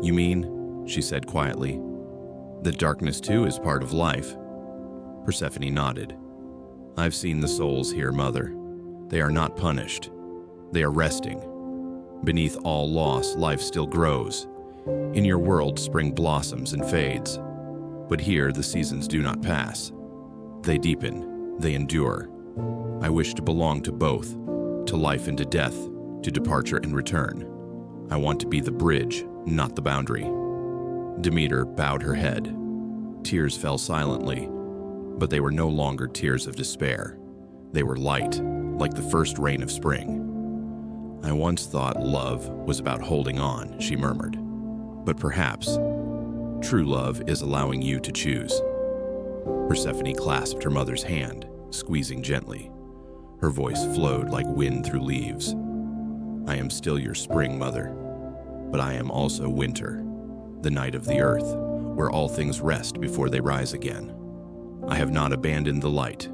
"You mean," she said quietly, "that darkness too is part of life?" Persephone nodded. "I've seen the souls here, Mother. They are not punished. They are resting. Beneath all loss, life still grows. In your world, spring blossoms and fades. But here, the seasons do not pass. They deepen, they endure. I wish to belong to both, to life and to death, to departure and return. I want to be the bridge, not the boundary." Demeter bowed her head. Tears fell silently, but they were no longer tears of despair. They were light, like the first rain of spring. "I once thought love was about holding on," she murmured. "But perhaps true love is allowing you to choose." Persephone clasped her mother's hand, squeezing gently. Her voice flowed like wind through leaves. "I am still your spring, Mother, but I am also winter, the night of the earth, where all things rest before they rise again. I have not abandoned the light.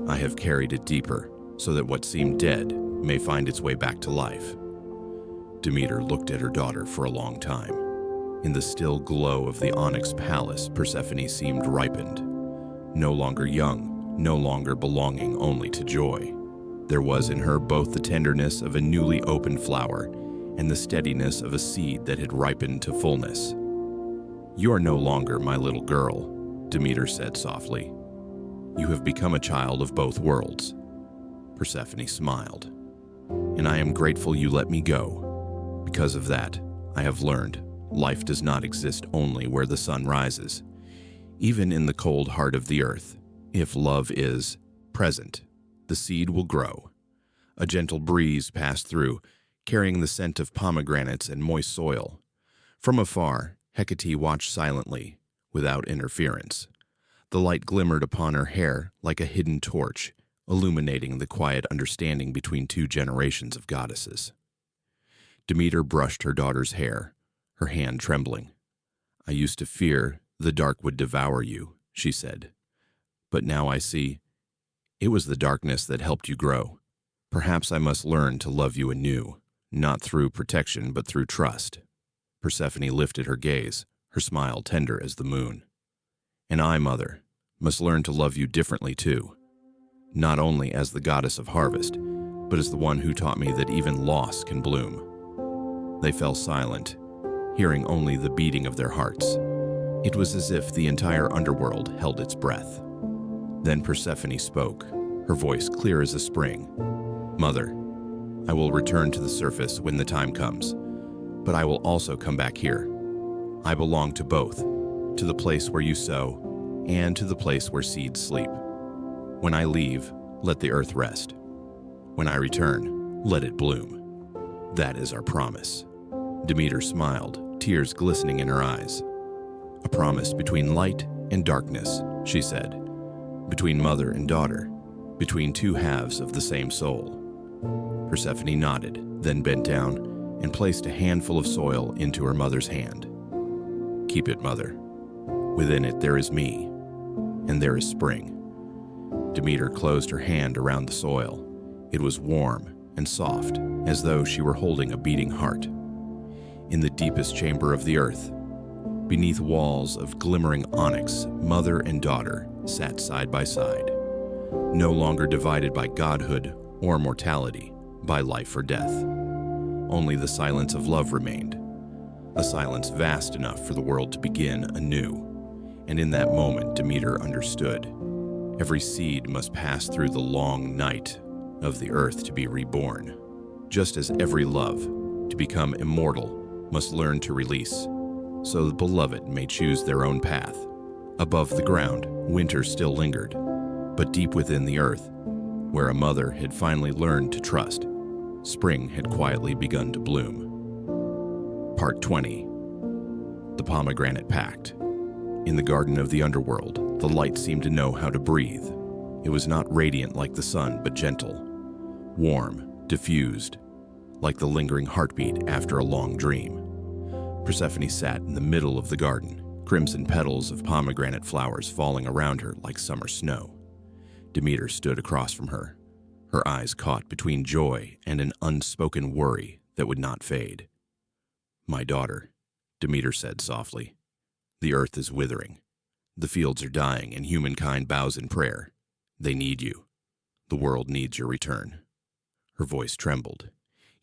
I have carried it deeper, so that what seemed dead may find its way back to life. Demeter looked at her daughter for a long time. In the still glow of the onyx palace, Persephone seemed ripened. No longer young, no longer belonging only to joy. There was in her both the tenderness of a newly opened flower and the steadiness of a seed that had ripened to fullness. "You are no longer my little girl," Demeter said softly. "You have become a child of both worlds." Persephone smiled. "And I am grateful you let me go. Because of that, I have learned life does not exist only where the sun rises. Even in the cold heart of the earth, if love is present, the seed will grow." A gentle breeze passed through, carrying the scent of pomegranates and moist soil. From afar, Hecate watched silently, without interference. The light glimmered upon her hair like a hidden torch, illuminating the quiet understanding between two generations of goddesses. Demeter brushed her daughter's hair, her hand trembling. "I used to fear the dark would devour you," she said. "But now I see it was the darkness that helped you grow. Perhaps I must learn to love you anew, not through protection but through trust." Persephone lifted her gaze, her smile tender as the moon. "And I, Mother, must learn to love you differently too, not only as the goddess of harvest, but as the one who taught me that even loss can bloom." They fell silent, hearing only the beating of their hearts. It was as if the entire underworld held its breath. Then Persephone spoke, her voice clear as a spring. "Mother, I will return to the surface when the time comes, but I will also come back here. I belong to both, to the place where you sow and to the place where seeds sleep. When I leave, let the earth rest. When I return, let it bloom. That is our promise." Demeter smiled, tears glistening in her eyes. "A promise between light and darkness," she said. "Between mother and daughter, between two halves of the same soul." Persephone nodded, then bent down and placed a handful of soil into her mother's hand. "Keep it, Mother. Within it there is me, and there is spring." Demeter closed her hand around the soil. It was warm and soft, as though she were holding a beating heart. In the deepest chamber of the earth, beneath walls of glimmering onyx, mother and daughter sat side by side, no longer divided by godhood or mortality, by life or death. Only the silence of love remained, a silence vast enough for the world to begin anew. And in that moment, Demeter understood. Every seed must pass through the long night of the earth to be reborn, just as every love, to become immortal, must learn to release, so the beloved may choose their own path. Above the ground, winter still lingered, but deep within the earth, where a mother had finally learned to trust, spring had quietly begun to bloom. Part 20. The Pomegranate Pact. In the garden of the underworld, the light seemed to know how to breathe. It was not radiant like the sun, but gentle, warm, diffused, like the lingering heartbeat after a long dream. Persephone sat in the middle of the garden, crimson petals of pomegranate flowers falling around her like summer snow. Demeter stood across from her, her eyes caught between joy and an unspoken worry that would not fade. "My daughter," Demeter said softly, "the earth is withering. The fields are dying and humankind bows in prayer. They need you. The world needs your return." Her voice trembled,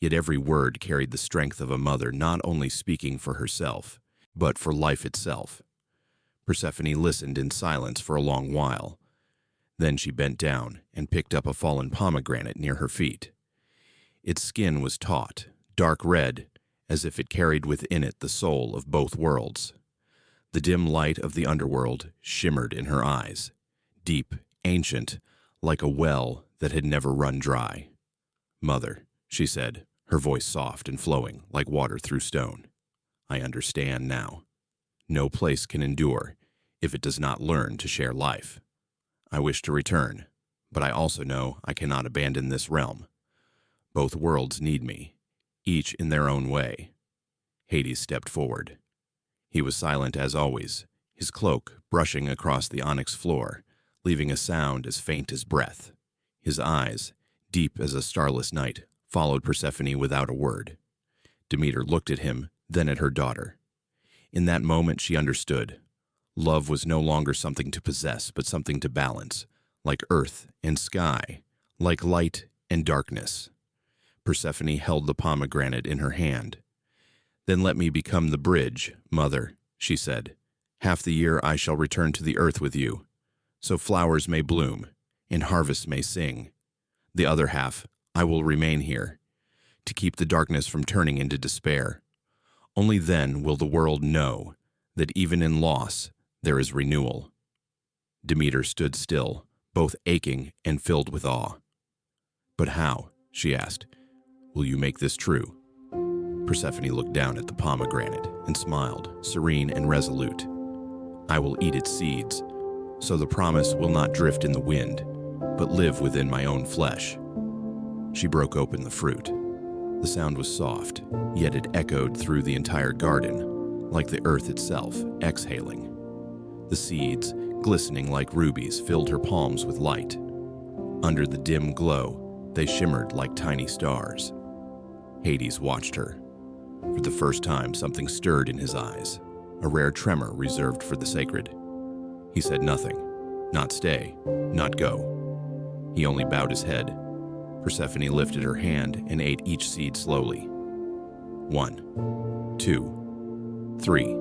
yet every word carried the strength of a mother not only speaking for herself, but for life itself. Persephone listened in silence for a long while. Then she bent down and picked up a fallen pomegranate near her feet. Its skin was taut, dark red, as if it carried within it the soul of both worlds. The dim light of the underworld shimmered in her eyes, deep, ancient, like a well that had never run dry. "Mother," she said, her voice soft and flowing like water through stone, "I understand now. No place can endure if it does not learn to share life. I wish to return, but I also know I cannot abandon this realm. Both worlds need me, each in their own way." Hades stepped forward. He was silent as always, his cloak brushing across the onyx floor, leaving a sound as faint as breath. His eyes, deep as a starless night, followed Persephone without a word. Demeter looked at him, then at her daughter. In that moment she understood. Love was no longer something to possess, but something to balance, like earth and sky, like light and darkness. Persephone held the pomegranate in her hand. "Then let me become the bridge, mother," she said. "Half the year I shall return to the earth with you, so flowers may bloom and harvests may sing. The other half I will remain here, to keep the darkness from turning into despair. Only then will the world know that even in loss there is renewal." Demeter stood still, both aching and filled with awe. "But how?" she asked. "Will you make this true?" Persephone looked down at the pomegranate and smiled, serene and resolute. "I will eat its seeds, so the promise will not drift in the wind, but live within my own flesh." She broke open the fruit. The sound was soft, yet it echoed through the entire garden, like the earth itself exhaling. The seeds, glistening like rubies, filled her palms with light. Under the dim glow, they shimmered like tiny stars. Hades watched her. For the first time, something stirred in his eyes, a rare tremor reserved for the sacred. He said nothing, not stay, not go. He only bowed his head. Persephone lifted her hand and ate each seed slowly. 1, 2, 3.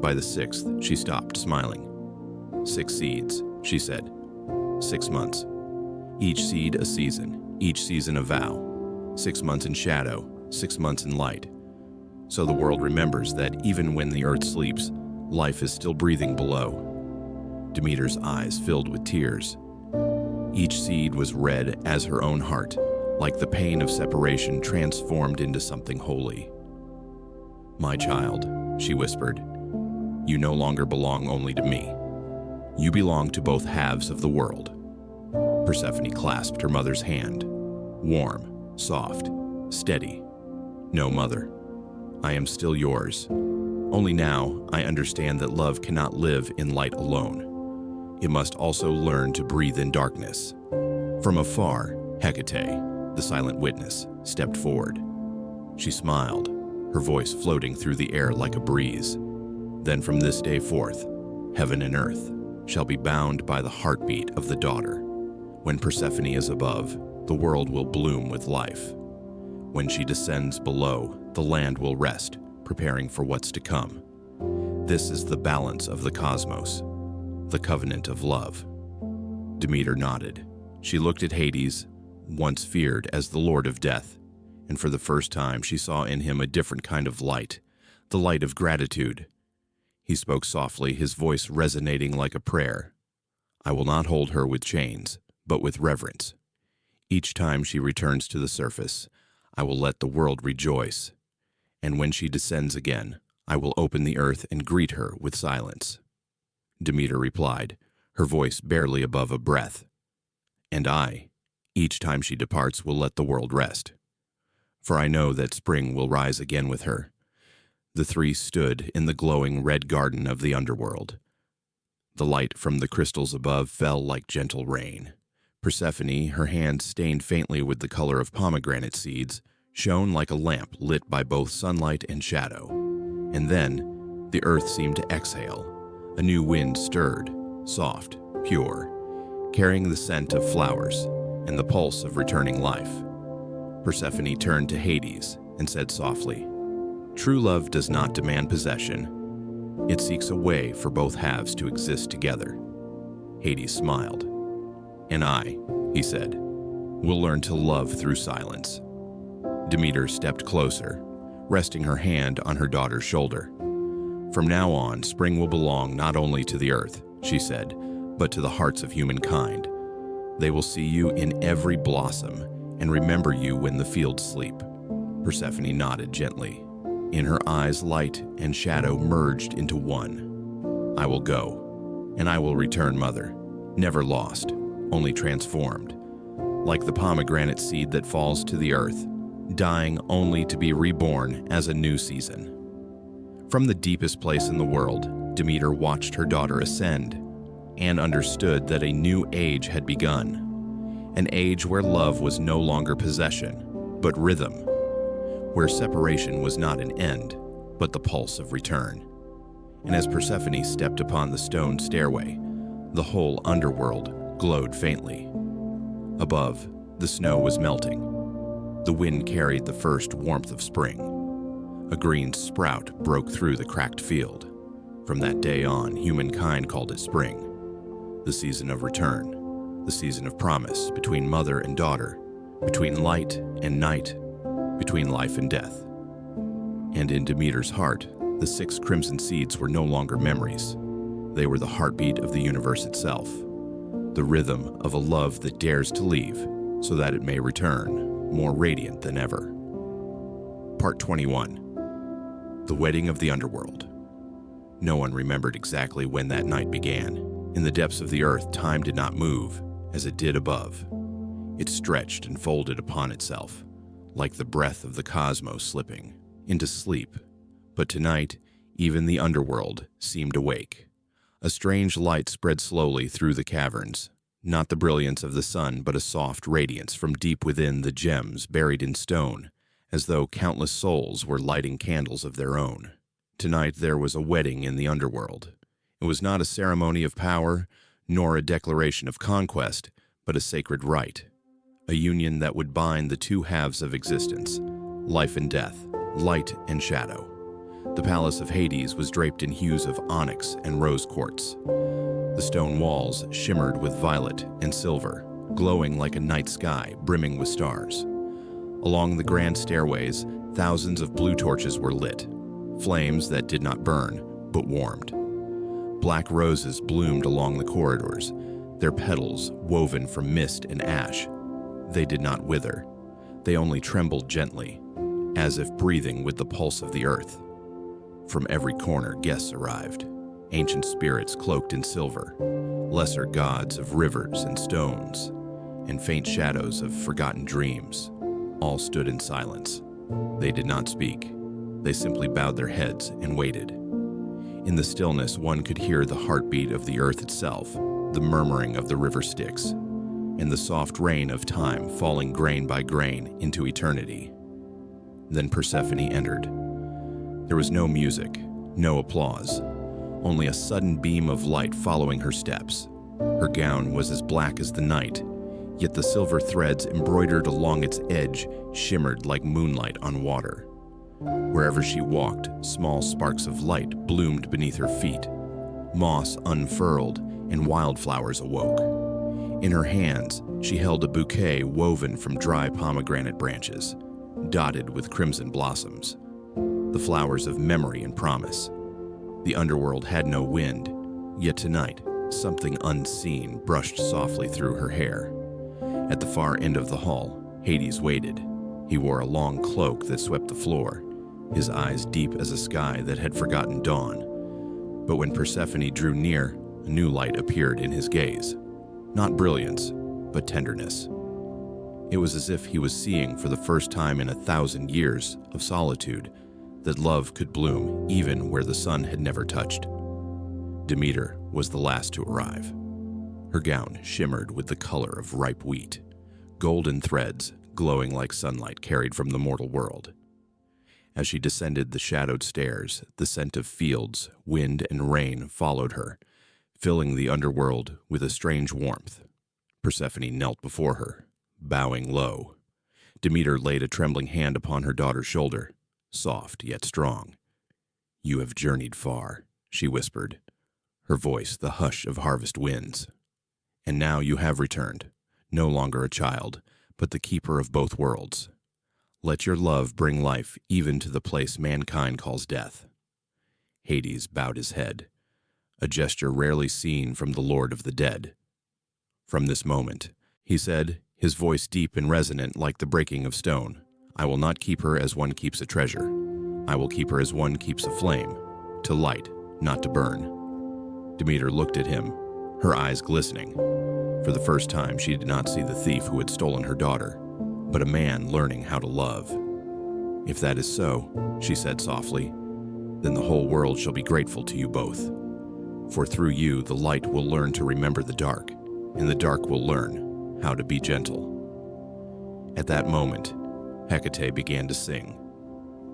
By the 6th, she stopped, smiling. 6 seeds, she said. 6 months. Each seed a season, each season a vow. 6 months in shadow, 6 months in light. So the world remembers that even when the earth sleeps, life is still breathing below. Demeter's eyes filled with tears. Each seed was red as her own heart, like the pain of separation transformed into something holy. "My child," she whispered, "you no longer belong only to me. You belong to both halves of the world." Persephone clasped her mother's hand, warm, soft, steady. "No, mother, I am still yours. Only now I understand that love cannot live in light alone. It must also learn to breathe in darkness." From afar, Hecate, the silent witness, stepped forward. She smiled, her voice floating through the air like a breeze. "Then from this day forth, heaven and earth shall be bound by the heartbeat of the daughter. When Persephone is above, the world will bloom with life. When she descends below, the land will rest, preparing for what's to come. This is the balance of the cosmos, the covenant of love." Demeter nodded. She looked at Hades, once feared as the lord of death, and for the first time she saw in him a different kind of light, the light of gratitude. He spoke softly, his voice resonating like a prayer. "I will not hold her with chains, but with reverence. Each time she returns to the surface, I will let the world rejoice. And when she descends again, I will open the earth and greet her with silence." Demeter replied, her voice barely above a breath. "And I, each time she departs, will let the world rest. For I know that spring will rise again with her." The three stood in the glowing red garden of the underworld. The light from the crystals above fell like gentle rain. Persephone, her hand stained faintly with the color of pomegranate seeds, shone like a lamp lit by both sunlight and shadow. And then, the earth seemed to exhale. A new wind stirred, soft, pure, carrying the scent of flowers and the pulse of returning life. Persephone turned to Hades and said softly, "True love does not demand possession. It seeks a way for both halves to exist together." Hades smiled. "And I," he said, "will learn to love through silence." Demeter stepped closer, resting her hand on her daughter's shoulder. "From now on, spring will belong not only to the earth," she said, "but to the hearts of humankind. They will see you in every blossom and remember you when the fields sleep." Persephone nodded gently. In her eyes, light and shadow merged into one. "I will go, and I will return, mother, never lost, only transformed, like the pomegranate seed that falls to the earth, dying only to be reborn as a new season." From the deepest place in the world, Demeter watched her daughter ascend and understood that a new age had begun, an age where love was no longer possession, but rhythm, where separation was not an end, but the pulse of return. And as Persephone stepped upon the stone stairway, the whole underworld glowed faintly. Above, the snow was melting. The wind carried the first warmth of spring. A green sprout broke through the cracked field. From that day on, humankind called it spring, the season of return, the season of promise between mother and daughter, between light and night, between life and death. And in Demeter's heart, the 6 crimson seeds were no longer memories. They were the heartbeat of the universe itself, the rhythm of a love that dares to leave so that it may return, more radiant than ever. Part 21. The Wedding of the Underworld. No one remembered exactly when that night began. In the depths of the earth, time did not move as it did above. It stretched and folded upon itself, like the breath of the cosmos slipping into sleep. But tonight, even the underworld seemed awake. A strange light spread slowly through the caverns, not the brilliance of the sun, but a soft radiance from deep within the gems buried in stone, as though countless souls were lighting candles of their own. Tonight there was a wedding in the underworld. It was not a ceremony of power, nor a declaration of conquest, but a sacred rite, a union that would bind the 2 halves of existence, life and death, light and shadow. The palace of Hades was draped in hues of onyx and rose quartz. The stone walls shimmered with violet and silver, glowing like a night sky brimming with stars. Along the grand stairways, thousands of blue torches were lit, flames that did not burn, but warmed. Black roses bloomed along the corridors, their petals woven from mist and ash. They did not wither. They only trembled gently, as if breathing with the pulse of the earth. From every corner, guests arrived, ancient spirits cloaked in silver, lesser gods of rivers and stones, and faint shadows of forgotten dreams. All stood in silence. They did not speak. They simply bowed their heads and waited. In the stillness, one could hear the heartbeat of the earth itself, the murmuring of the river Styx, and the soft rain of time falling grain by grain into eternity. Then Persephone entered. There was no music, no applause, only a sudden beam of light following her steps. Her gown was as black as the night, yet the silver threads embroidered along its edge shimmered like moonlight on water. Wherever she walked, small sparks of light bloomed beneath her feet. Moss unfurled and wildflowers awoke. In her hands, she held a bouquet woven from dry pomegranate branches, dotted with crimson blossoms, the flowers of memory and promise. The underworld had no wind, yet tonight, something unseen brushed softly through her hair. At the far end of the hall, Hades waited. He wore a long cloak that swept the floor, his eyes deep as a sky that had forgotten dawn. But when Persephone drew near, a new light appeared in his gaze. Not brilliance, but tenderness. It was as if he was seeing for the first time in 1,000 years of solitude that love could bloom even where the sun had never touched. Demeter was the last to arrive. Her gown shimmered with the color of ripe wheat, golden threads glowing like sunlight carried from the mortal world. As she descended the shadowed stairs, the scent of fields, wind, and rain followed her, filling the underworld with a strange warmth. Persephone knelt before her, bowing low. Demeter laid a trembling hand upon her daughter's shoulder, soft yet strong. "You have journeyed far," she whispered, her voice the hush of harvest winds. "And now you have returned, no longer a child, but the keeper of both worlds. Let your love bring life even to the place mankind calls death." Hades bowed his head, a gesture rarely seen from the Lord of the Dead. "From this moment," he said, his voice deep and resonant like the breaking of stone, "I will not keep her as one keeps a treasure. I will keep her as one keeps a flame, to light, not to burn." Demeter looked at him, her eyes glistening. For the first time, she did not see the thief who had stolen her daughter, but a man learning how to love. "If that is so," she said softly, "then the whole world shall be grateful to you both." For through you the light will learn to remember the dark, and the dark will learn how to be gentle." At that moment, Hecate began to sing.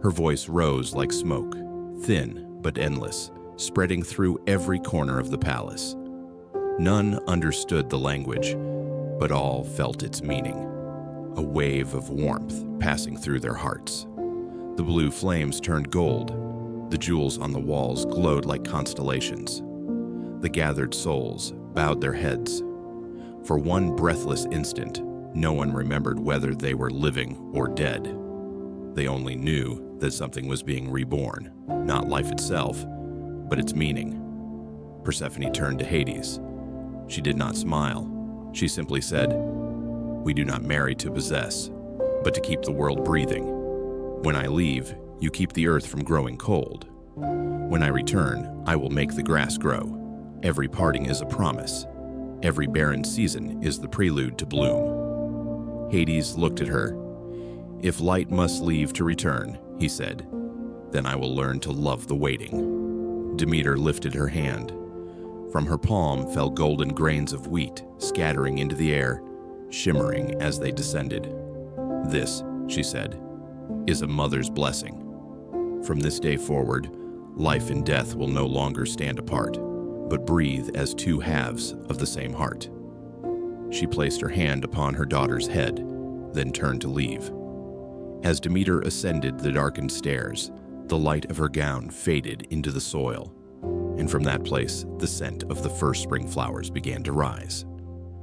Her voice rose like smoke, thin but endless, spreading through every corner of the palace. None understood the language, but all felt its meaning, a wave of warmth passing through their hearts. The blue flames turned gold. The jewels on the walls glowed like constellations. The gathered souls bowed their heads. For one breathless instant, no one remembered whether they were living or dead. They only knew that something was being reborn, not life itself, but its meaning. Persephone turned to Hades. She did not smile. She simply said, "We do not marry to possess, but to keep the world breathing. When I leave, you keep the earth from growing cold. When I return, I will make the grass grow. Every parting is a promise. Every barren season is the prelude to bloom." Hades looked at her. "If light must leave to return," he said, "then I will learn to love the waiting." Demeter lifted her hand. From her palm fell golden grains of wheat, scattering into the air, shimmering as they descended. "This," she said, "is a mother's blessing. From this day forward, life and death will no longer stand apart, but breathe as two halves of the same heart." She placed her hand upon her daughter's head, then turned to leave. As Demeter ascended the darkened stairs, the light of her gown faded into the soil, and from that place the scent of the first spring flowers began to rise.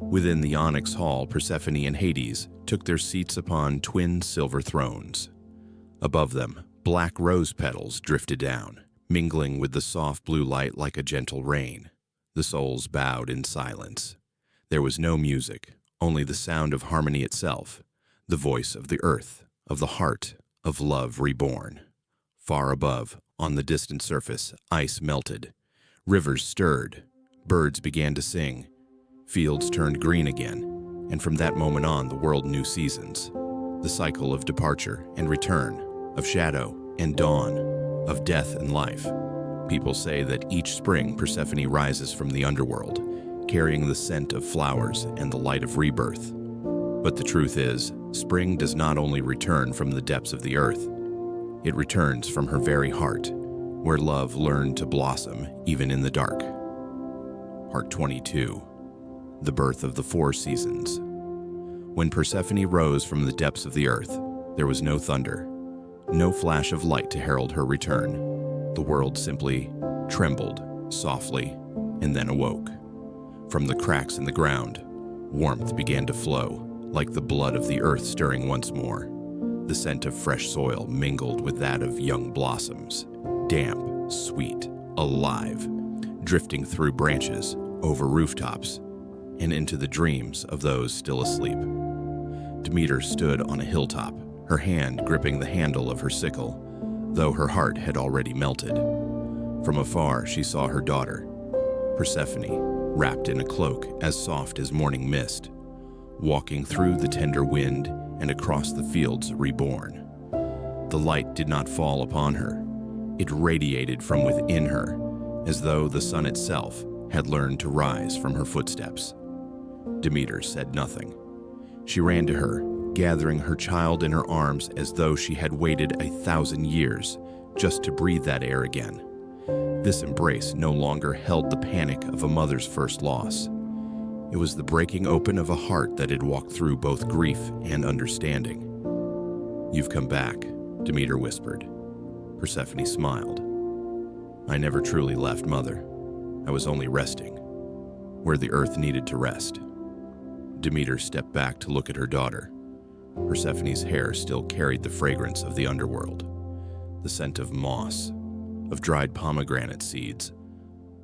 Within the onyx hall, Persephone and Hades took their seats upon twin silver thrones. Above them, black rose petals drifted down, mingling with the soft blue light like a gentle rain. The souls bowed in silence. There was no music, only the sound of harmony itself, the voice of the earth, of the heart, of love reborn. Far above, on the distant surface, ice melted. Rivers stirred. Birds began to sing. Fields turned green again, and from that moment on, the world knew seasons. The cycle of departure and return, of shadow and dawn, of death and life. People say that each spring Persephone rises from the underworld, carrying the scent of flowers and the light of rebirth. But the truth is, spring does not only return from the depths of the earth, it returns from her very heart, where love learned to blossom even in the dark. Part 22. The Birth of the Four Seasons. When Persephone rose from the depths of the earth, there was no thunder, no flash of light to herald her return. The world simply trembled softly and then awoke. From the cracks in the ground, warmth began to flow, like the blood of the earth stirring once more. The scent of fresh soil mingled with that of young blossoms, damp, sweet, alive, drifting through branches, over rooftops, and into the dreams of those still asleep. Demeter stood on a hilltop, her hand gripping the handle of her sickle, though her heart had already melted. From afar, she saw her daughter, Persephone, wrapped in a cloak as soft as morning mist, walking through the tender wind and across the fields reborn. The light did not fall upon her. It radiated from within her, as though the sun itself had learned to rise from her footsteps. Demeter said nothing. She ran to her, gathering her child in her arms as though she had waited 1,000 years just to breathe that air again. This embrace no longer held the panic of a mother's first loss. It was the breaking open of a heart that had walked through both grief and understanding. "You've come back," Demeter whispered. Persephone smiled. "I never truly left, Mother. I was only resting, where the earth needed to rest." Demeter stepped back to look at her daughter. Persephone's hair still carried the fragrance of the underworld, the scent of moss, of dried pomegranate seeds,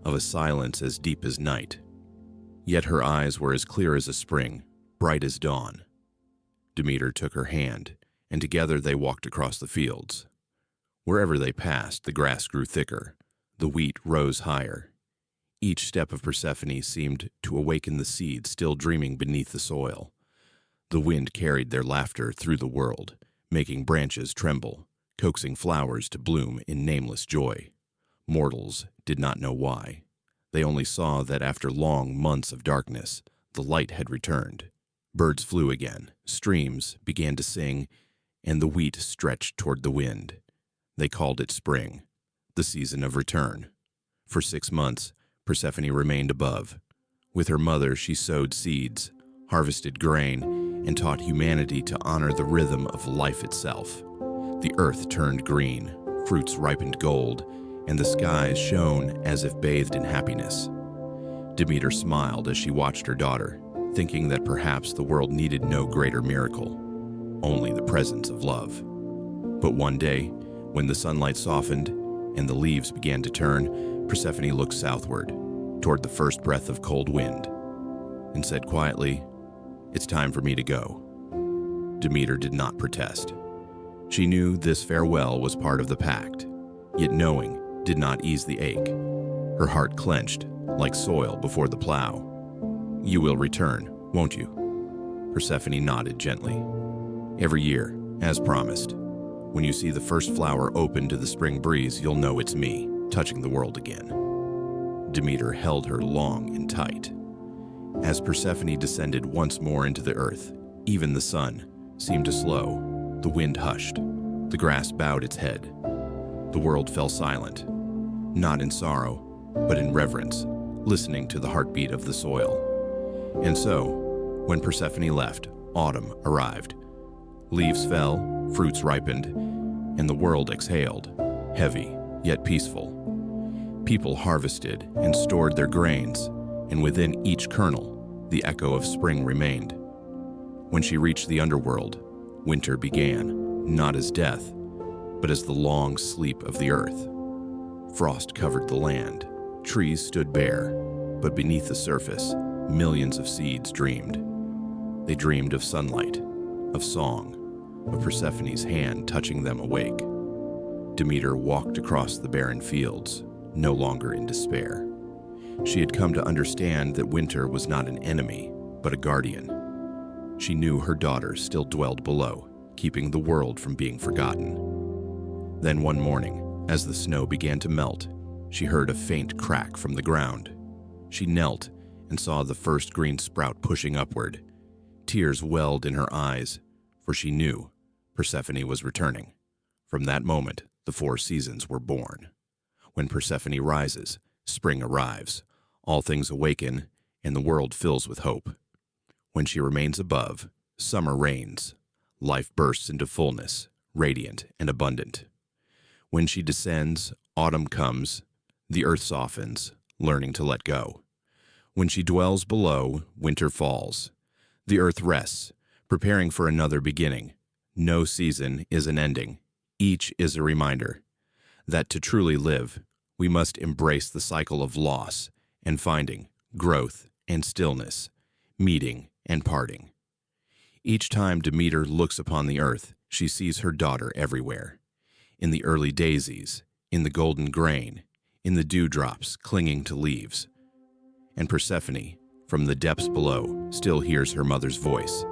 of a silence as deep as night. Yet her eyes were as clear as a spring, bright as dawn. Demeter took her hand, and together they walked across the fields. Wherever they passed, the grass grew thicker, the wheat rose higher. Each step of Persephone seemed to awaken the seeds still dreaming beneath the soil. The wind carried their laughter through the world, making branches tremble, coaxing flowers to bloom in nameless joy. Mortals did not know why. They only saw that after long months of darkness, the light had returned. Birds flew again, streams began to sing, and the wheat stretched toward the wind. They called it spring, the season of return. For 6 months, Persephone remained above. With her mother, she sowed seeds, harvested grain, and taught humanity to honor the rhythm of life itself. The earth turned green, fruits ripened gold, and the skies shone as if bathed in happiness. Demeter smiled as she watched her daughter, thinking that perhaps the world needed no greater miracle, only the presence of love. But one day, when the sunlight softened and the leaves began to turn, Persephone looked southward, toward the first breath of cold wind, and said quietly, "It's time for me to go." Demeter did not protest. She knew this farewell was part of the pact, yet knowing did not ease the ache. Her heart clenched, like soil before the plow. "You will return, won't you?" Persephone nodded gently. "Every year, as promised. When you see the first flower open to the spring breeze, you'll know it's me, touching the world again." Demeter held her long and tight. As Persephone descended once more into the earth, even the sun seemed to slow. The wind hushed. The grass bowed its head. The world fell silent, not in sorrow, but in reverence, listening to the heartbeat of the soil. And so, when Persephone left, autumn arrived. Leaves fell, fruits ripened, and the world exhaled, heavy yet peaceful. People harvested and stored their grains, and within each kernel, the echo of spring remained. When she reached the underworld, winter began, not as death, but as the long sleep of the earth. Frost covered the land, trees stood bare, but beneath the surface, millions of seeds dreamed. They dreamed of sunlight, of song, of Persephone's hand touching them awake. Demeter walked across the barren fields, no longer in despair. She had come to understand that winter was not an enemy, but a guardian. She knew her daughter still dwelled below, keeping the world from being forgotten. Then one morning, as the snow began to melt, she heard a faint crack from the ground. She knelt and saw the first green sprout pushing upward. Tears welled in her eyes, for she knew Persephone was returning. From that moment, the 4 seasons were born. When Persephone rises, spring arrives, all things awaken, and the world fills with hope. When she remains above, summer reigns. Life bursts into fullness, radiant and abundant. When she descends, autumn comes, the earth softens, learning to let go. When she dwells below, winter falls. The earth rests, preparing for another beginning. No season is an ending. Each is a reminder that to truly live, we must embrace the cycle of loss and finding, growth and stillness, meeting and parting. Each time Demeter looks upon the earth, she sees her daughter everywhere. In the early daisies, in the golden grain, in the dewdrops clinging to leaves. And Persephone, from the depths below, still hears her mother's voice.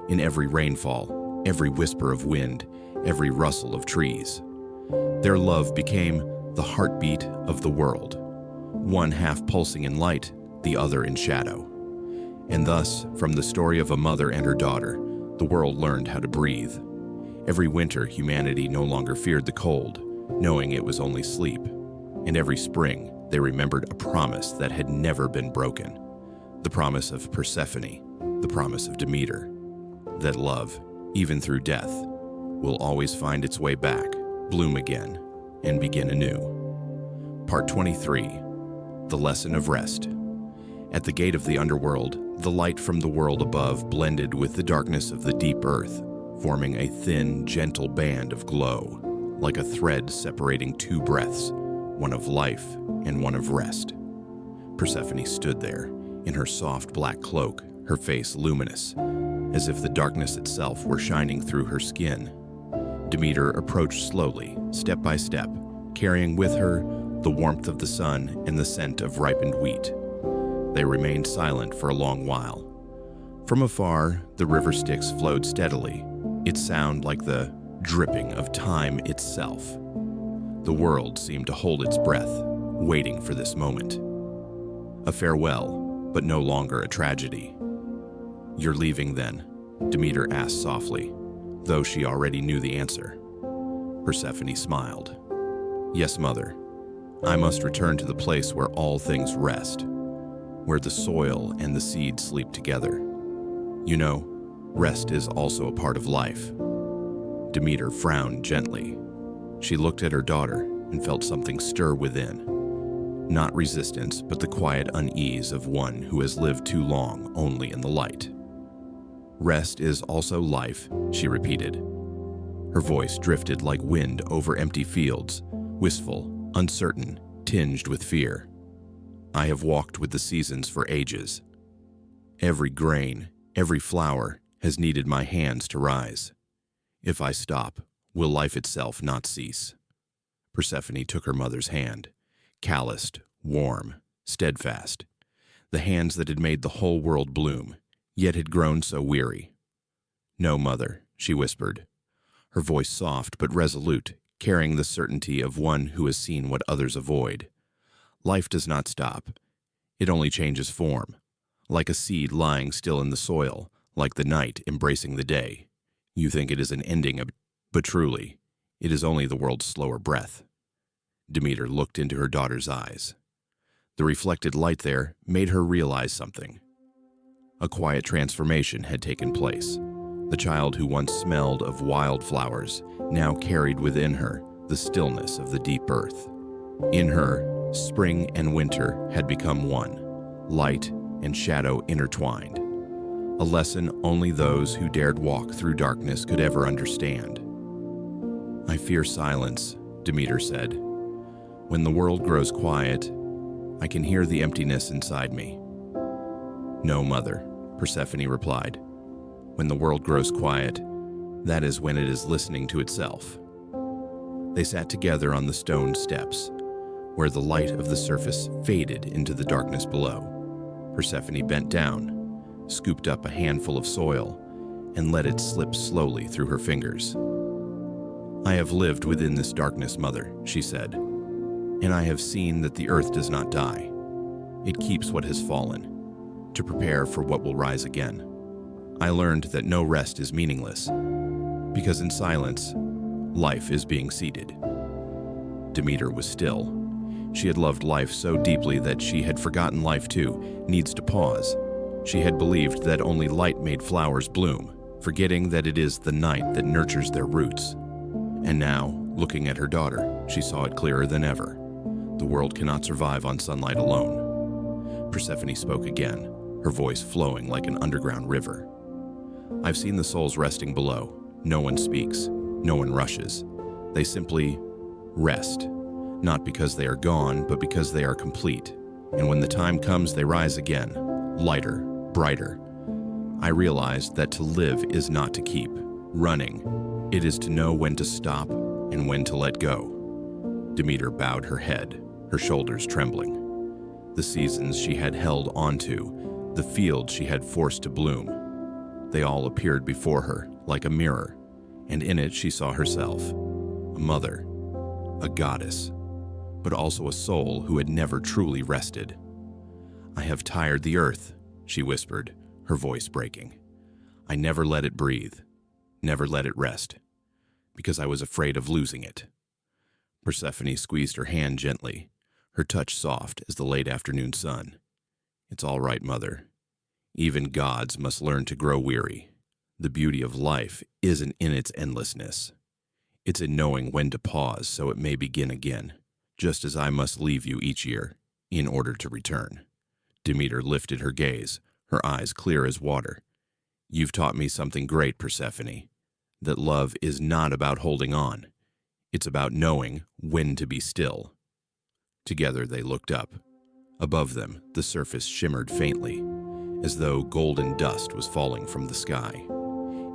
In every rainfall, every whisper of wind, every rustle of trees. Their love became the heartbeat of the world, one half pulsing in light, the other in shadow. And thus, from the story of a mother and her daughter, the world learned how to breathe. Every winter, humanity no longer feared the cold, knowing it was only sleep. And every spring, they remembered a promise that had never been broken. The promise of Persephone, the promise of Demeter, that love, even through death, will always find its way back, bloom again, and begin anew. Part 23, The Lesson of Rest. At the gate of the underworld, the light from the world above blended with the darkness of the deep earth, forming a thin, gentle band of glow, like a thread separating 2 breaths, one of life and one of rest. Persephone stood there, in her soft black cloak, her face luminous, as if the darkness itself were shining through her skin. Demeter approached slowly, step by step, carrying with her the warmth of the sun and the scent of ripened wheat. They remained silent for a long while. From afar, the river Styx flowed steadily, its sound like the dripping of time itself. The world seemed to hold its breath, waiting for this moment. A farewell, but no longer a tragedy. "You're leaving then?" Demeter asked softly, though she already knew the answer. Persephone smiled. "Yes, mother. I must return to the place where all things rest, where the soil and the seed sleep together. You know, rest is also a part of life." Demeter frowned gently. She looked at her daughter and felt something stir within. Not resistance, but the quiet unease of one who has lived too long only in the light. "Rest is also life," she repeated. Her voice drifted like wind over empty fields, wistful, uncertain, tinged with fear. "I have walked with the seasons for ages. Every grain, every flower has needed my hands to rise. If I stop, will life itself not cease?" Persephone took her mother's hand, calloused, warm, steadfast, the hands that had made the whole world bloom, yet had grown so weary. "No, mother," she whispered, her voice soft but resolute, carrying the certainty of one who has seen what others avoid. "Life does not stop. It only changes form, like a seed lying still in the soil, like the night embracing the day. You think it is an ending, but truly, it is only the world's slower breath." Demeter looked into her daughter's eyes. The reflected light there made her realize something. A quiet transformation had taken place. The child who once smelled of wildflowers now carried within her the stillness of the deep earth. In her, spring and winter had become one, light and shadow intertwined. A lesson only those who dared walk through darkness could ever understand. "I fear silence," Demeter said. "When the world grows quiet, I can hear the emptiness inside me." "No, mother," Persephone replied. "When the world grows quiet, that is when it is listening to itself." They sat together on the stone steps, where the light of the surface faded into the darkness below. Persephone bent down, scooped up a handful of soil, and let it slip slowly through her fingers. "I have lived within this darkness, mother," she said, "and I have seen that the earth does not die. It keeps what has fallen, to prepare for what will rise again. I learned that no rest is meaningless, because in silence, life is being seeded." Demeter was still. She had loved life so deeply that she had forgotten life too needs to pause. She had believed that only light made flowers bloom, forgetting that it is the night that nurtures their roots. And now, looking at her daughter, she saw it clearer than ever. The world cannot survive on sunlight alone. Persephone spoke again, her voice flowing like an underground river. "I've seen the souls resting below. No one speaks, no one rushes. They simply rest, not because they are gone, but because they are complete. And when the time comes, they rise again, lighter, brighter. I realized that to live is not to keep running. It is to know when to stop and when to let go." Demeter bowed her head, her shoulders trembling. The seasons she had held onto, the fields she had forced to bloom, they all appeared before her like a mirror, and in it she saw herself, a mother, a goddess, but also a soul who had never truly rested. "I have tired the earth," she whispered, her voice breaking. "I never let it breathe, never let it rest, because I was afraid of losing it." Persephone squeezed her hand gently, her touch soft as the late afternoon sun. "It's all right, mother. Even gods must learn to grow weary. The beauty of life isn't in its endlessness. It's in knowing when to pause so it may begin again, just as I must leave you each year in order to return." Demeter lifted her gaze, her eyes clear as water. "You've taught me something great, Persephone, that love is not about holding on. It's about knowing when to be still." Together they looked up. Above them, the surface shimmered faintly, as though golden dust was falling from the sky.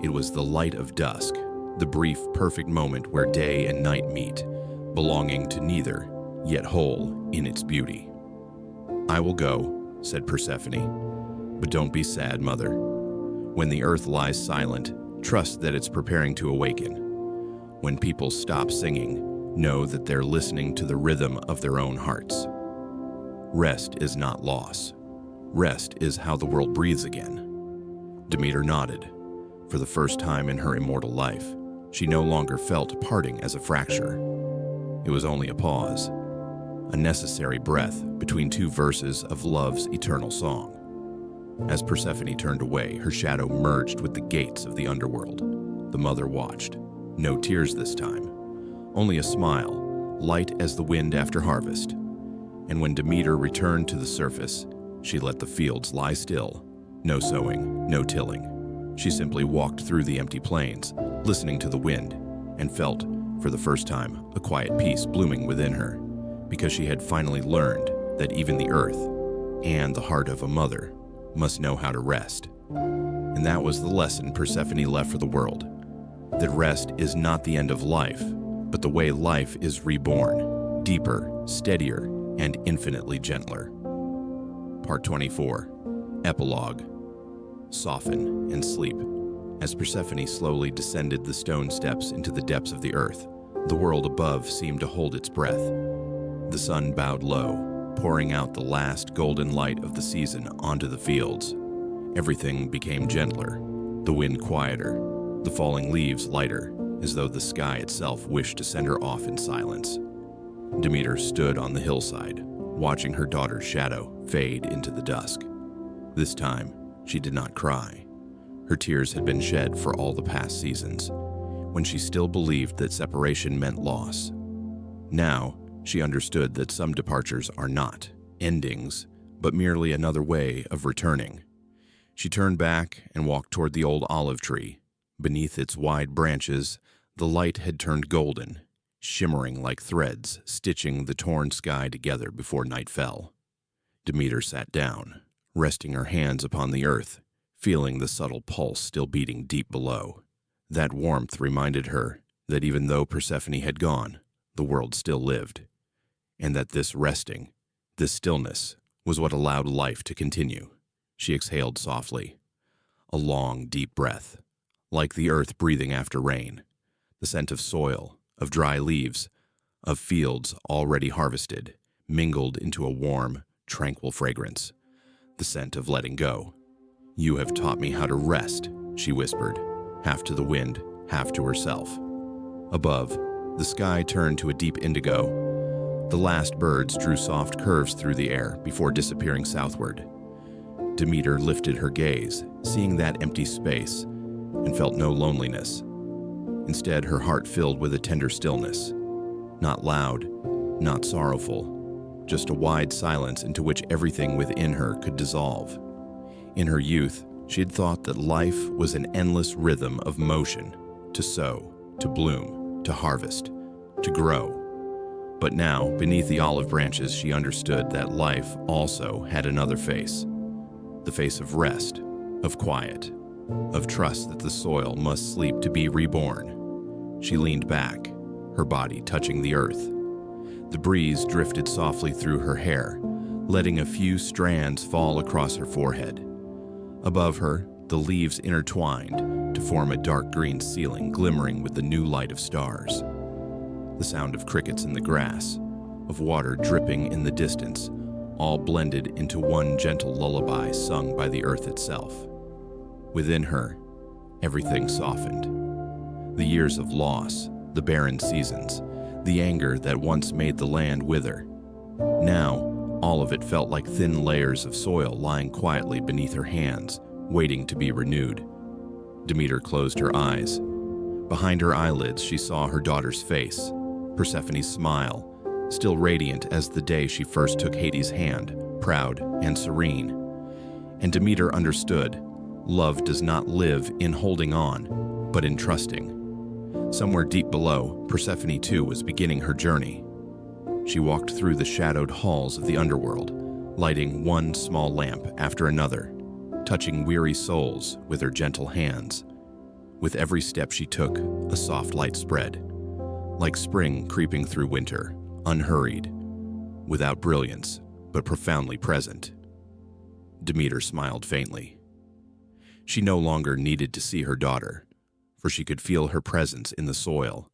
It was the light of dusk, the brief, perfect moment where day and night meet, belonging to neither, yet whole in its beauty. "I will go," said Persephone, "but don't be sad, mother. When the earth lies silent, trust that it's preparing to awaken. When people stop singing, know that they're listening to the rhythm of their own hearts." Rest is not loss. Rest is how the world breathes again. Demeter nodded. For the first time in her immortal life, she no longer felt parting as a fracture. It was only a pause, a necessary breath between two verses of love's eternal song. As Persephone turned away, her shadow merged with the gates of the underworld. The mother watched. No tears this time, only a smile, light as the wind after harvest. And when Demeter returned to the surface, she let the fields lie still. No sowing, no tilling. She simply walked through the empty plains, listening to the wind, and felt, for the first time, a quiet peace blooming within her, because she had finally learned that even the earth, and the heart of a mother, must know how to rest. And that was the lesson Persephone left for the world, that rest is not the end of life, but the way life is reborn, deeper, steadier, and infinitely gentler. Part 24. Epilogue. Soften and sleep. As Persephone slowly descended the stone steps into the depths of the earth, the world above seemed to hold its breath. The sun bowed low, pouring out the last golden light of the season onto the fields. Everything became gentler, the wind quieter, the falling leaves lighter, as though the sky itself wished to send her off in silence. Demeter stood on the hillside, watching her daughter's shadow fade into the dusk. This time, she did not cry. Her tears had been shed for all the past seasons, when she still believed that separation meant loss. Now, she understood that some departures are not endings, but merely another way of returning. She turned back and walked toward the old olive tree. Beneath its wide branches, the light had turned golden, shimmering like threads, stitching the torn sky together before night fell. Demeter sat down, resting her hands upon the earth, feeling the subtle pulse still beating deep below. That warmth reminded her that even though Persephone had gone, the world still lived, and that this resting, this stillness, was what allowed life to continue. She exhaled softly, a long, deep breath, like the earth breathing after rain, the scent of soil, of dry leaves, of fields already harvested, mingled into a warm, tranquil fragrance, the scent of letting go. "You have taught me how to rest," she whispered, half to the wind, half to herself. Above, the sky turned to a deep indigo. The last birds drew soft curves through the air before disappearing southward. Demeter lifted her gaze, seeing that empty space, and felt no loneliness. Instead, her heart filled with a tender stillness. Not loud, not sorrowful, just a wide silence into which everything within her could dissolve. In her youth, she had thought that life was an endless rhythm of motion, to sow, to bloom, to harvest, to grow. But now, beneath the olive branches, she understood that life also had another face. The face of rest, of quiet, of trust that the soil must sleep to be reborn. She leaned back, her body touching the earth. The breeze drifted softly through her hair, letting a few strands fall across her forehead. Above her, the leaves intertwined to form a dark green ceiling glimmering with the new light of stars. The sound of crickets in the grass, of water dripping in the distance, all blended into one gentle lullaby sung by the earth itself. Within her, everything softened. The years of loss, the barren seasons, the anger that once made the land wither. Now, all of it felt like thin layers of soil lying quietly beneath her hands, waiting to be renewed. Demeter closed her eyes. Behind her eyelids, she saw her daughter's face, Persephone's smile, still radiant as the day she first took Hades' hand, proud and serene. And Demeter understood, love does not live in holding on, but in trusting. Somewhere deep below, Persephone too was beginning her journey. She walked through the shadowed halls of the underworld, lighting one small lamp after another, touching weary souls with her gentle hands. With every step she took, a soft light spread, like spring creeping through winter, unhurried, without brilliance, but profoundly present. Demeter smiled faintly. She no longer needed to see her daughter, for she could feel her presence in the soil,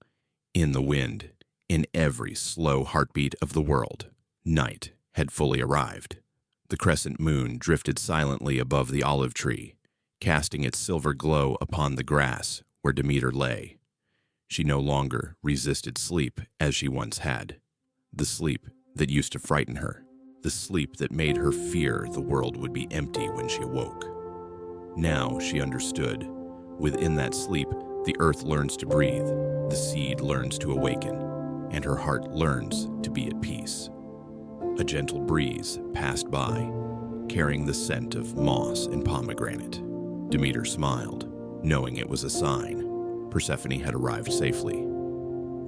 in the wind, in every slow heartbeat of the world. Night had fully arrived. The crescent moon drifted silently above the olive tree, casting its silver glow upon the grass where Demeter lay. She no longer resisted sleep as she once had. The sleep that used to frighten her. The sleep that made her fear the world would be empty when she awoke. Now she understood. Within that sleep, the earth learns to breathe, the seed learns to awaken, and her heart learns to be at peace. A gentle breeze passed by, carrying the scent of moss and pomegranate. Demeter smiled, knowing it was a sign. Persephone had arrived safely.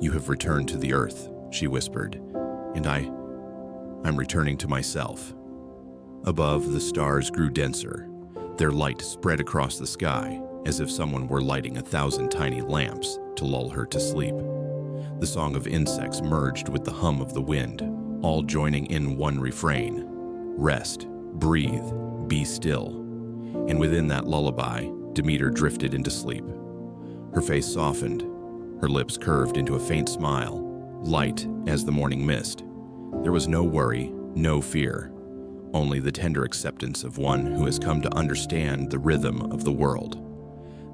"You have returned to the earth," she whispered, "and I'm returning to myself." Above, the stars grew denser. Their light spread across the sky, as if someone were lighting 1,000 tiny lamps to lull her to sleep. The song of insects merged with the hum of the wind, all joining in one refrain: rest, breathe, be still. And within that lullaby, Demeter drifted into sleep. Her face softened, her lips curved into a faint smile, light as the morning mist. There was no worry, no fear, only the tender acceptance of one who has come to understand the rhythm of the world,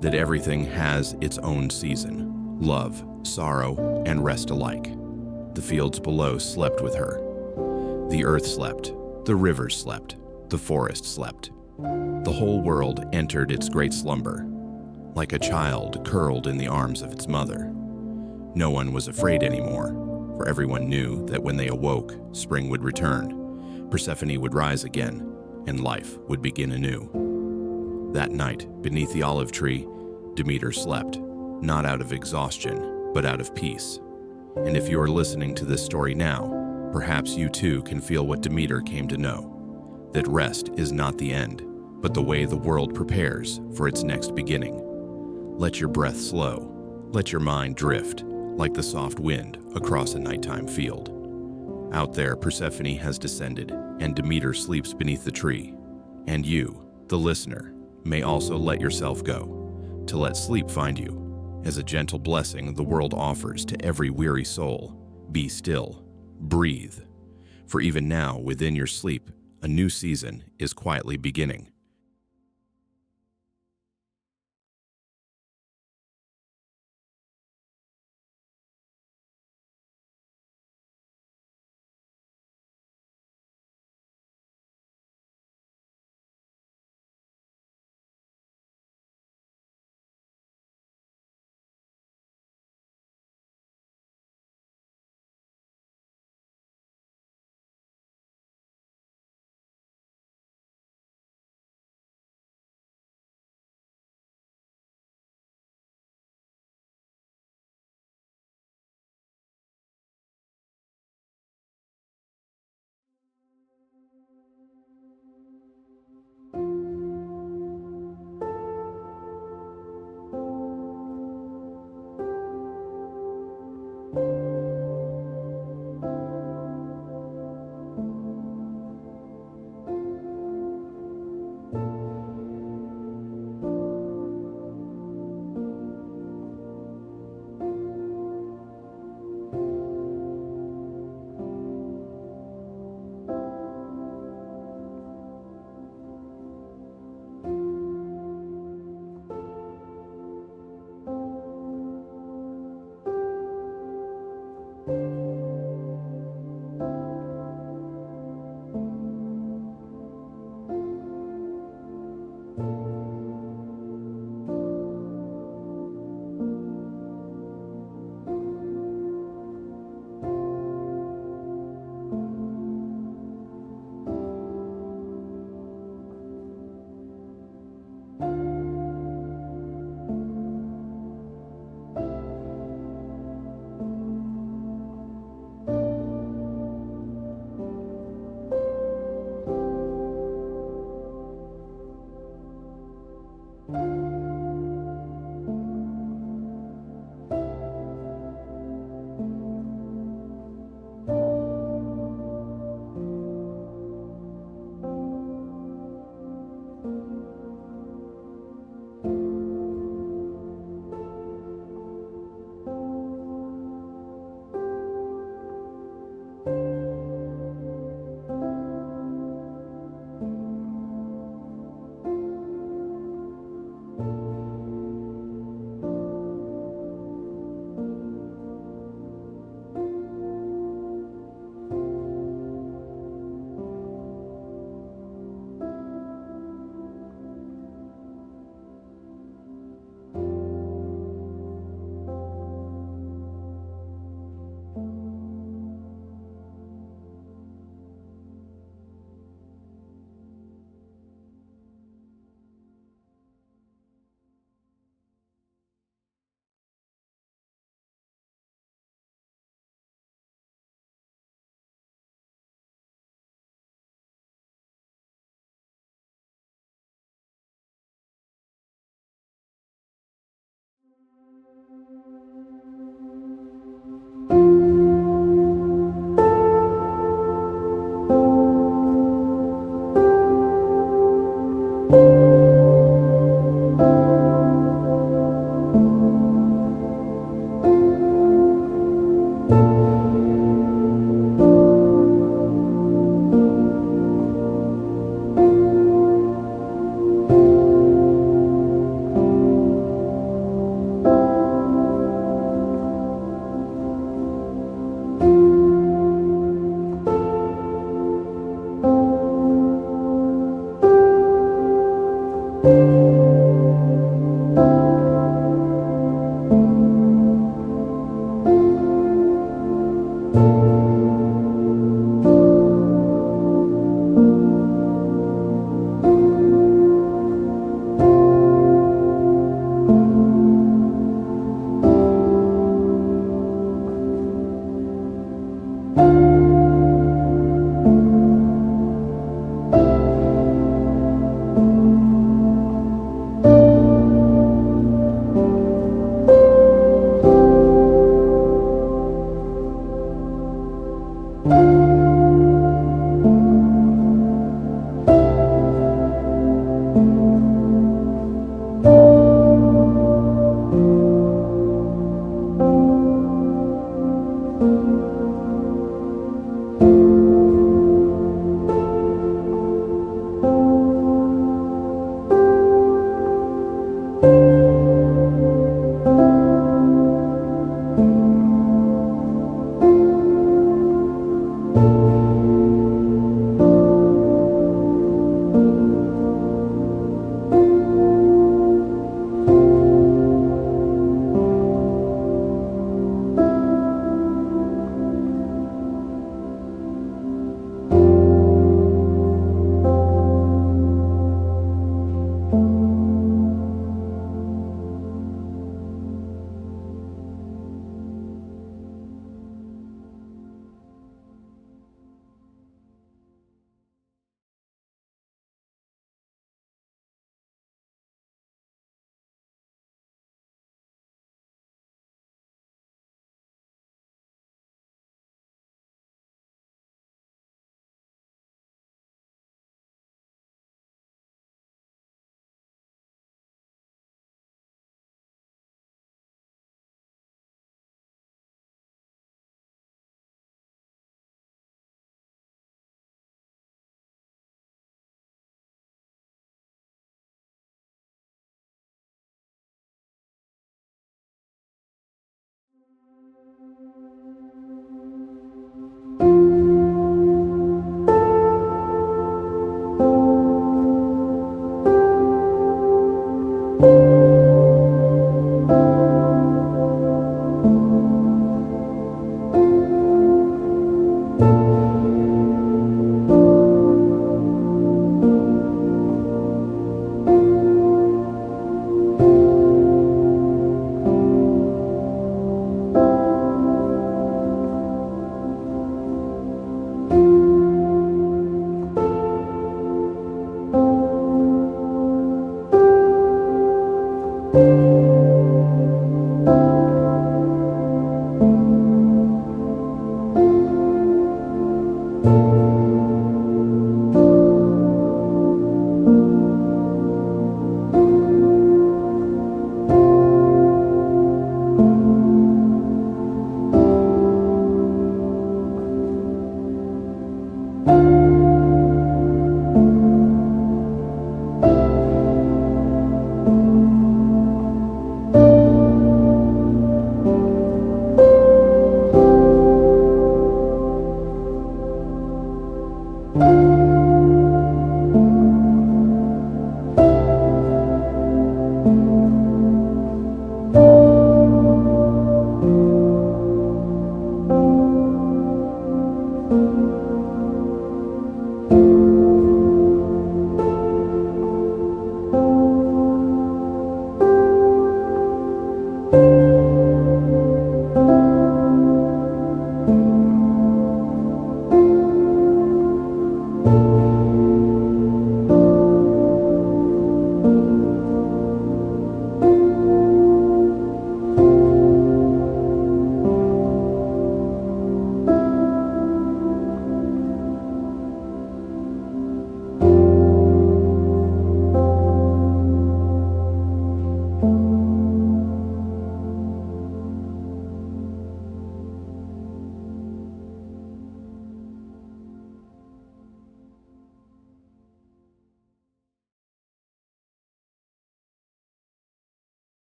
that everything has its own season, love, sorrow, and rest alike. The fields below slept with her. The earth slept, the rivers slept, the forest slept. The whole world entered its great slumber, like a child curled in the arms of its mother. No one was afraid anymore, for everyone knew that when they awoke, spring would return, Persephone would rise again, and life would begin anew. That night, beneath the olive tree, Demeter slept, not out of exhaustion, but out of peace. And if you are listening to this story now, perhaps you too can feel what Demeter came to know, that rest is not the end, but the way the world prepares for its next beginning. Let your breath slow, let your mind drift, like the soft wind across a nighttime field. Out there, Persephone has descended, and Demeter sleeps beneath the tree. And you, the listener, may also let yourself go, to let sleep find you, as a gentle blessing the world offers to every weary soul. Be still, breathe, for even now, within your sleep, a new season is quietly beginning.